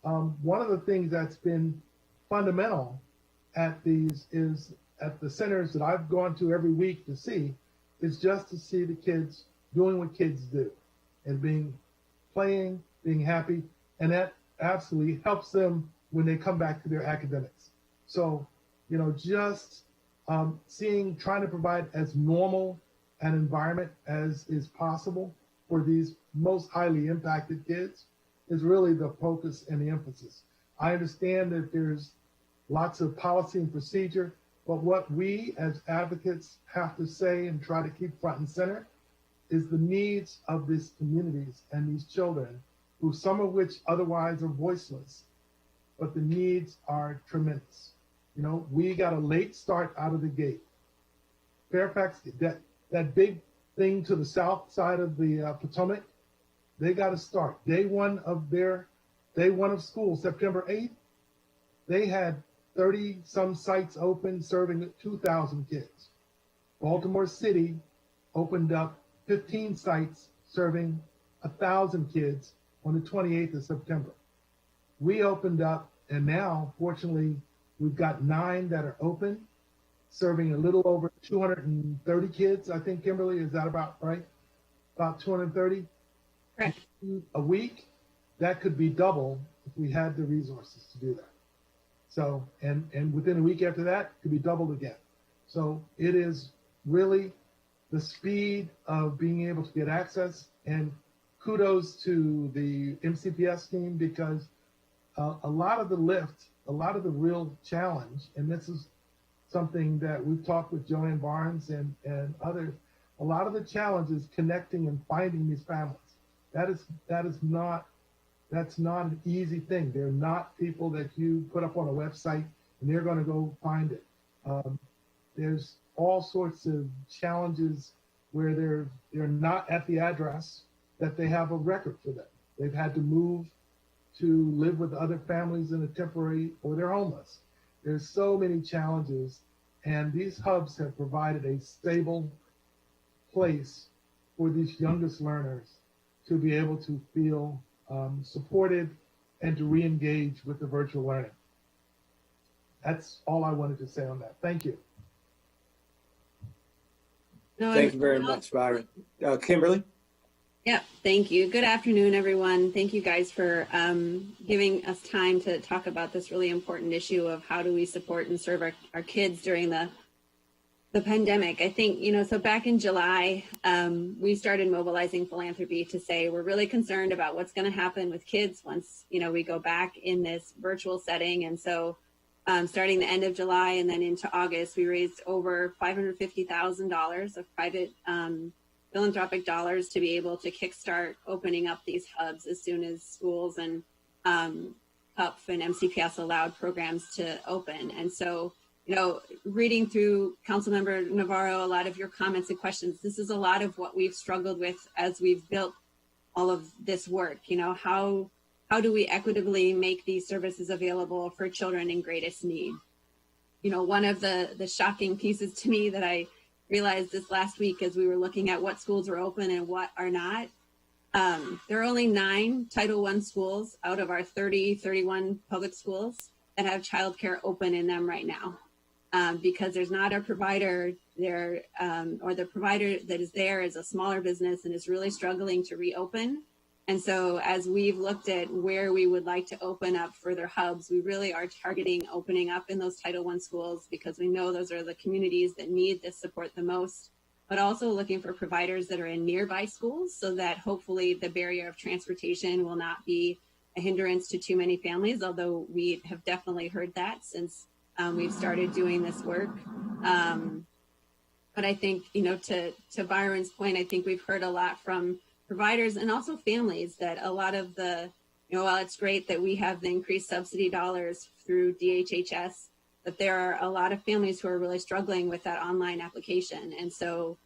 One of the things that's been fundamental at the centers that I've gone to every week to see is just to see the kids doing what kids do and playing, being happy, and that absolutely helps them when they come back to their academics. So, just trying to provide as normal an environment as is possible for these most highly impacted kids is really the focus and the emphasis. I understand that there's lots of policy and procedure, but what we as advocates have to say and try to keep front and center is the needs of these communities and these children, who some of which otherwise are voiceless, but the needs are tremendous. We got a late start out of the gate. Fairfax, that big thing to the south side of the Potomac, they got to start. Day one of their day one of school, September 8th, they had 30 some sites open serving 2,000 kids. Baltimore City opened up 15 sites serving 1,000 kids on the 28th of September. We opened up, and now, fortunately, we've got 9 that are open, serving a little over 230 kids. I think, Kimberly, is that about right? About 230? Correct. A week. That could be double if we had the resources to do that. So, and within a week after that, it could be doubled again. So it is really the speed of being able to get access, and kudos to the MCPS team, because a lot of the lift, a lot of the real challenge, and this is something that we've talked with Joanne Barnes and others, a lot of the challenge is connecting and finding these families. That's not an easy thing. They're not people that you put up on a website and they're going to go find it. There's all sorts of challenges where they're not at the address that they have a record for them. They've had to move to live with other families in a temporary, or they're homeless. There's so many challenges, and these hubs have provided a stable place for these youngest learners to be able to feel supported and to re-engage with the virtual learning. That's all I wanted to say on that. Thank you. No, Thank you very much, Byron. Kimberly? Yeah, thank you. Good afternoon, everyone. Thank you guys for giving us time to talk about this really important issue of how do we support and serve our kids during the pandemic. I think, so back in July, we started mobilizing philanthropy to say we're really concerned about what's going to happen with kids once, we go back in this virtual setting. And so starting the end of July and then into August, we raised over $550,000 of private philanthropic dollars to be able to kickstart opening up these hubs as soon as schools and HUP and MCPS allowed programs to open. And so, reading through Councilmember Navarro, a lot of your comments and questions, this is a lot of what we've struggled with as we've built all of this work. How do we equitably make these services available for children in greatest need? One of the shocking pieces to me that I realized this last week as we were looking at what schools are open and what are not, there are only 9 Title I schools out of our 31 public schools that have childcare open in them right now. Because there's not a provider there, or the provider that is there is a smaller business and is really struggling to reopen. And so as we've looked at where we would like to open up further hubs, we really are targeting opening up in those Title I schools because we know those are the communities that need this support the most, but also looking for providers that are in nearby schools so that hopefully the barrier of transportation will not be a hindrance to too many families, although we have definitely heard that since we've started doing this work. But I think, to Byron's point, I think we've heard a lot from providers and also families that a lot of the, while it's great that we have the increased subsidy dollars through DHHS, that there are a lot of families who are really struggling with that online application. And so,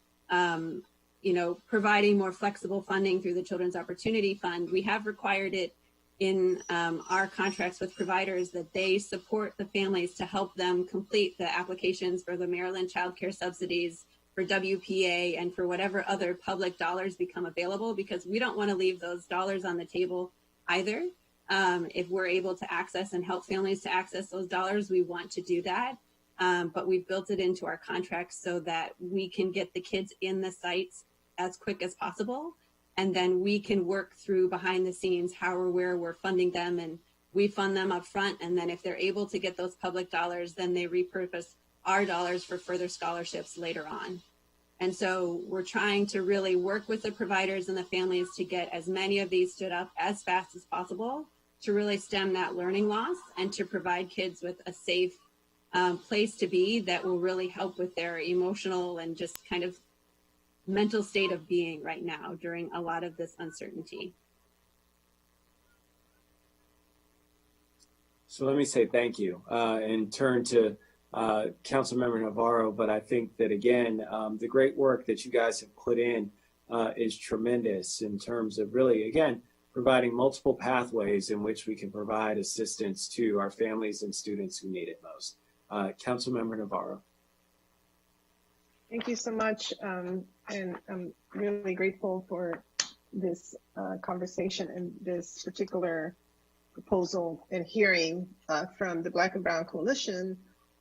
providing more flexible funding through the Children's Opportunity Fund, we have required it in our contracts with providers that they support the families to help them complete the applications for the Maryland Child Care Subsidies, for WPA, and for whatever other public dollars become available, because we don't want to leave those dollars on the table either. If we're able to access and help families to access those dollars, we want to do that. But we've built it into our contracts so that we can get the kids in the sites as quick as possible. And then we can work through behind the scenes how or where we're funding them, and we fund them up front. And then if they're able to get those public dollars, then they repurpose our dollars for further scholarships later on. And so we're trying to really work with the providers and the families to get as many of these stood up as fast as possible to really stem that learning loss and to provide kids with a safe place to be that will really help with their emotional and just kind of mental state of being right now during a lot of this uncertainty. So let me say thank you and turn to Councilmember Navarro. But I think that, again, the great work that you guys have put in is tremendous in terms of really, again, providing multiple pathways in which we can provide assistance to our families and students who need it most. Councilmember Navarro. Thank you so much. And I'm really grateful for this conversation and this particular proposal and hearing from the Black and Brown Coalition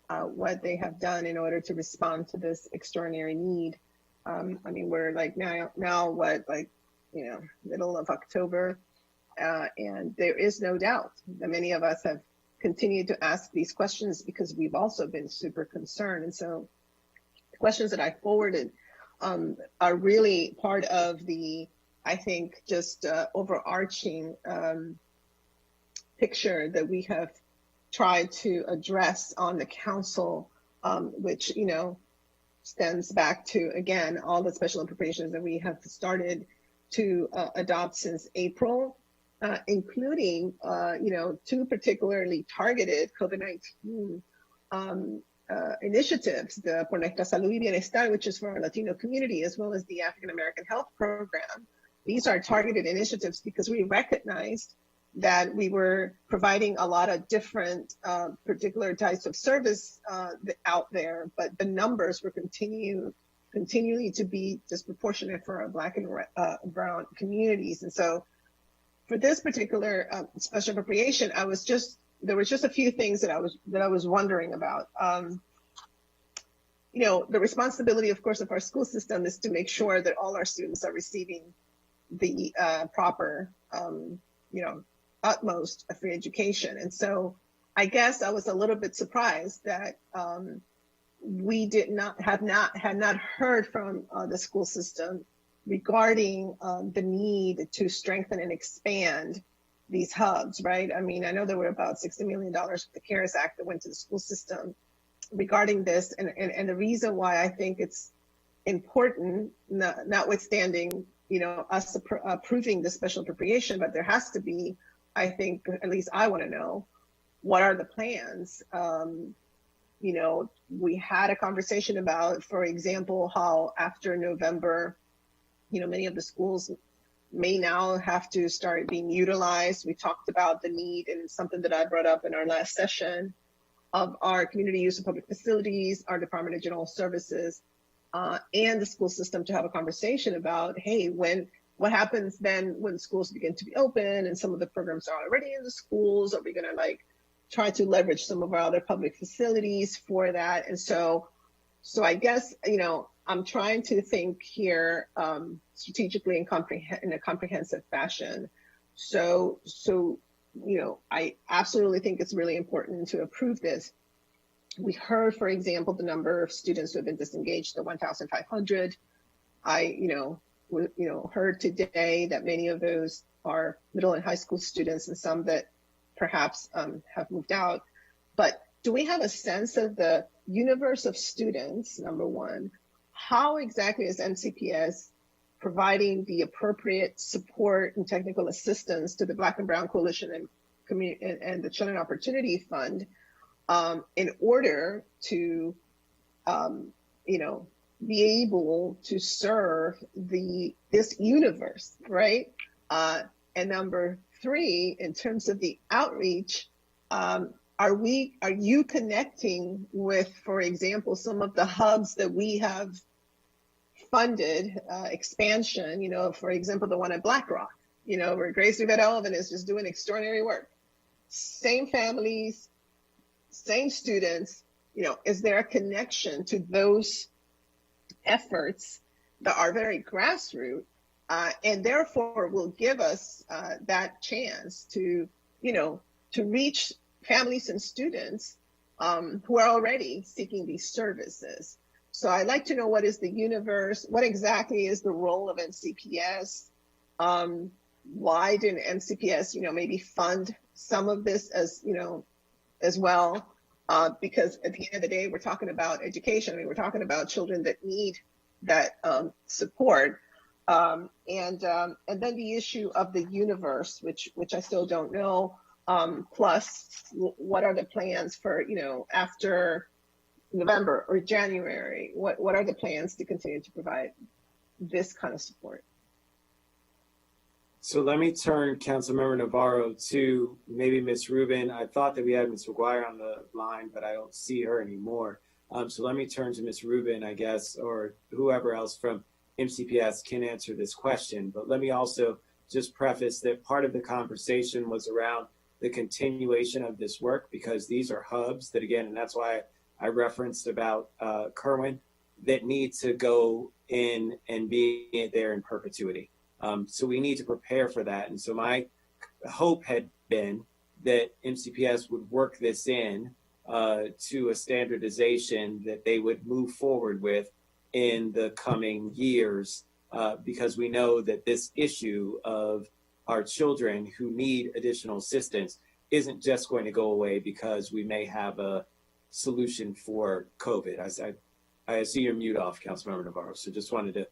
what they have done in order to respond to this extraordinary need. I mean, we're like now what, like, you know, middle of October, and there is no doubt that many of us have continued to ask these questions because we've also been super concerned. And so the questions that I forwarded are really part of the, I think, just overarching picture that we have tried to address on the council, which, you know, stems back to, again, all the special appropriations that we have started to adopt since April, including, you know, two particularly targeted COVID-19 initiatives, the Por Nuestra Salud y Bienestar, which is for our Latino community, as well as the African American Health Program. These are targeted initiatives because we recognized that we were providing a lot of different particular types of service out there, but the numbers were continually to be disproportionate for our Black and brown communities. And so for this particular special appropriation, there was just a few things that I was wondering about. You know, the responsibility, of course, of our school system is to make sure that all our students are receiving the proper, you know, utmost free education. And so I guess I was a little bit surprised that we had not heard from the school system regarding the need to strengthen and expand these hubs, right? I mean, I know there were about $60 million with the CARES Act that went to the school system regarding this. And the reason why I think it's important, notwithstanding, you know, us approving the special appropriation, but there has to be, I think, at least I want to know, what are the plans? You know, we had a conversation about, for example, how after November, you know, many of the schools may now have to start being utilized. We talked about the need, and something that I brought up in our last session, of our community use of public facilities, our Department of General Services, and the school system to have a conversation about, hey, what happens then when schools begin to be open and some of the programs are already in the schools? Are we going to like try to leverage some of our other public facilities for that? And so I guess, you know, I'm trying to think here strategically in a comprehensive fashion. So, you know, I absolutely think it's really important to approve this. We heard, for example, the number of students who have been disengaged, the 1,500. I, heard today that many of those are middle and high school students, and some that perhaps have moved out. But do we have a sense of the universe of students, number one? How exactly is MCPS providing the appropriate support and technical assistance to the Black and Brown Coalition and the Children Opportunity Fund in order to, be able to serve this universe, right? And number three, in terms of the outreach, are you connecting with, for example, some of the hubs that we have funded expansion, for example, the one at Black Rock, where Grace Rivera Elvin is just doing extraordinary work. Same families, same students, is there a connection to those efforts that are very grassroots and therefore will give us that chance to reach families and students who are already seeking these services? So I'd like to know, what is the universe? What exactly is the role of NCPS? Why didn't NCPS, maybe fund some of this as well? Because at the end of the day, we're talking about education. I mean, we're talking about children that need that support. And then the issue of the universe, which I still don't know. Plus, what are the plans for, after November or January? What are the plans to continue to provide this kind of support? So let me turn Councilmember Navarro to maybe Ms. Rubin. I thought that we had Ms. McGuire on the line, but I don't see her anymore. So let me turn to Ms. Rubin, I guess, or whoever else from MCPS can answer this question. But let me also just preface that part of the conversation was around the continuation of this work, because these are hubs that, again, and that's why I referenced about Kerwin, that need to go in and be there in perpetuity. So we need to prepare for that. And so my hope had been that MCPS would work this in to a standardization that they would move forward with in the coming years, because we know that this issue of our children who need additional assistance isn't just going to go away because we may have a solution for COVID. I see your mute off, Councilmember Navarro, so just wanted to.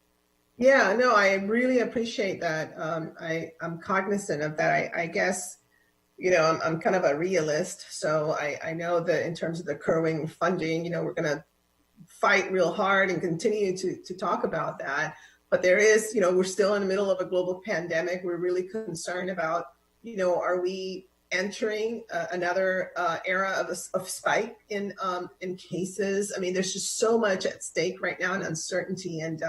Yeah, no, I really appreciate that. I'm cognizant of that. I guess, you know, I'm kind of a realist. So I know that in terms of the Kerwin funding, you know, we're going to fight real hard and continue to talk about that. But there is, you know, we're still in the middle of a global pandemic. We're really concerned about, you know, are we entering another era of spike in cases? I mean, there's just so much at stake right now and uncertainty, and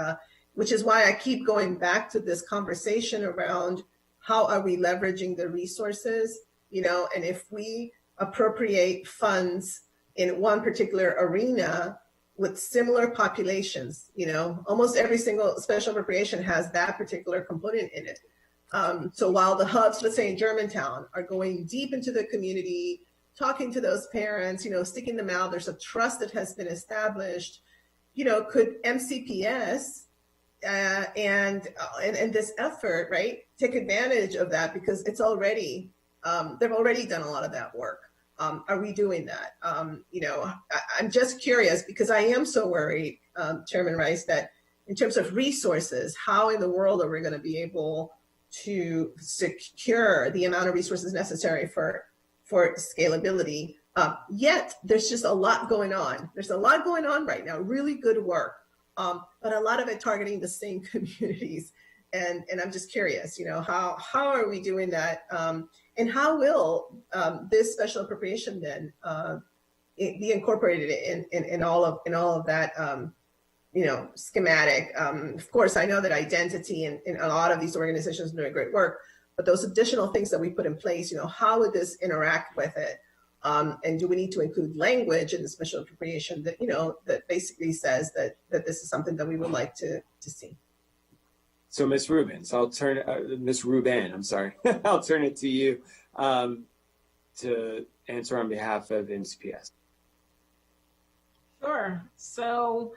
which is why I keep going back to this conversation around how are we leveraging the resources, you know, and if we appropriate funds in one particular arena with similar populations, you know, almost every single special appropriation has that particular component in it. So while the hubs, let's say in Germantown, are going deep into the community, talking to those parents, you know, sticking them out, there's a trust that has been established, you know, could MCPS and this effort, right, take advantage of that, because it's already, they've already done a lot of that work. Are we doing that? You know, I'm just curious, because I am so worried, Chairman Rice, that in terms of resources, how in the world are we going to be able to secure the amount of resources necessary for scalability? Yet there's just a lot going on. There's a lot going on right now, really good work, but a lot of it targeting the same communities. And I'm just curious, you know, how are we doing that? And how will this special appropriation then be incorporated in all of that, you know, schematic? Of course, I know that identity and a lot of these organizations are doing great work, but those additional things that we put in place, you know, how would this interact with it? And do we need to include language in the special appropriation that, you know, that basically says that this is something that we would like to see? So Ms. Rubin, so I'll turn, Ms. Rubin, I'm sorry, I'll turn it to you to answer on behalf of MCPS. Sure. So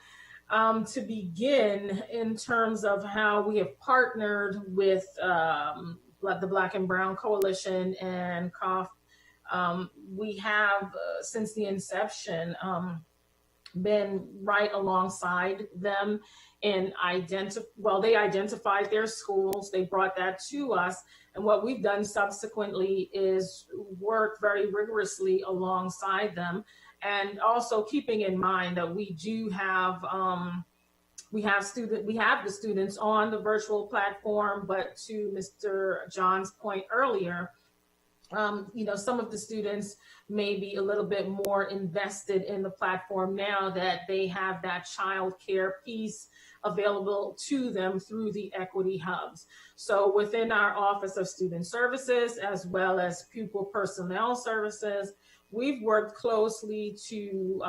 to begin, in terms of how we have partnered with the Black and Brown Coalition and COF, we have, since the inception, been right alongside them in they identified their schools, they brought that to us, and what we've done subsequently is work very rigorously alongside them, and also keeping in mind that we do have we have the students on the virtual platform, but to Mr. John's point earlier, you know, some of the students may be a little bit more invested in the platform now that they have that child care piece available to them through the equity hubs. So within our Office of Student Services, as well as Pupil Personnel Services, we've worked closely to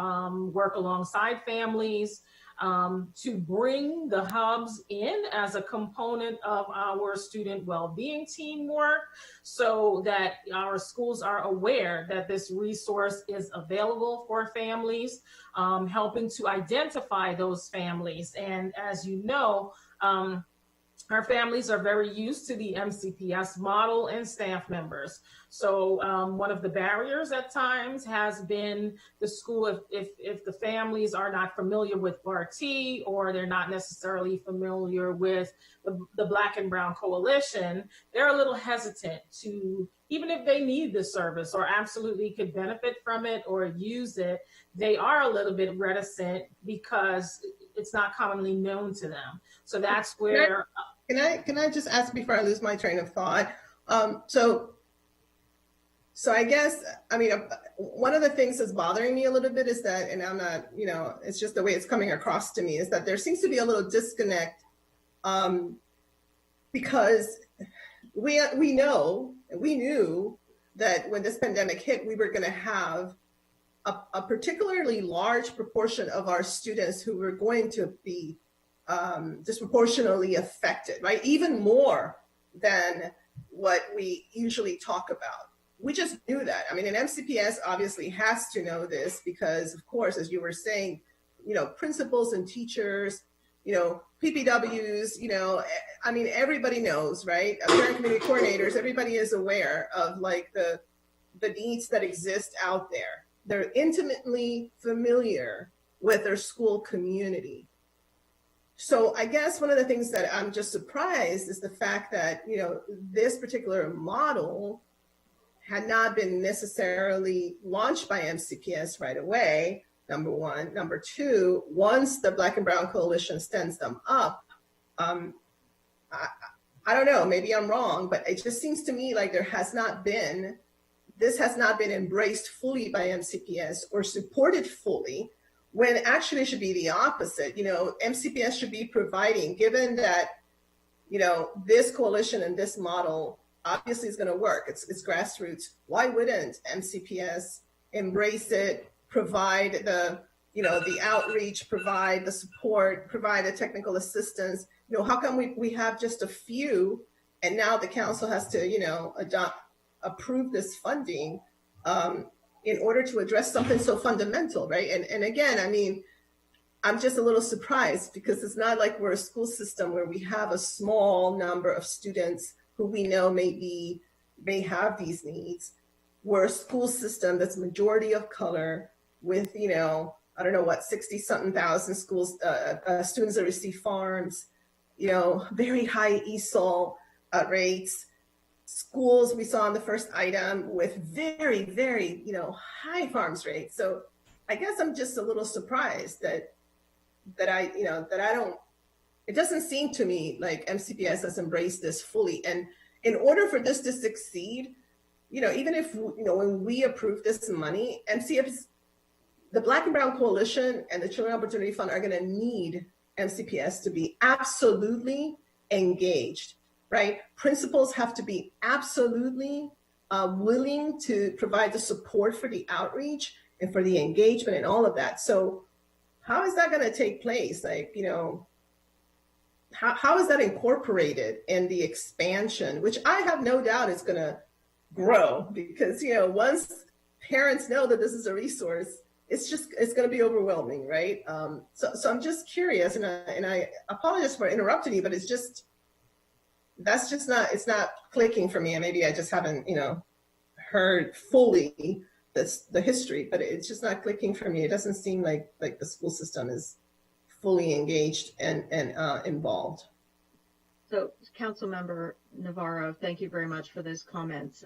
work alongside families, to bring the hubs in as a component of our student well-being teamwork, so that our schools are aware that this resource is available for families, helping to identify those families. And as you know, our families are very used to the MCPS model and staff members. So one of the barriers at times has been the school, if the families are not familiar with RT, or they're not necessarily familiar with the Black and Brown Coalition, they're a little hesitant to, even if they need the service or absolutely could benefit from it or use it, they are a little bit reticent because it's not commonly known to them. So that's where Can I just ask before I lose my train of thought? So I guess, I mean, one of the things that's bothering me a little bit is that, and I'm not, it's just the way it's coming across to me, is that there seems to be a little disconnect because we knew that when this pandemic hit, we were going to have a particularly large proportion of our students who were going to be disproportionately affected, right? Even more than what we usually talk about. We just knew that. I mean, and MCPS obviously has to know this because, of course, as you were saying, principals and teachers, PPWs, I mean, everybody knows, right? Parent community coordinators, everybody is aware of like the needs that exist out there. They're intimately familiar with their school community. So I guess one of the things that I'm just surprised is the fact that, this particular model had not been necessarily launched by MCPS right away, number one. Number two, once the Black and Brown Coalition stands them up, I don't know, maybe I'm wrong, but it just seems to me like this has not been embraced fully by MCPS or supported fully, when actually it should be the opposite. MCPS should be providing, given that, this coalition and this model obviously is going to work. It's grassroots. Why wouldn't MCPS embrace it, provide the outreach, provide the support, provide the technical assistance? How come we have just a few, and now the council has to, approve this funding in order to address something so fundamental, right? And again, I mean, I'm just a little surprised because it's not like we're a school system where we have a small number of students who we know may have these needs. We're a school system that's majority of color with, I don't know what, 60-something thousand schools, students that receive farms, very high ESOL rates. Schools we saw in the first item with very, very, high farms rates. So I guess I'm just a little surprised that I don't, it doesn't seem to me like MCPS has embraced this fully. And in order for this to succeed, even if, when we approve this money, MCPS, the Black and Brown Coalition and the Children Opportunity Fund are going to need MCPS to be absolutely engaged, right? Principals have to be absolutely willing to provide the support for the outreach and for the engagement and all of that. So how is that going to take place? Like, how is that incorporated in the expansion, which I have no doubt is going to grow because, once parents know that this is a resource, it's going to be overwhelming, right? So I'm just curious, and I apologize for interrupting you, but it's not clicking for me. And maybe I just haven't, heard fully the history, but it's just not clicking for me. It doesn't seem like the school system is fully engaged and involved. So, Councilmember Navarro, thank you very much for those comments.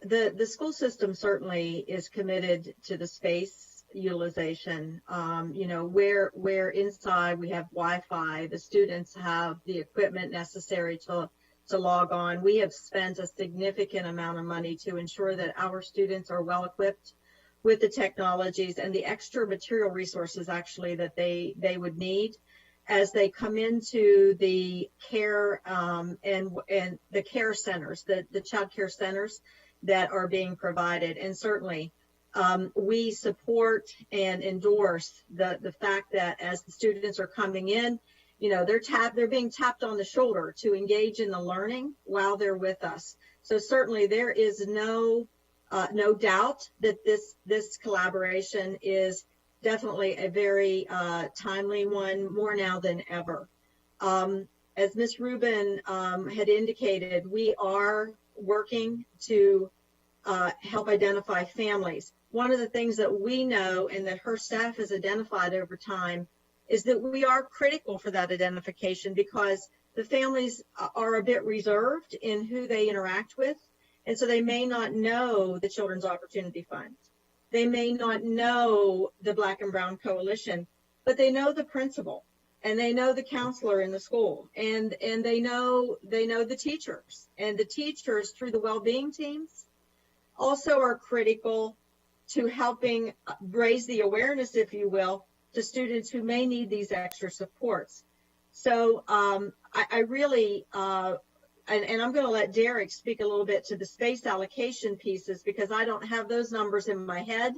The school system certainly is committed to the space utilization. Where inside we have Wi-Fi, the students have the equipment necessary to log on. We have spent a significant amount of money to ensure that our students are well equipped with the technologies and the extra material resources actually that they would need as they come into the care and the care centers, the child care centers that are being provided. And certainly we support and endorse the fact that as the students are coming in, they're being tapped on the shoulder to engage in the learning while they're with us. So certainly there is no doubt that this collaboration is definitely a very timely one, more now than ever. As Ms. Rubin had indicated, we are working to help identify families. One of the things that we know and that her staff has identified over time is that we are critical for that identification because the families are a bit reserved in who they interact with. And so they may not know the Children's Opportunity Fund. They may not know the Black and Brown Coalition, but they know the principal and they know the counselor in the school, and they know the teachers, and the teachers through the well-being teams also are critical to helping raise the awareness, if you will, to students who may need these extra supports. So I really, and I'm going to let Derek speak a little bit to the space allocation pieces, because I don't have those numbers in my head.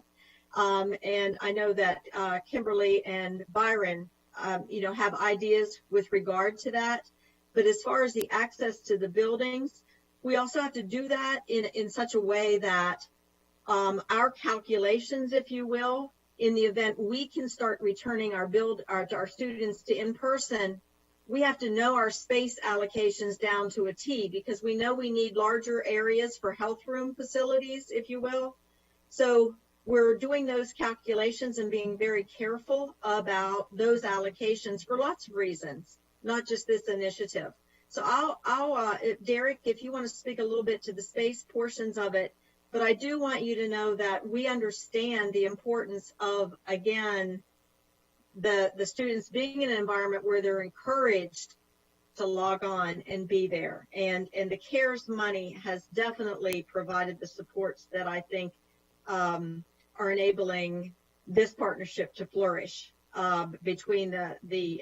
And I know that Kimberly and Byron, have ideas with regard to that. But as far as the access to the buildings, we also have to do that in such a way that our calculations, if you will, in the event we can start returning our students to in-person, we have to know our space allocations down to a T, because we know we need larger areas for health room facilities, if you will. So we're doing those calculations and being very careful about those allocations for lots of reasons, not just this initiative. So I'll Derek, if you want to speak a little bit to the space portions of it, but I do want you to know that we understand the importance of, again, the students being in an environment where they're encouraged to log on and be there. And the CARES money has definitely provided the supports that I think are enabling this partnership to flourish between the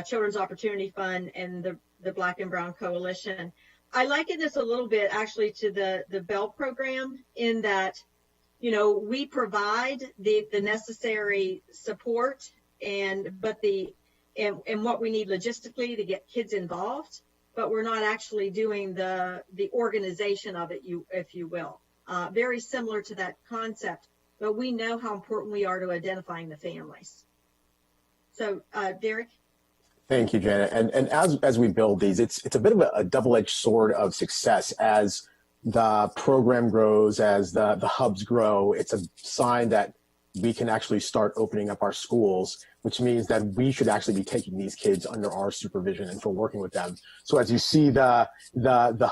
Children's Opportunity Fund and the Black and Brown Coalition. I liken this a little bit actually to the Bell program, in that, we provide the necessary support and what we need logistically to get kids involved, but we're not actually doing the organization of it, if you will. Very similar to that concept, but we know how important we are to identifying the families. So, Derek? Thank you, Janet. And as we build these, it's a bit of a double-edged sword of success. As the program grows, as the hubs grow, it's a sign that we can actually start opening up our schools, which means that we should actually be taking these kids under our supervision and for working with them. So as you see the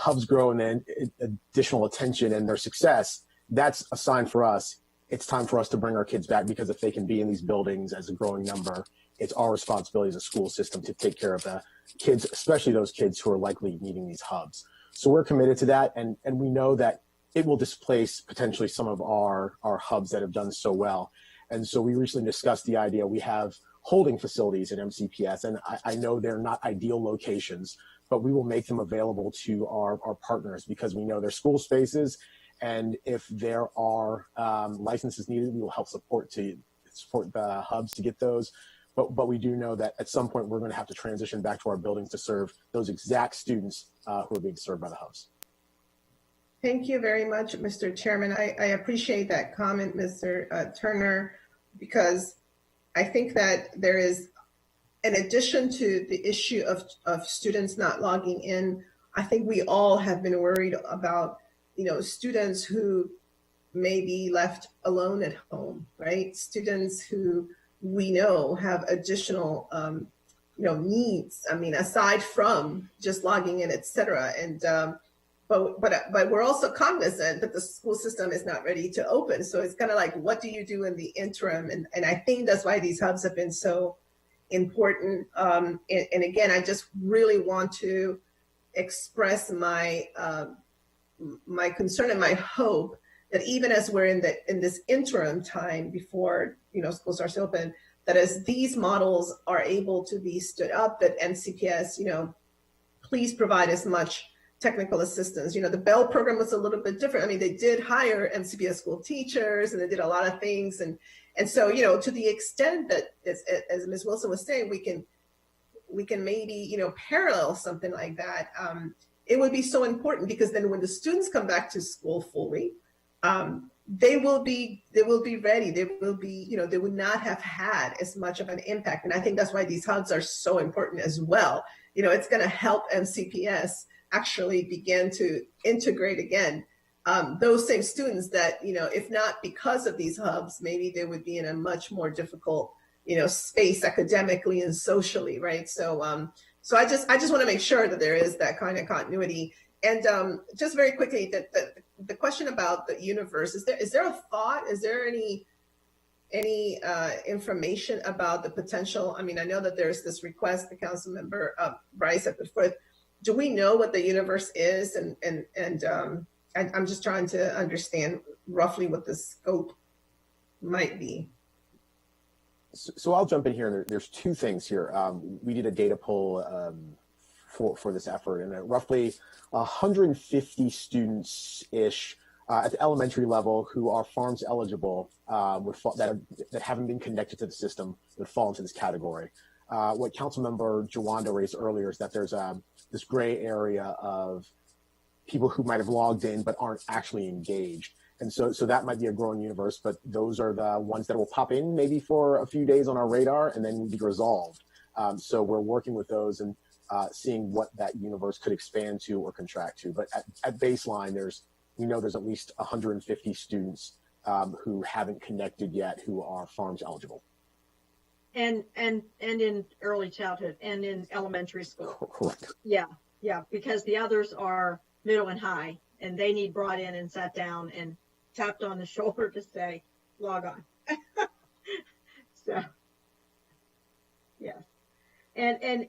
hubs grow and then additional attention and their success, that's a sign for us. It's time for us to bring our kids back, because if they can be in these buildings as a growing number, it's our responsibility as a school system to take care of the kids, especially those kids who are likely needing these hubs. So we're committed to that, and we know that it will displace potentially some of our hubs that have done so well. And so we recently discussed the idea. We have holding facilities in MCPS, and I know they're not ideal locations, but we will make them available to our partners, because we know they're school spaces, and if there are licenses needed, we will help support the hubs to get those. But we do know that at some point we're going to have to transition back to our buildings to serve those exact students who are being served by the hubs. Thank you very much, Mr. Chairman. I appreciate that comment, Mr. Turner, because I think that there is, in addition to the issue of students not logging in, I think we all have been worried about, students who may be left alone at home, right? Students who we know have additional, needs. I mean, aside from just logging in, et cetera. And, but we're also cognizant that the school system is not ready to open. So it's kind of like, what do you do in the interim? And I think that's why these hubs have been so important. And again, I just really want to express my my concern and my hope that even as we're in this interim time before school starts to open, that as these models are able to be stood up, that MCPS please provide as much technical assistance. The Bell program was a little bit different. I mean, they did hire MCPS school teachers and they did a lot of things, and so to the extent that as Ms. Wilson was saying, we can maybe parallel something like that. It would be so important, because then when the students come back to school fully, they will be ready. They will be, they would not have had as much of an impact. And I think that's why these hubs are so important as well. It's going to help MCPS actually begin to integrate again those same students that, if not because of these hubs, maybe they would be in a much more difficult, space academically and socially, right? So, so I just want to make sure that there is that kind of continuity. And just very quickly, the question about the universe, is there a thought? Is there any any information about the potential? I mean, I know that there's this request the council member Bryce had put forth. Do we know what the universe is? And I'm just trying to understand roughly what the scope might be. So I'll jump in here. There's two things here. We did a data poll for this effort, and roughly 150 students-ish at the elementary level who are farms eligible that haven't been connected to the system would fall into this category. What Councilmember Jawanda raised earlier is that there's this gray area of people who might have logged in but aren't actually engaged. And so that might be a growing universe, but those are the ones that will pop in maybe for a few days on our radar and then be resolved. So we're working with those and seeing what that universe could expand to or contract to. But at baseline, we know there's at least 150 students who haven't connected yet who are farms eligible. And in early childhood and in elementary school. Correct. Yeah, because the others are middle and high, and they need brought in and sat down and tapped on the shoulder to say, log on. So, yes. And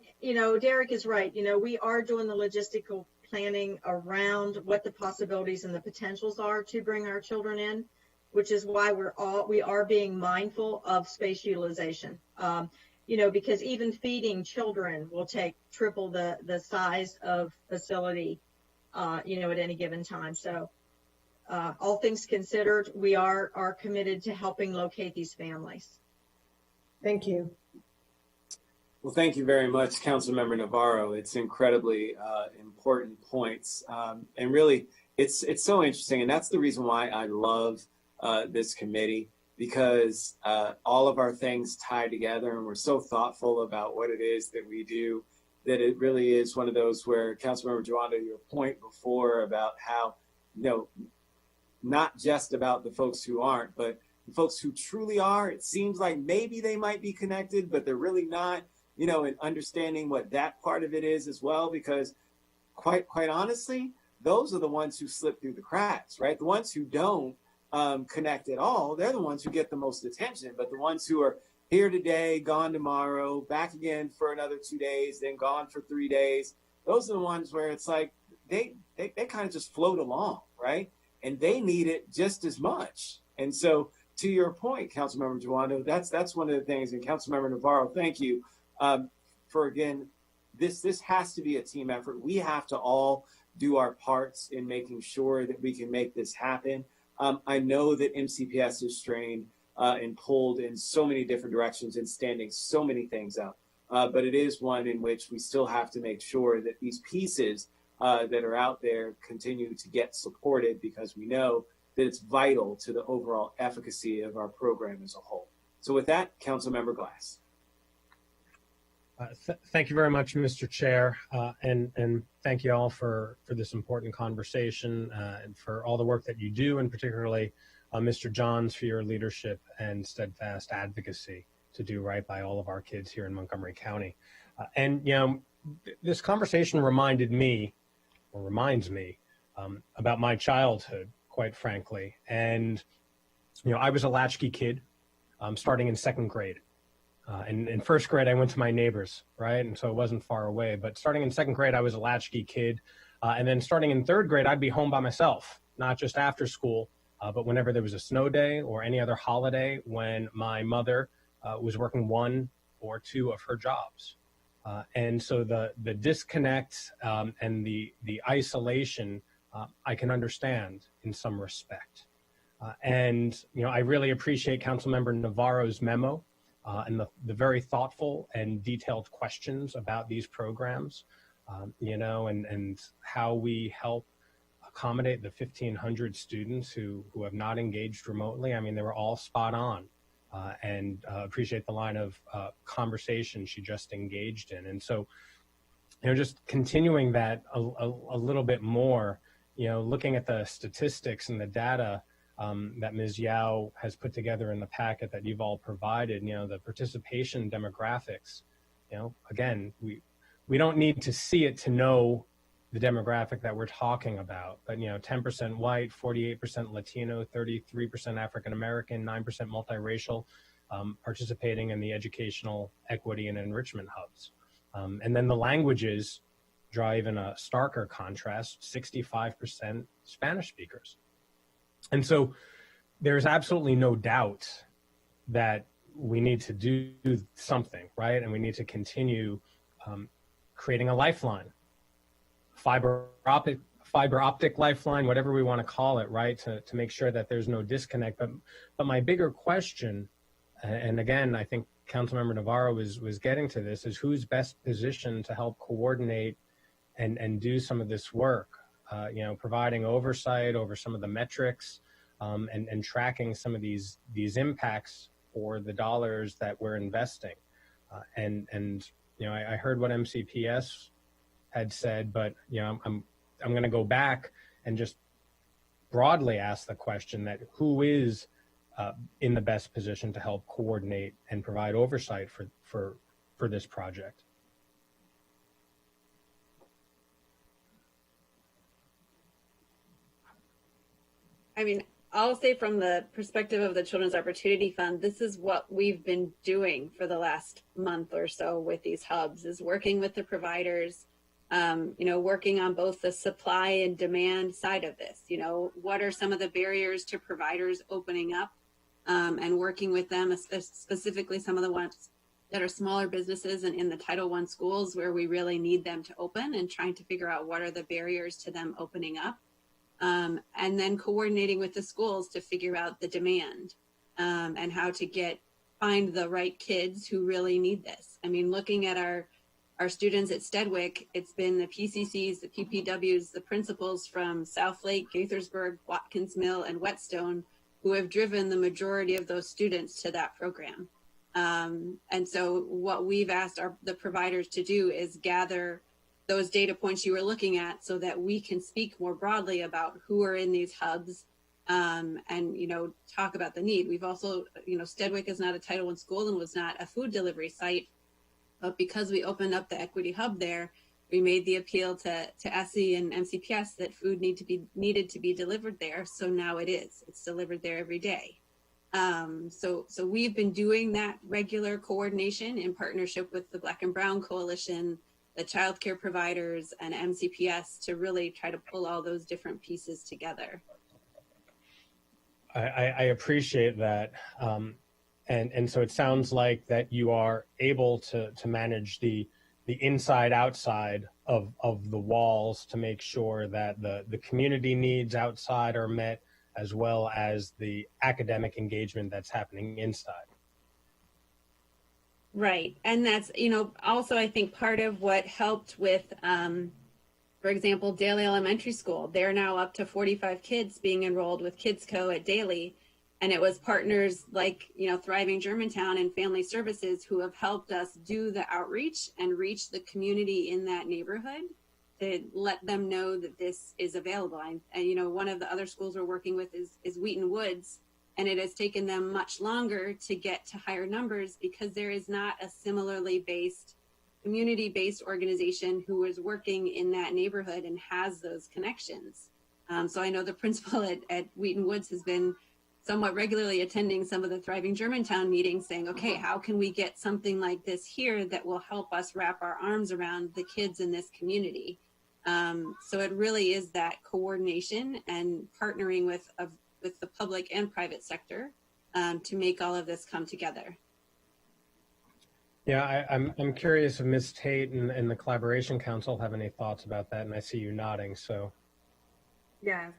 Derek is right. We are doing the logistical planning around what the possibilities and the potentials are to bring our children in, which is why we are being mindful of space utilization. Because even feeding children will take triple the size of facility, at any given time. So all things considered, we are committed to helping locate these families. Thank you. Well, thank you very much, Councilmember Navarro. It's incredibly important points. And really, it's so interesting. And that's the reason why I love this committee, because all of our things tie together, and we're so thoughtful about what it is that we do, that it really is one of those where, Councilmember Jawanda, your point before about how, not just about the folks who aren't, but the folks who truly are, it seems like maybe they might be connected, but they're really not, and understanding what that part of it is as well, because quite honestly, those are the ones who slip through the cracks, right? The ones who don't connect at all, they're the ones who get the most attention, but the ones who are here today, gone tomorrow, back again for another 2 days, then gone for 3 days, those are the ones where it's like they kind of just float along, right? And they need it just as much. And so to your point, Councilmember Jawanda, that's one of the things, and Councilmember Navarro, thank you for, again, this has to be a team effort. We have to all do our parts in making sure that we can make this happen. I know that MCPS is strained and pulled in so many different directions and standing so many things up. But it is one in which we still have to make sure that these pieces that are out there continue to get supported, because we know that it's vital to the overall efficacy of our program as a whole. So with that, Councilmember Glass. Thank you very much, Mr. Chair, and thank you all for this important conversation and for all the work that you do, and particularly Mr. Johns for your leadership and steadfast advocacy to do right by all of our kids here in Montgomery County. This conversation reminds me about my childhood, quite frankly. And, I was a latchkey kid starting in second grade. In first grade, I went to my neighbors, right? And so it wasn't far away. But starting in second grade, I was a latchkey kid. And then starting in third grade, I'd be home by myself, not just after school, but whenever there was a snow day or any other holiday when my mother was working one or two of her jobs. And so the disconnect and the isolation, I can understand in some respect. I really appreciate Councilmember Navarro's memo and the very thoughtful and detailed questions about these programs, and how we help accommodate the 1,500 students who have not engaged remotely. I mean, they were all spot on. And appreciate the line of conversation she just engaged in. And so, just continuing that a little bit more, looking at the statistics and the data that Ms. Yao has put together in the packet that you've all provided, the participation demographics, again, we don't need to see it to know the demographic that we're talking about. But, 10% white, 48% Latino, 33% African American, 9% multiracial, participating in the educational equity and enrichment hubs. And then the languages draw even a starker contrast, 65% Spanish speakers. And so there's absolutely no doubt that we need to do something, right? And we need to continue creating a lifeline, fiber optic lifeline, whatever we want to call it, right? To make sure that there's no disconnect. But my bigger question, and again, I think Councilmember Navarro was getting to this, is who's best positioned to help coordinate and do some of this work, providing oversight over some of the metrics, and tracking some of these impacts for the dollars that we're investing. I heard what MCPS had said, but I'm going to go back and just broadly ask the question that who is in the best position to help coordinate and provide oversight for this project? I mean, I'll say from the perspective of the Children's Opportunity Fund, this is what we've been doing for the last month or so with these hubs, is working with the providers, working on both the supply and demand side of this. What are some of the barriers to providers opening up, and working with them, specifically some of the ones that are smaller businesses and in the Title I schools where we really need them to open, and trying to figure out what are the barriers to them opening up. And then coordinating with the schools to figure out the demand, and how to find the right kids who really need this. I mean, looking at our students at Stedwick, it's been the PCCs, the PPWs, the principals from Southlake, Gaithersburg, Watkins Mill, and Whetstone who have driven the majority of those students to that program. And so what we've asked the providers to do is gather those data points you were looking at so that we can speak more broadly about who are in these hubs, and, talk about the need. We've also, Stedwick is not a Title I school and was not a food delivery site, but because we opened up the Equity Hub there, we made the appeal to SE and MCPS that food needed to be delivered there. So now it is. It's delivered there every day. So we've been doing that regular coordination in partnership with the Black and Brown Coalition, the childcare providers, and MCPS to really try to pull all those different pieces together. I appreciate that. And so it sounds like that you are able to manage the inside outside of the walls to make sure that the community needs outside are met, as well as the academic engagement that's happening inside. Right. And that's, also I think part of what helped with, for example, Daly Elementary School, they're now up to 45 kids being enrolled with KidsCo at Daly. And it was partners like, Thriving Germantown and Family Services who have helped us do the outreach and reach the community in that neighborhood to let them know that this is available. And one of the other schools we're working with is Wheaton Woods, and it has taken them much longer to get to higher numbers because there is not a similarly based, community-based organization who is working in that neighborhood and has those connections. So I know the principal at Wheaton Woods has been somewhat regularly attending some of the Thriving Germantown meetings saying, okay, how can we get something like this here that will help us wrap our arms around the kids in this community? So it really is that coordination and partnering with the public and private sector to make all of this come together. Yeah, I'm curious if Ms. Tate and the Collaboration Council have any thoughts about that, and I see you nodding, so. Yeah.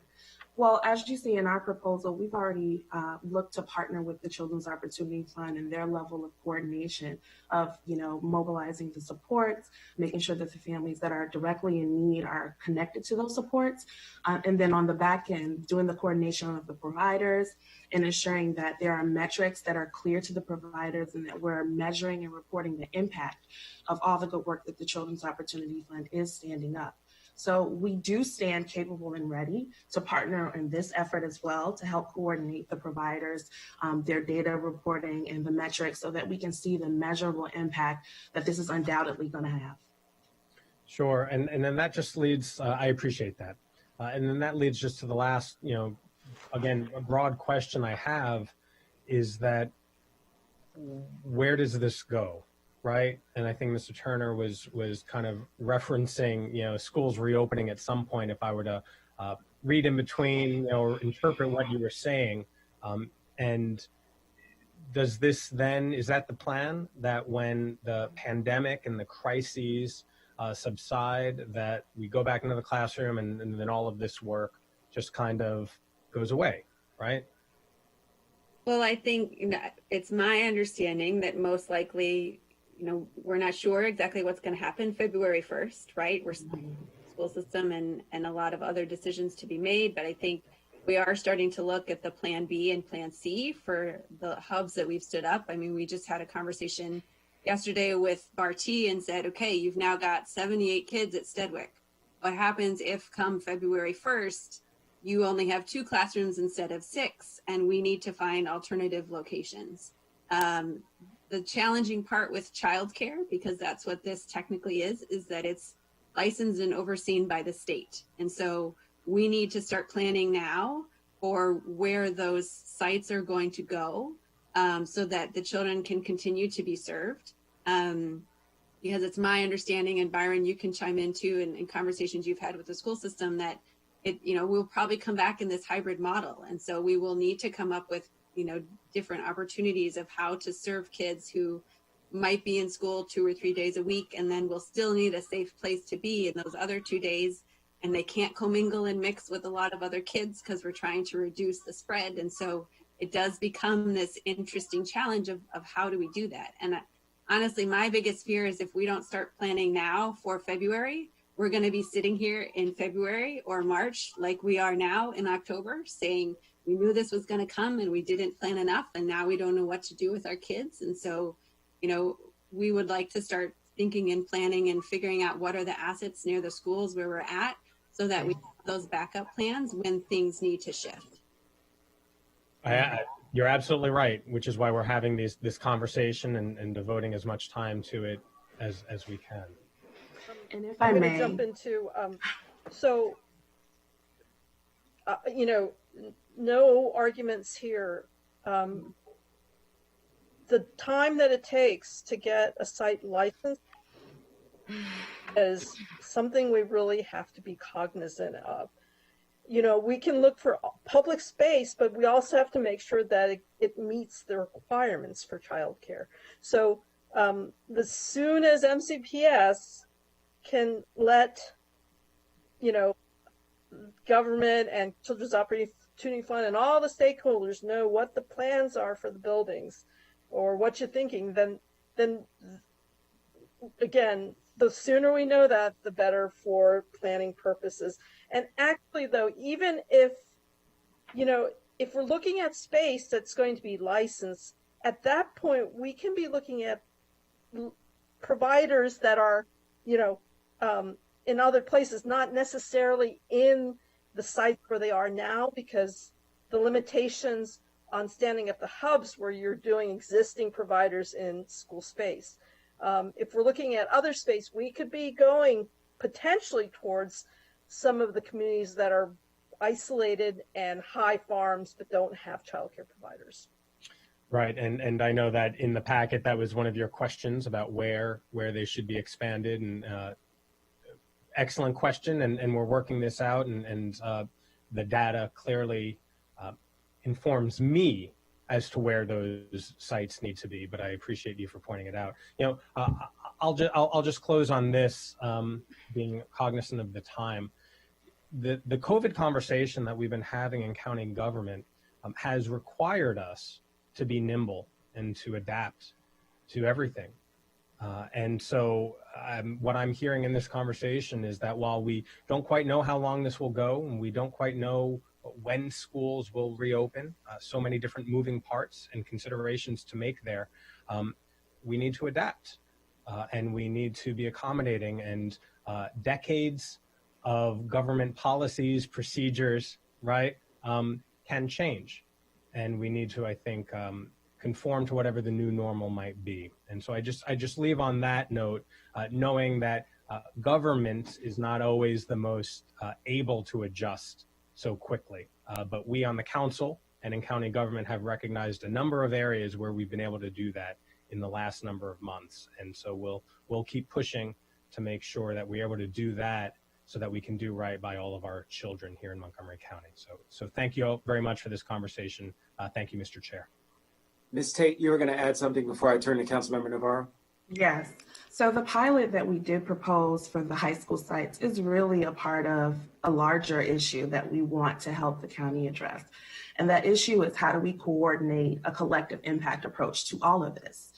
Well, as you see in our proposal, we've already looked to partner with the Children's Opportunity Fund and their level of coordination of, mobilizing the supports, making sure that the families that are directly in need are connected to those supports. And then on the back end, doing the coordination of the providers and ensuring that there are metrics that are clear to the providers and that we're measuring and reporting the impact of all the good work that the Children's Opportunity Fund is standing up. So we do stand capable and ready to partner in this effort as well to help coordinate the providers, their data reporting and the metrics so that we can see the measurable impact that this is undoubtedly going to have. Sure, and then that just leads, I appreciate that. And then that leads just to the last, again, a broad question I have is that where does this go, right? And I think Mr. Turner was kind of referencing, schools reopening at some point. If I were to read in between, or interpret what you were saying, and does this then, is that the plan, that when the pandemic and the crises subside, that we go back into the classroom and then all of this work just kind of goes away, right? Well, I think it's my understanding that most likely, we're not sure exactly what's going to happen February 1st, right? We're school system and a lot of other decisions to be made, but I think we are starting to look at the plan B and plan C for the hubs that we've stood up. I mean, we just had a conversation yesterday with Barty and said, okay, you've now got 78 kids at Stedwick. What happens if come February 1st, you only have 2 classrooms instead of 6, and we need to find alternative locations? The challenging part with childcare, because that's what this technically is that it's licensed and overseen by the state. And so we need to start planning now for where those sites are going to go, so that the children can continue to be served. Because it's my understanding, and Byron, you can chime in too, in conversations you've had with the school system, that we'll probably come back in this hybrid model. And so we will need to come up with, different opportunities of how to serve kids who might be in school 2 or 3 days a week, and then we'll still need a safe place to be in those other 2 days. And they can't commingle and mix with a lot of other kids because we're trying to reduce the spread. And so it does become this interesting challenge of how do we do that? And honestly, my biggest fear is if we don't start planning now for February, we're going to be sitting here in February or March like we are now in October, saying we knew this was going to come and we didn't plan enough, and now we don't know what to do with our kids. And so, we would like to start thinking and planning and figuring out what are the assets near the schools where we're at, so that we have those backup plans when things need to shift. You're absolutely right, which is why we're having this conversation and devoting as much time to it as we can. And if I'm I going to may jump into, no arguments here. The time that it takes to get a site licensed is something we really have to be cognizant of. We can look for public space, but we also have to make sure that it meets the requirements for childcare. So as soon as MCPS can let, government and Children's Opportunity Fund and all the stakeholders know what the plans are for the buildings or what you're thinking, then again, the sooner we know that, the better for planning purposes. And actually, though, even if we're looking at space that's going to be licensed, at that point, we can be looking at providers that are, in other places, not necessarily in the sites where they are now, because the limitations on standing up the hubs where you're doing existing providers in school space. If we're looking at other space, we could be going potentially towards some of the communities that are isolated and high farms but don't have childcare providers. Right, and I know that in the packet that was one of your questions about where they should be expanded, and excellent question, and we're working this out, and the data clearly informs me as to where those sites need to be, but I appreciate you for pointing it out. I'll just close on this, being cognizant of the time. The COVID conversation that we've been having in county government has required us to be nimble and to adapt to everything. And so what I'm hearing in this conversation is that while we don't quite know how long this will go, and we don't quite know when schools will reopen, so many different moving parts and considerations to make there, we need to adapt, and we need to be accommodating, and decades of government policies, procedures, right, can change. And we need to, I think, conform to whatever the new normal might be. And so I just leave on that note, knowing that government is not always the most able to adjust so quickly. But we on the council and in county government have recognized a number of areas where we've been able to do that in the last number of months. And so we'll keep pushing to make sure that we're able to do that so that we can do right by all of our children here in Montgomery County. So thank you all very much for this conversation. Thank you, Mr. Chair. Ms. Tate, you were going to add something before I turn to Councilmember Navarro? Yes. So the pilot that we did propose for the high school sites is really a part of a larger issue that we want to help the county address. And that issue is, how do we coordinate a collective impact approach to all of this?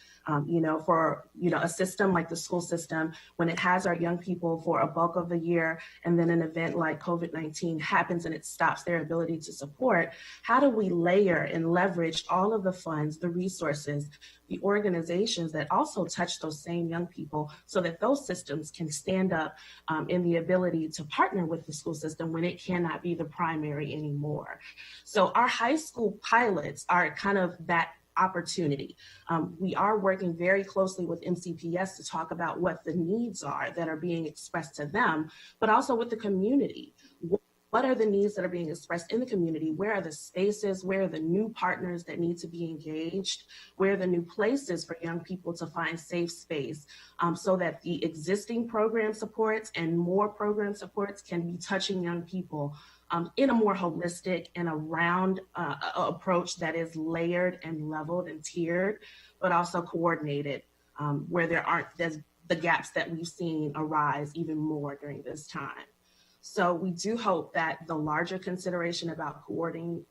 For a system like the school system, when it has our young people for a bulk of the year, and then an event like COVID-19 happens and it stops their ability to support, how do we layer and leverage all of the funds, the resources, the organizations that also touch those same young people, so that those systems can stand up in the ability to partner with the school system when it cannot be the primary anymore? So our high school pilots are kind of that opportunity. We are working very closely with MCPS to talk about what the needs are that are being expressed to them, but also with the community. What are the needs that are being expressed in the community? Where are the spaces? Where are the new partners that need to be engaged? Where are the new places for young people to find safe space, so that the existing program supports and more program supports can be touching young people in a more holistic and a round approach that is layered and leveled and tiered, but also coordinated, where there's the gaps that we've seen arise even more during this time. So we do hope that the larger consideration about coordinating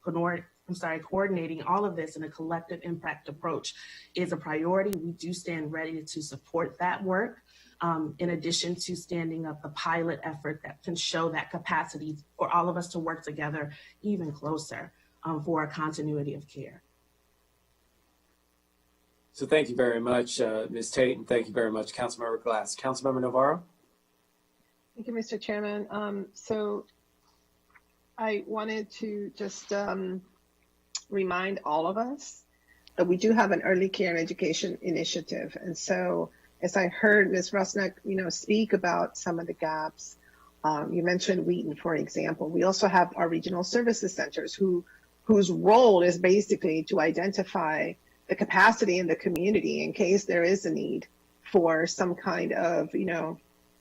all of this in a collective impact approach is a priority. We do stand ready to support that work, in addition to standing up the pilot effort that can show that capacity for all of us to work together even closer for a continuity of care. So thank you very much, Ms. Tate, and thank you very much, Councilmember Glass. Councilmember Navarro? Thank you, Mr. Chairman. So I wanted to just remind all of us that we do have an early care and education initiative. And so as I heard Ms. Rusnak, speak about some of the gaps, you mentioned Wheaton, for example. We also have our regional services centers whose role is basically to identify the capacity in the community in case there is a need for some kind of,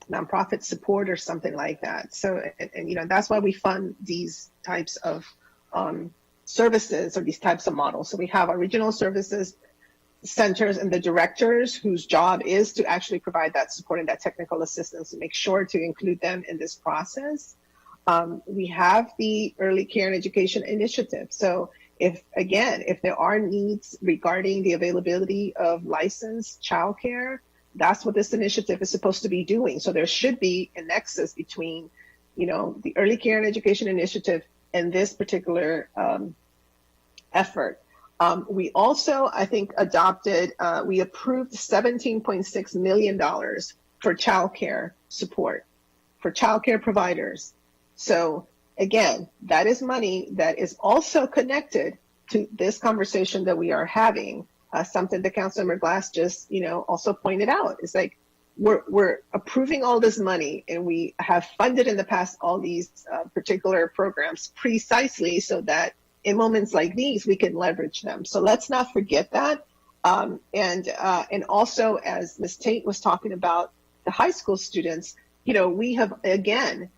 nonprofit support or something like that. So, and that's why we fund these types of services or these types of models. So we have our regional services centers and the directors whose job is to actually provide that support and that technical assistance and make sure to include them in this process. We have the early care and education initiative. So if there are needs regarding the availability of licensed childcare, that's what this initiative is supposed to be doing. So there should be a nexus between, the early care and education initiative and this particular effort. We also, I think, we approved $17.6 million for childcare support, for childcare providers. So again, that is money that is also connected to this conversation that we are having. Something that Councilmember Glass just, also pointed out. It's like we're approving all this money, and we have funded in the past all these particular programs precisely so that in moments like these we can leverage them. So let's not forget that. And also, as Ms. Tate was talking about the high school students, we have again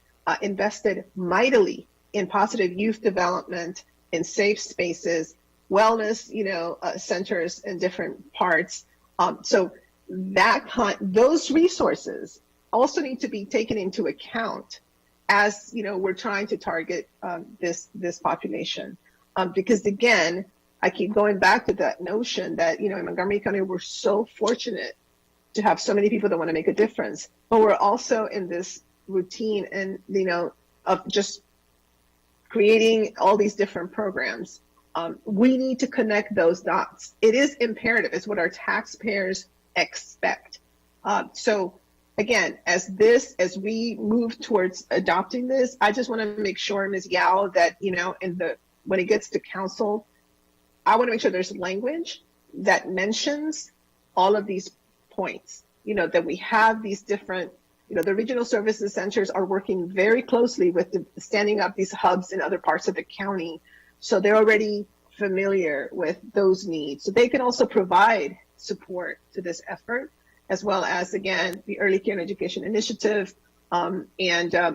invested mightily in positive youth development, in safe spaces, wellness, centers in different parts. So those resources also need to be taken into account as we're trying to target this population. Because again, I keep going back to that notion that in Montgomery County we're so fortunate to have so many people that want to make a difference, but we're also in this routine and of just creating all these different programs. We need to connect those dots. It is imperative. It's what our taxpayers expect. So again, as we move towards adopting this, I just want to make sure, Ms. Yao, that, when it gets to council, I want to make sure there's language that mentions all of these points, that we have these different the regional services centers are working very closely with standing up these hubs in other parts of the county. So they're already familiar with those needs. So they can also provide support to this effort, as well as, again, the Early Care and Education Initiative, and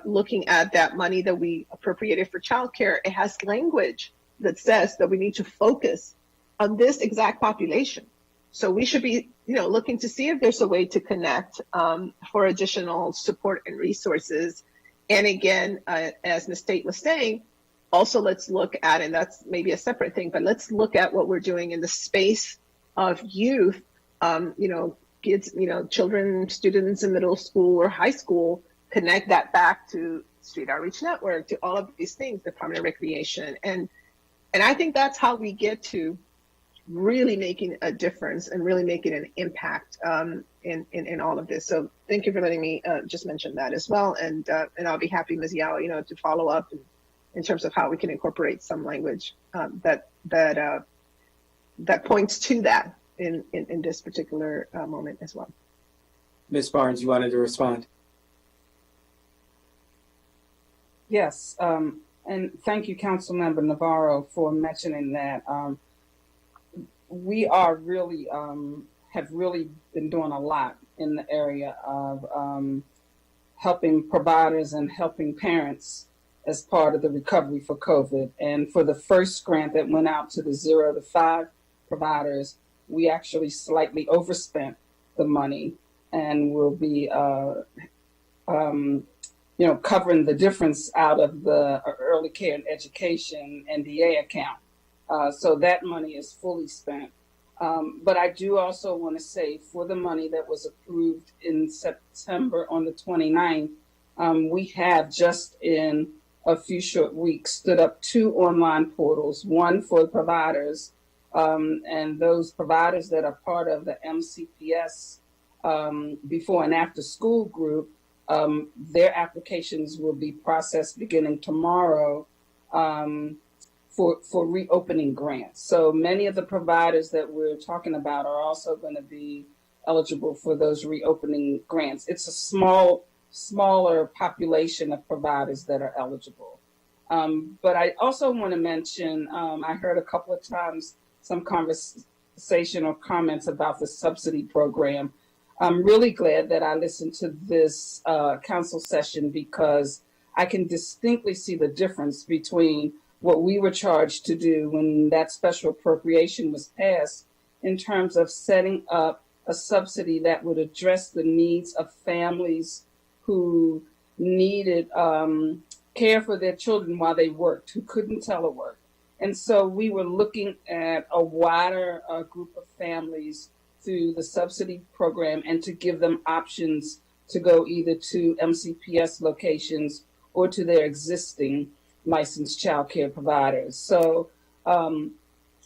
looking at that money that we appropriated for childcare. It has language that says that we need to focus on this exact population. So we should be, looking to see if there's a way to connect for additional support and resources. And again, as Ms. Tate was saying, also let's look at, and that's maybe a separate thing, but let's look at what we're doing in the space of youth, kids, children, students in middle school or high school, connect that back to Street Outreach Network, to all of these things, Department of Recreation. And I think that's how we get to really making a difference and really making an impact in all of this. So thank you for letting me just mention that as well. And I'll be happy, Ms. Yao, to follow up in terms of how we can incorporate some language that points to that in this particular moment as well. Ms. Barnes, you wanted to respond? Yes, and thank you, Councilmember Navarro, for mentioning that. We are really, have really been doing a lot in the area of helping providers and helping parents as part of the recovery for COVID. And for the first grant that went out to the 0 to 5 providers, we actually slightly overspent the money and will be, covering the difference out of the early care and education NDA account. So that money is fully spent. But I do also want to say, for the money that was approved in September on the 29th, we have just in a few short weeks stood up 2 online portals, one for the providers, and those providers that are part of the MCPS before and after school group, their applications will be processed beginning tomorrow for reopening grants. So many of the providers that we're talking about are also going to be eligible for those reopening grants. It's a smaller population of providers that are eligible. But I also want to mention, I heard a couple of times some conversation or comments about the subsidy program. I'm really glad that I listened to this council session, because I can distinctly see the difference between what we were charged to do when that special appropriation was passed in terms of setting up a subsidy that would address the needs of families who needed care for their children while they worked, who couldn't telework. And so we were looking at a wider group of families through the subsidy program, and to give them options to go either to MCPS locations or to their existing licensed child care providers. So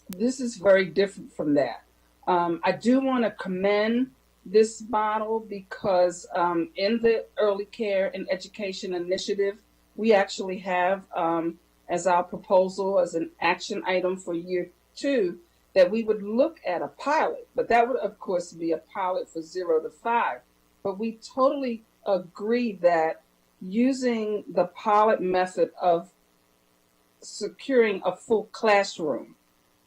this is very different from that. I do want to commend this model, because in the Early Care and Education Initiative, we actually have as our proposal, as an action item for year 2, that we would look at a pilot, but that would of course be a pilot for 0 to 5. But we totally agree that using the pilot method of securing a full classroom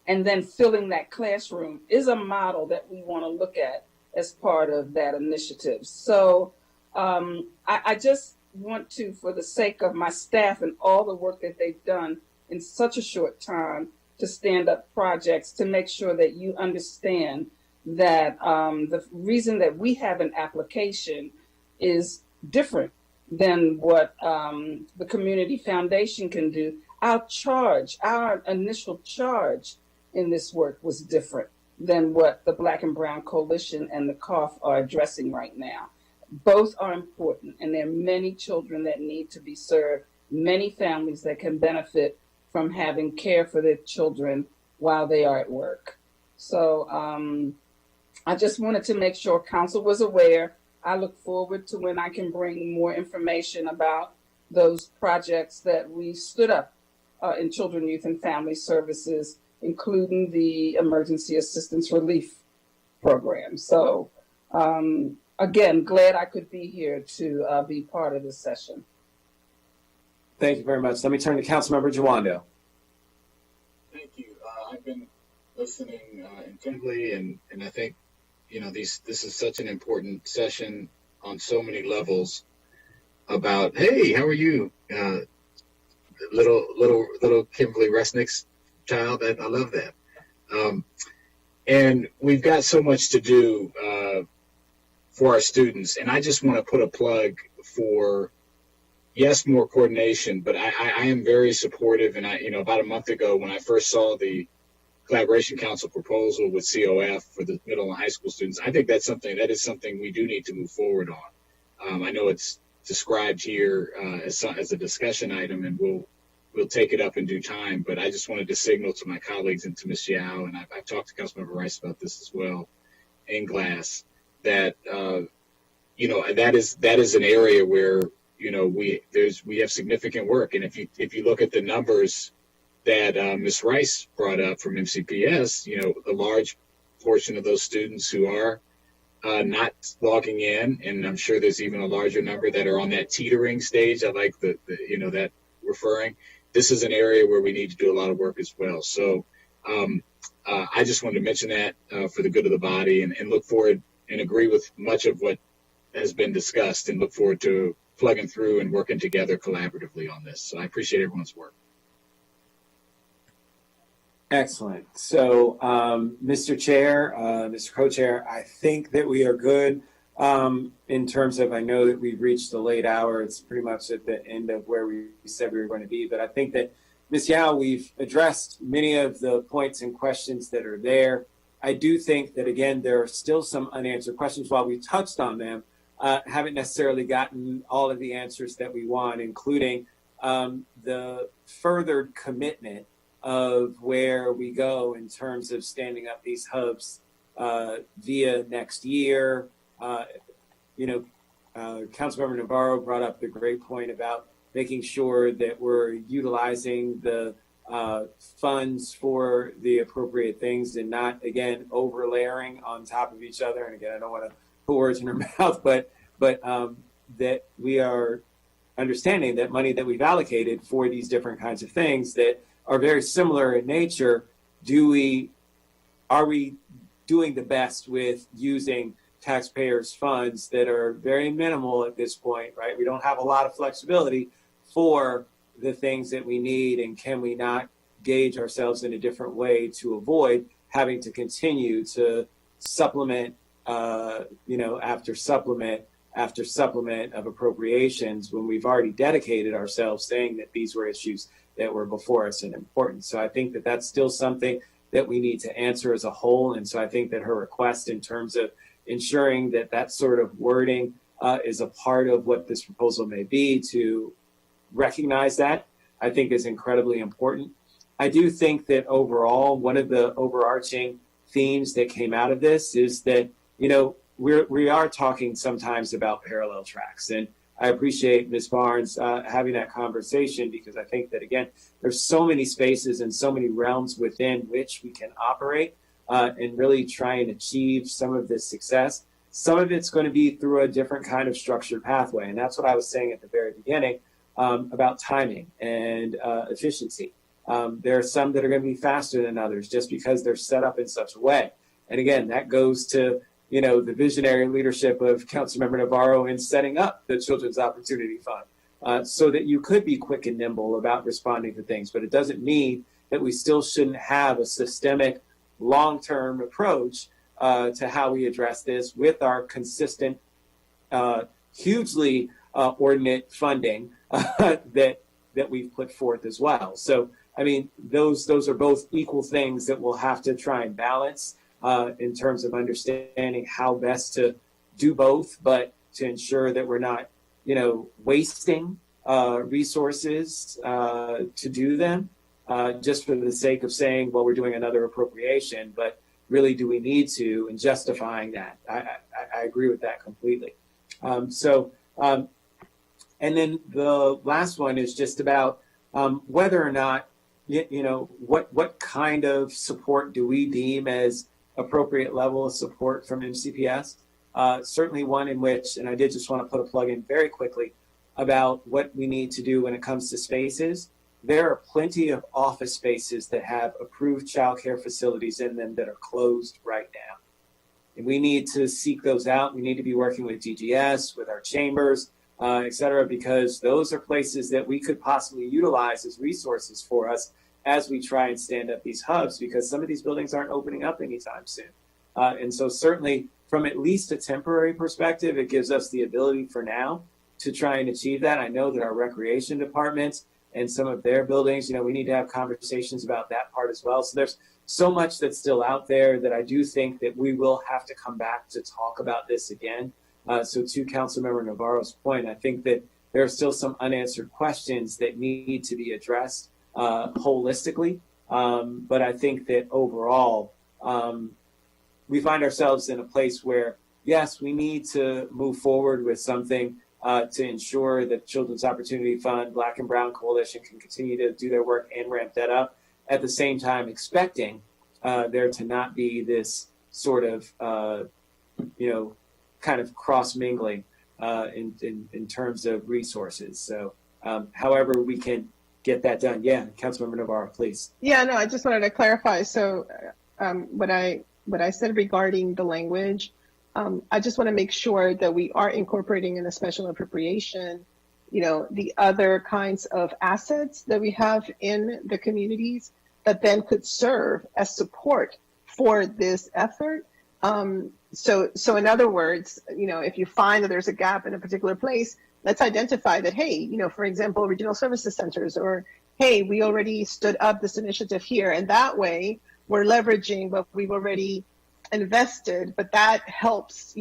and then filling that classroom is a model that we want to look at as part of that initiative. So I just want to, for the sake of my staff and all the work that they've done in such a short time to stand up projects, to make sure that you understand that the reason that we have an application is different than what the Community Foundation can do. Our initial charge in this work was different than what the Black and Brown Coalition and the COF are addressing right now. Both are important, and there are many children that need to be served, many families that can benefit from having care for their children while they are at work. So I just wanted to make sure Council was aware. I look forward to when I can bring more information about those projects that we stood up in Children, Youth, and Family Services, including the Emergency Assistance Relief Program. So again, glad I could be here to be part of this session. Thank you very much. Let me turn to Councilmember Jawando. Thank you. I've been listening intently, and I think, this is such an important session on so many levels about, hey, how are you? Little Kimberly Resnick's child. I love that. And we've got so much to do for our students. And I just want to put a plug for, yes, more coordination, but I am very supportive. And about a month ago, when I first saw the Collaboration Council proposal with COF for the middle and high school students, I think that is something we do need to move forward on. I know it's described here as a discussion item, and we'll take it up in due time. But I just wanted to signal to my colleagues and to Ms. Yao, and I've talked to Councilmember Rice about this as well in class, that that is an area where we have significant work. And if you look at the numbers that Ms. Rice brought up from MCPS, a large portion of those students who are not logging in, and I'm sure there's even a larger number that are on that teetering stage. I like that referring. This is an area where we need to do a lot of work as well. So I just wanted to mention that for the good of the body, and look forward and agree with much of what has been discussed, and look forward to plugging through and working together collaboratively on this. So I appreciate everyone's work. Excellent. So, Mr. Chair, Mr. Co-Chair, I think that we are good in terms of, I know that we've reached the late hour. It's pretty much at the end of where we said we were going to be. But I think that, Ms. Yao, we've addressed many of the points and questions that are there. I do think that, again, there are still some unanswered questions. While we touched on them, haven't necessarily gotten all of the answers that we want, including the furthered commitment of where we go in terms of standing up these hubs via next year. Councilmember Navarro brought up the great point about making sure that we're utilizing the funds for the appropriate things and not, again, over-layering on top of each other. And again, I don't want to put words in her mouth, but that we are understanding that money that we've allocated for these different kinds of things that are very similar in nature, are we doing the best with using taxpayers' funds that are very minimal at this point, right? We don't have a lot of flexibility for the things that we need, and can we not gauge ourselves in a different way to avoid having to continue to supplement, after supplement after supplement of appropriations when we've already dedicated ourselves saying that these were issues that were before us and important. So I think that that's still something that we need to answer as a whole. And so I think that her request in terms of ensuring that that sort of wording is a part of what this proposal may be, to recognize that, I think is incredibly important. I do think that overall, one of the overarching themes that came out of this is that, we are talking sometimes about parallel tracks. And I appreciate Ms. Barnes having that conversation, because I think that, again, there's so many spaces and so many realms within which we can operate and really try and achieve some of this success. Some of it's going to be through a different kind of structured pathway. And that's what I was saying at the very beginning about timing and efficiency. There are some that are going to be faster than others just because they're set up in such a way. And again, that goes to the visionary leadership of Councilmember Navarro in setting up the Children's Opportunity Fund so that you could be quick and nimble about responding to things. But it doesn't mean that we still shouldn't have a systemic, long-term approach to how we address this with our consistent, hugely ordinate funding that we've put forth as well. So, I mean, those are both equal things that we'll have to try and balance in terms of understanding how best to do both, but to ensure that we're not, wasting resources to do them just for the sake of saying, well, we're doing another appropriation, but really do we need to, and justifying that. I agree with that completely. And then the last one is just about whether or not, what kind of support do we deem as appropriate level of support from MCPS? certainly one in which, and I did just want to put a plug in very quickly about what we need to do when it comes to spaces. There are plenty of office spaces that have approved childcare facilities in them that are closed right now. And we need to seek those out. We need to be working with DGS, with our chambers, et cetera, because those are places that we could possibly utilize as resources for us as we try and stand up these hubs, because some of these buildings aren't opening up anytime soon. And so certainly from at least a temporary perspective, it gives us the ability for now to try and achieve that. I know that our recreation departments and some of their buildings, you know, we need to have conversations about that part as well. So there's so much that's still out there that I do think that we will have to come back to talk about this again. So to Councilmember Navarro's point, I think that there are still some unanswered questions that need to be addressed holistically. But I think that overall, we find ourselves in a place where, yes, we need to move forward with something to ensure that Children's Opportunity Fund, Black and Brown Coalition can continue to do their work and ramp that up. At the same time, expecting there to not be this sort of, kind of cross mingling in terms of resources. So, however we can get that done. Yeah, Councilmember Navarro, please. Yeah, no, I just wanted to clarify. So, what I said regarding the language, I just want to make sure that we are incorporating in a special appropriation, the other kinds of assets that we have in the communities that then could serve as support for this effort. So in other words, if you find that there's a gap in a particular place, let's identify that, hey, for example, regional services centers, or, hey, we already stood up this initiative here. And that way we're leveraging what we've already invested, but that helps,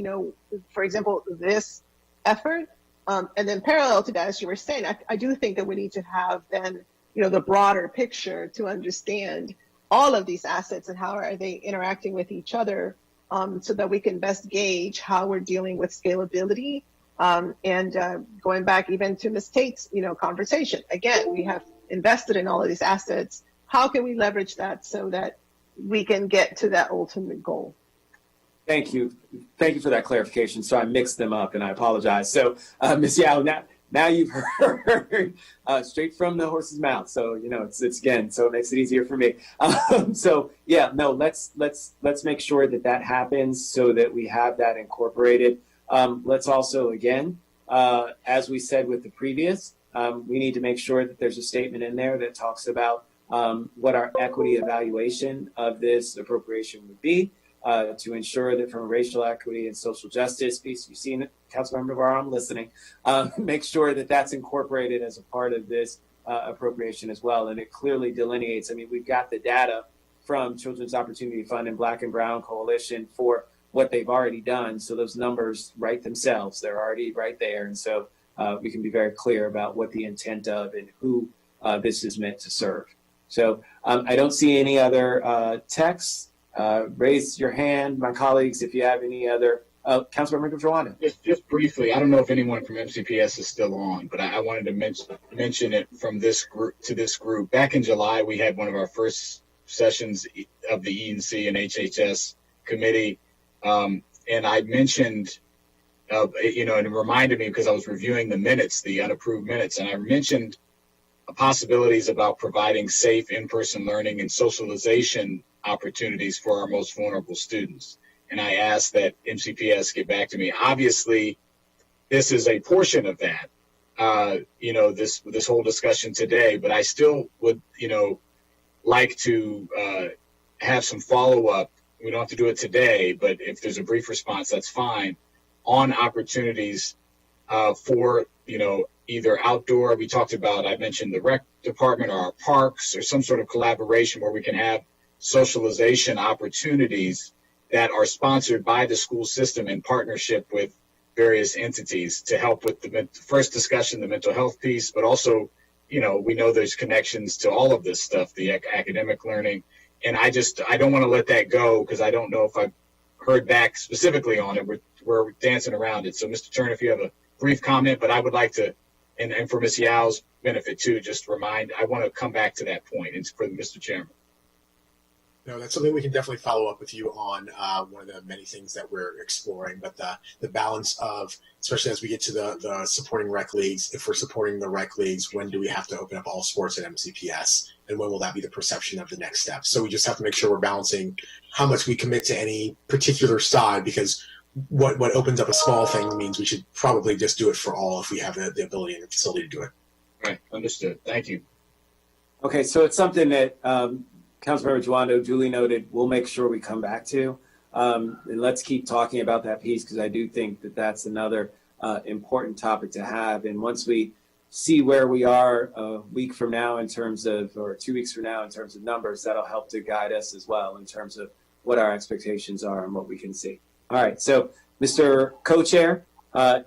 for example, this effort. And then parallel to that, as you were saying, I do think that we need to have then, the broader picture to understand all of these assets and how are they interacting with each other, so that we can best gauge how we're dealing with scalability. And going back even to Ms. Tate's, conversation, again, we have invested in all of these assets. How can we leverage that so that we can get to that ultimate goal? Thank you. Thank you for that clarification. So I mixed them up and I apologize. So Ms. Yao, now you've heard straight from the horse's mouth. So, it's again, so it makes it easier for me. So yeah, no, let's make sure that happens so that we have that incorporated. Let's also, again, as we said with the previous, we need to make sure that there's a statement in there that talks about what our equity evaluation of this appropriation would be, to ensure that from a racial equity and social justice piece, you've seen it, Councilmember Navarro, I'm listening, make sure that that's incorporated as a part of this appropriation as well. And it clearly delineates, we've got the data from Children's Opportunity Fund and Black and Brown Coalition for what they've already done. So those numbers write themselves. They're already right there. And so we can be very clear about what the intent of and who this is meant to serve. So I don't see any other texts. Raise your hand, my colleagues, if you have any other. Councilmember Joanna. Just briefly, I don't know if anyone from MCPS is still on, but I wanted to mention it from this group to this group. Back in July, we had one of our first sessions of the E&C and HHS committee, and I mentioned, and it reminded me because I was reviewing the minutes, the unapproved minutes, and I mentioned possibilities about providing safe in-person learning and socialization opportunities for our most vulnerable students. And I asked that MCPS get back to me. Obviously, this is a portion of that, this whole discussion today, but I still would, like to have some follow-up. We don't have to do it today, but if there's a brief response, that's fine, on opportunities for, either outdoor, I mentioned the rec department or our parks, or some sort of collaboration where we can have socialization opportunities that are sponsored by the school system in partnership with various entities to help with the first discussion, the mental health piece, but also, we know there's connections to all of this stuff, the academic learning. And I don't want to let that go because I don't know if I've heard back specifically on it. We're dancing around it. So Mr. Turner, if you have a brief comment, but I would like to, and for Ms. Yao's benefit too, just remind, I want to come back to that point. It's for Mr. Chairman. No, that's something we can definitely follow up with you on. One of the many things that we're exploring, but the balance of, especially as we get to the supporting rec leagues, if we're supporting the rec leagues, when do we have to open up all sports at MCPS, and when will that be the perception of the next step? So we just have to make sure we're balancing how much we commit to any particular side, because what opens up a small thing means we should probably just do it for all if we have the ability and the facility to do it. Right, understood. Thank you. Okay, so it's something that Councilmember Joando duly noted. We'll make sure we come back to, and let's keep talking about that piece, because I do think that that's another important topic to have. And once we see where we are a week from now in terms of, or 2 weeks from now in terms of numbers, that'll help to guide us as well in terms of what our expectations are and what we can see. All right, so Mr. Co-Chair,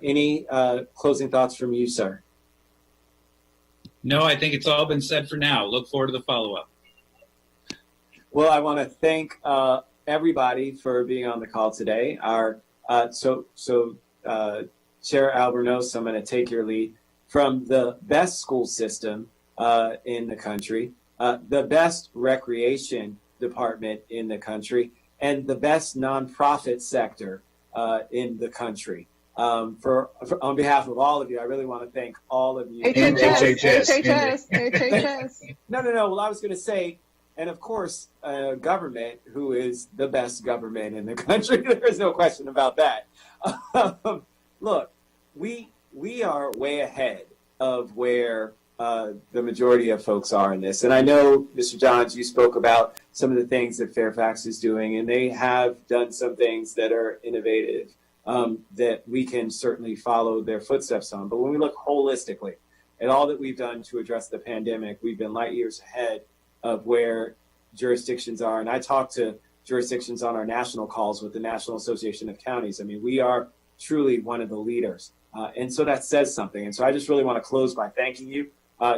any closing thoughts from you, sir? No, I think it's all been said for now. Look forward to the follow-up. Well, I want to thank everybody for being on the call today. Our Chair Albornoz, I'm going to take your lead. From the best school system in the country, the best recreation department in the country, and the best nonprofit sector in the country. On behalf of all of you, I really want to thank all of you. HHS. No. Well, I was going to say, and of course, government, who is the best government in the country. There's no question about that. Look, we are way ahead of where the majority of folks are in this. And I know, Mr. Johns, you spoke about some of the things that Fairfax is doing, and they have done some things that are innovative that we can certainly follow their footsteps on. But when we look holistically at all that we've done to address the pandemic, we've been light years ahead of where jurisdictions are. And I talk to jurisdictions on our national calls with the National Association of Counties. I mean, we are truly one of the leaders. And so that says something. And so I just really want to close by thanking you.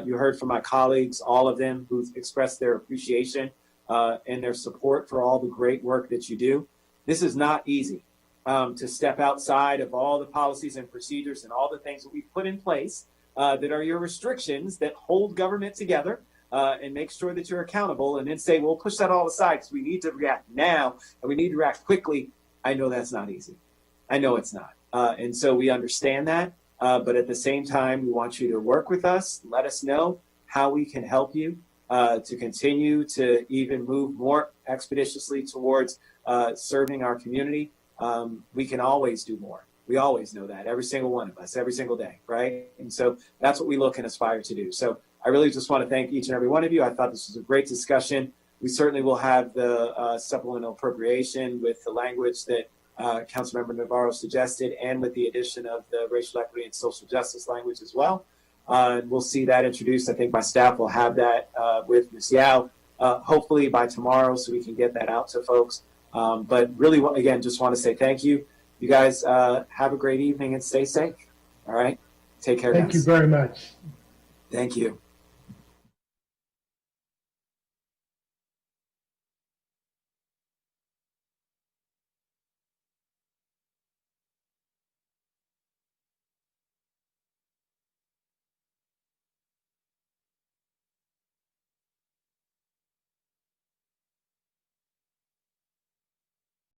You heard from my colleagues, all of them who've expressed their appreciation and their support for all the great work that you do. This is not easy to step outside of all the policies and procedures and all the things that we've put in place that are your restrictions that hold government together. And make sure that you're accountable, and then say, we'll push that all aside because we need to react now and we need to react quickly. I know that's not easy. I know it's not. And so we understand that. But at the same time, we want you to work with us. Let us know how we can help you to continue to even move more expeditiously towards serving our community. We can always do more. We always know that, every single one of us, every single day, right? And so that's what we look and aspire to do. So I really just want to thank each and every one of you. I thought this was a great discussion. We certainly will have the supplemental appropriation with the language that Councilmember Navarro suggested, and with the addition of the racial equity and social justice language as well. We'll see that introduced. I think my staff will have that with Ms. Yao, hopefully by tomorrow, so we can get that out to folks. But really, again, just want to say thank you. You guys have a great evening and stay safe. All right? Take care, guys. Thank you very much. Thank you.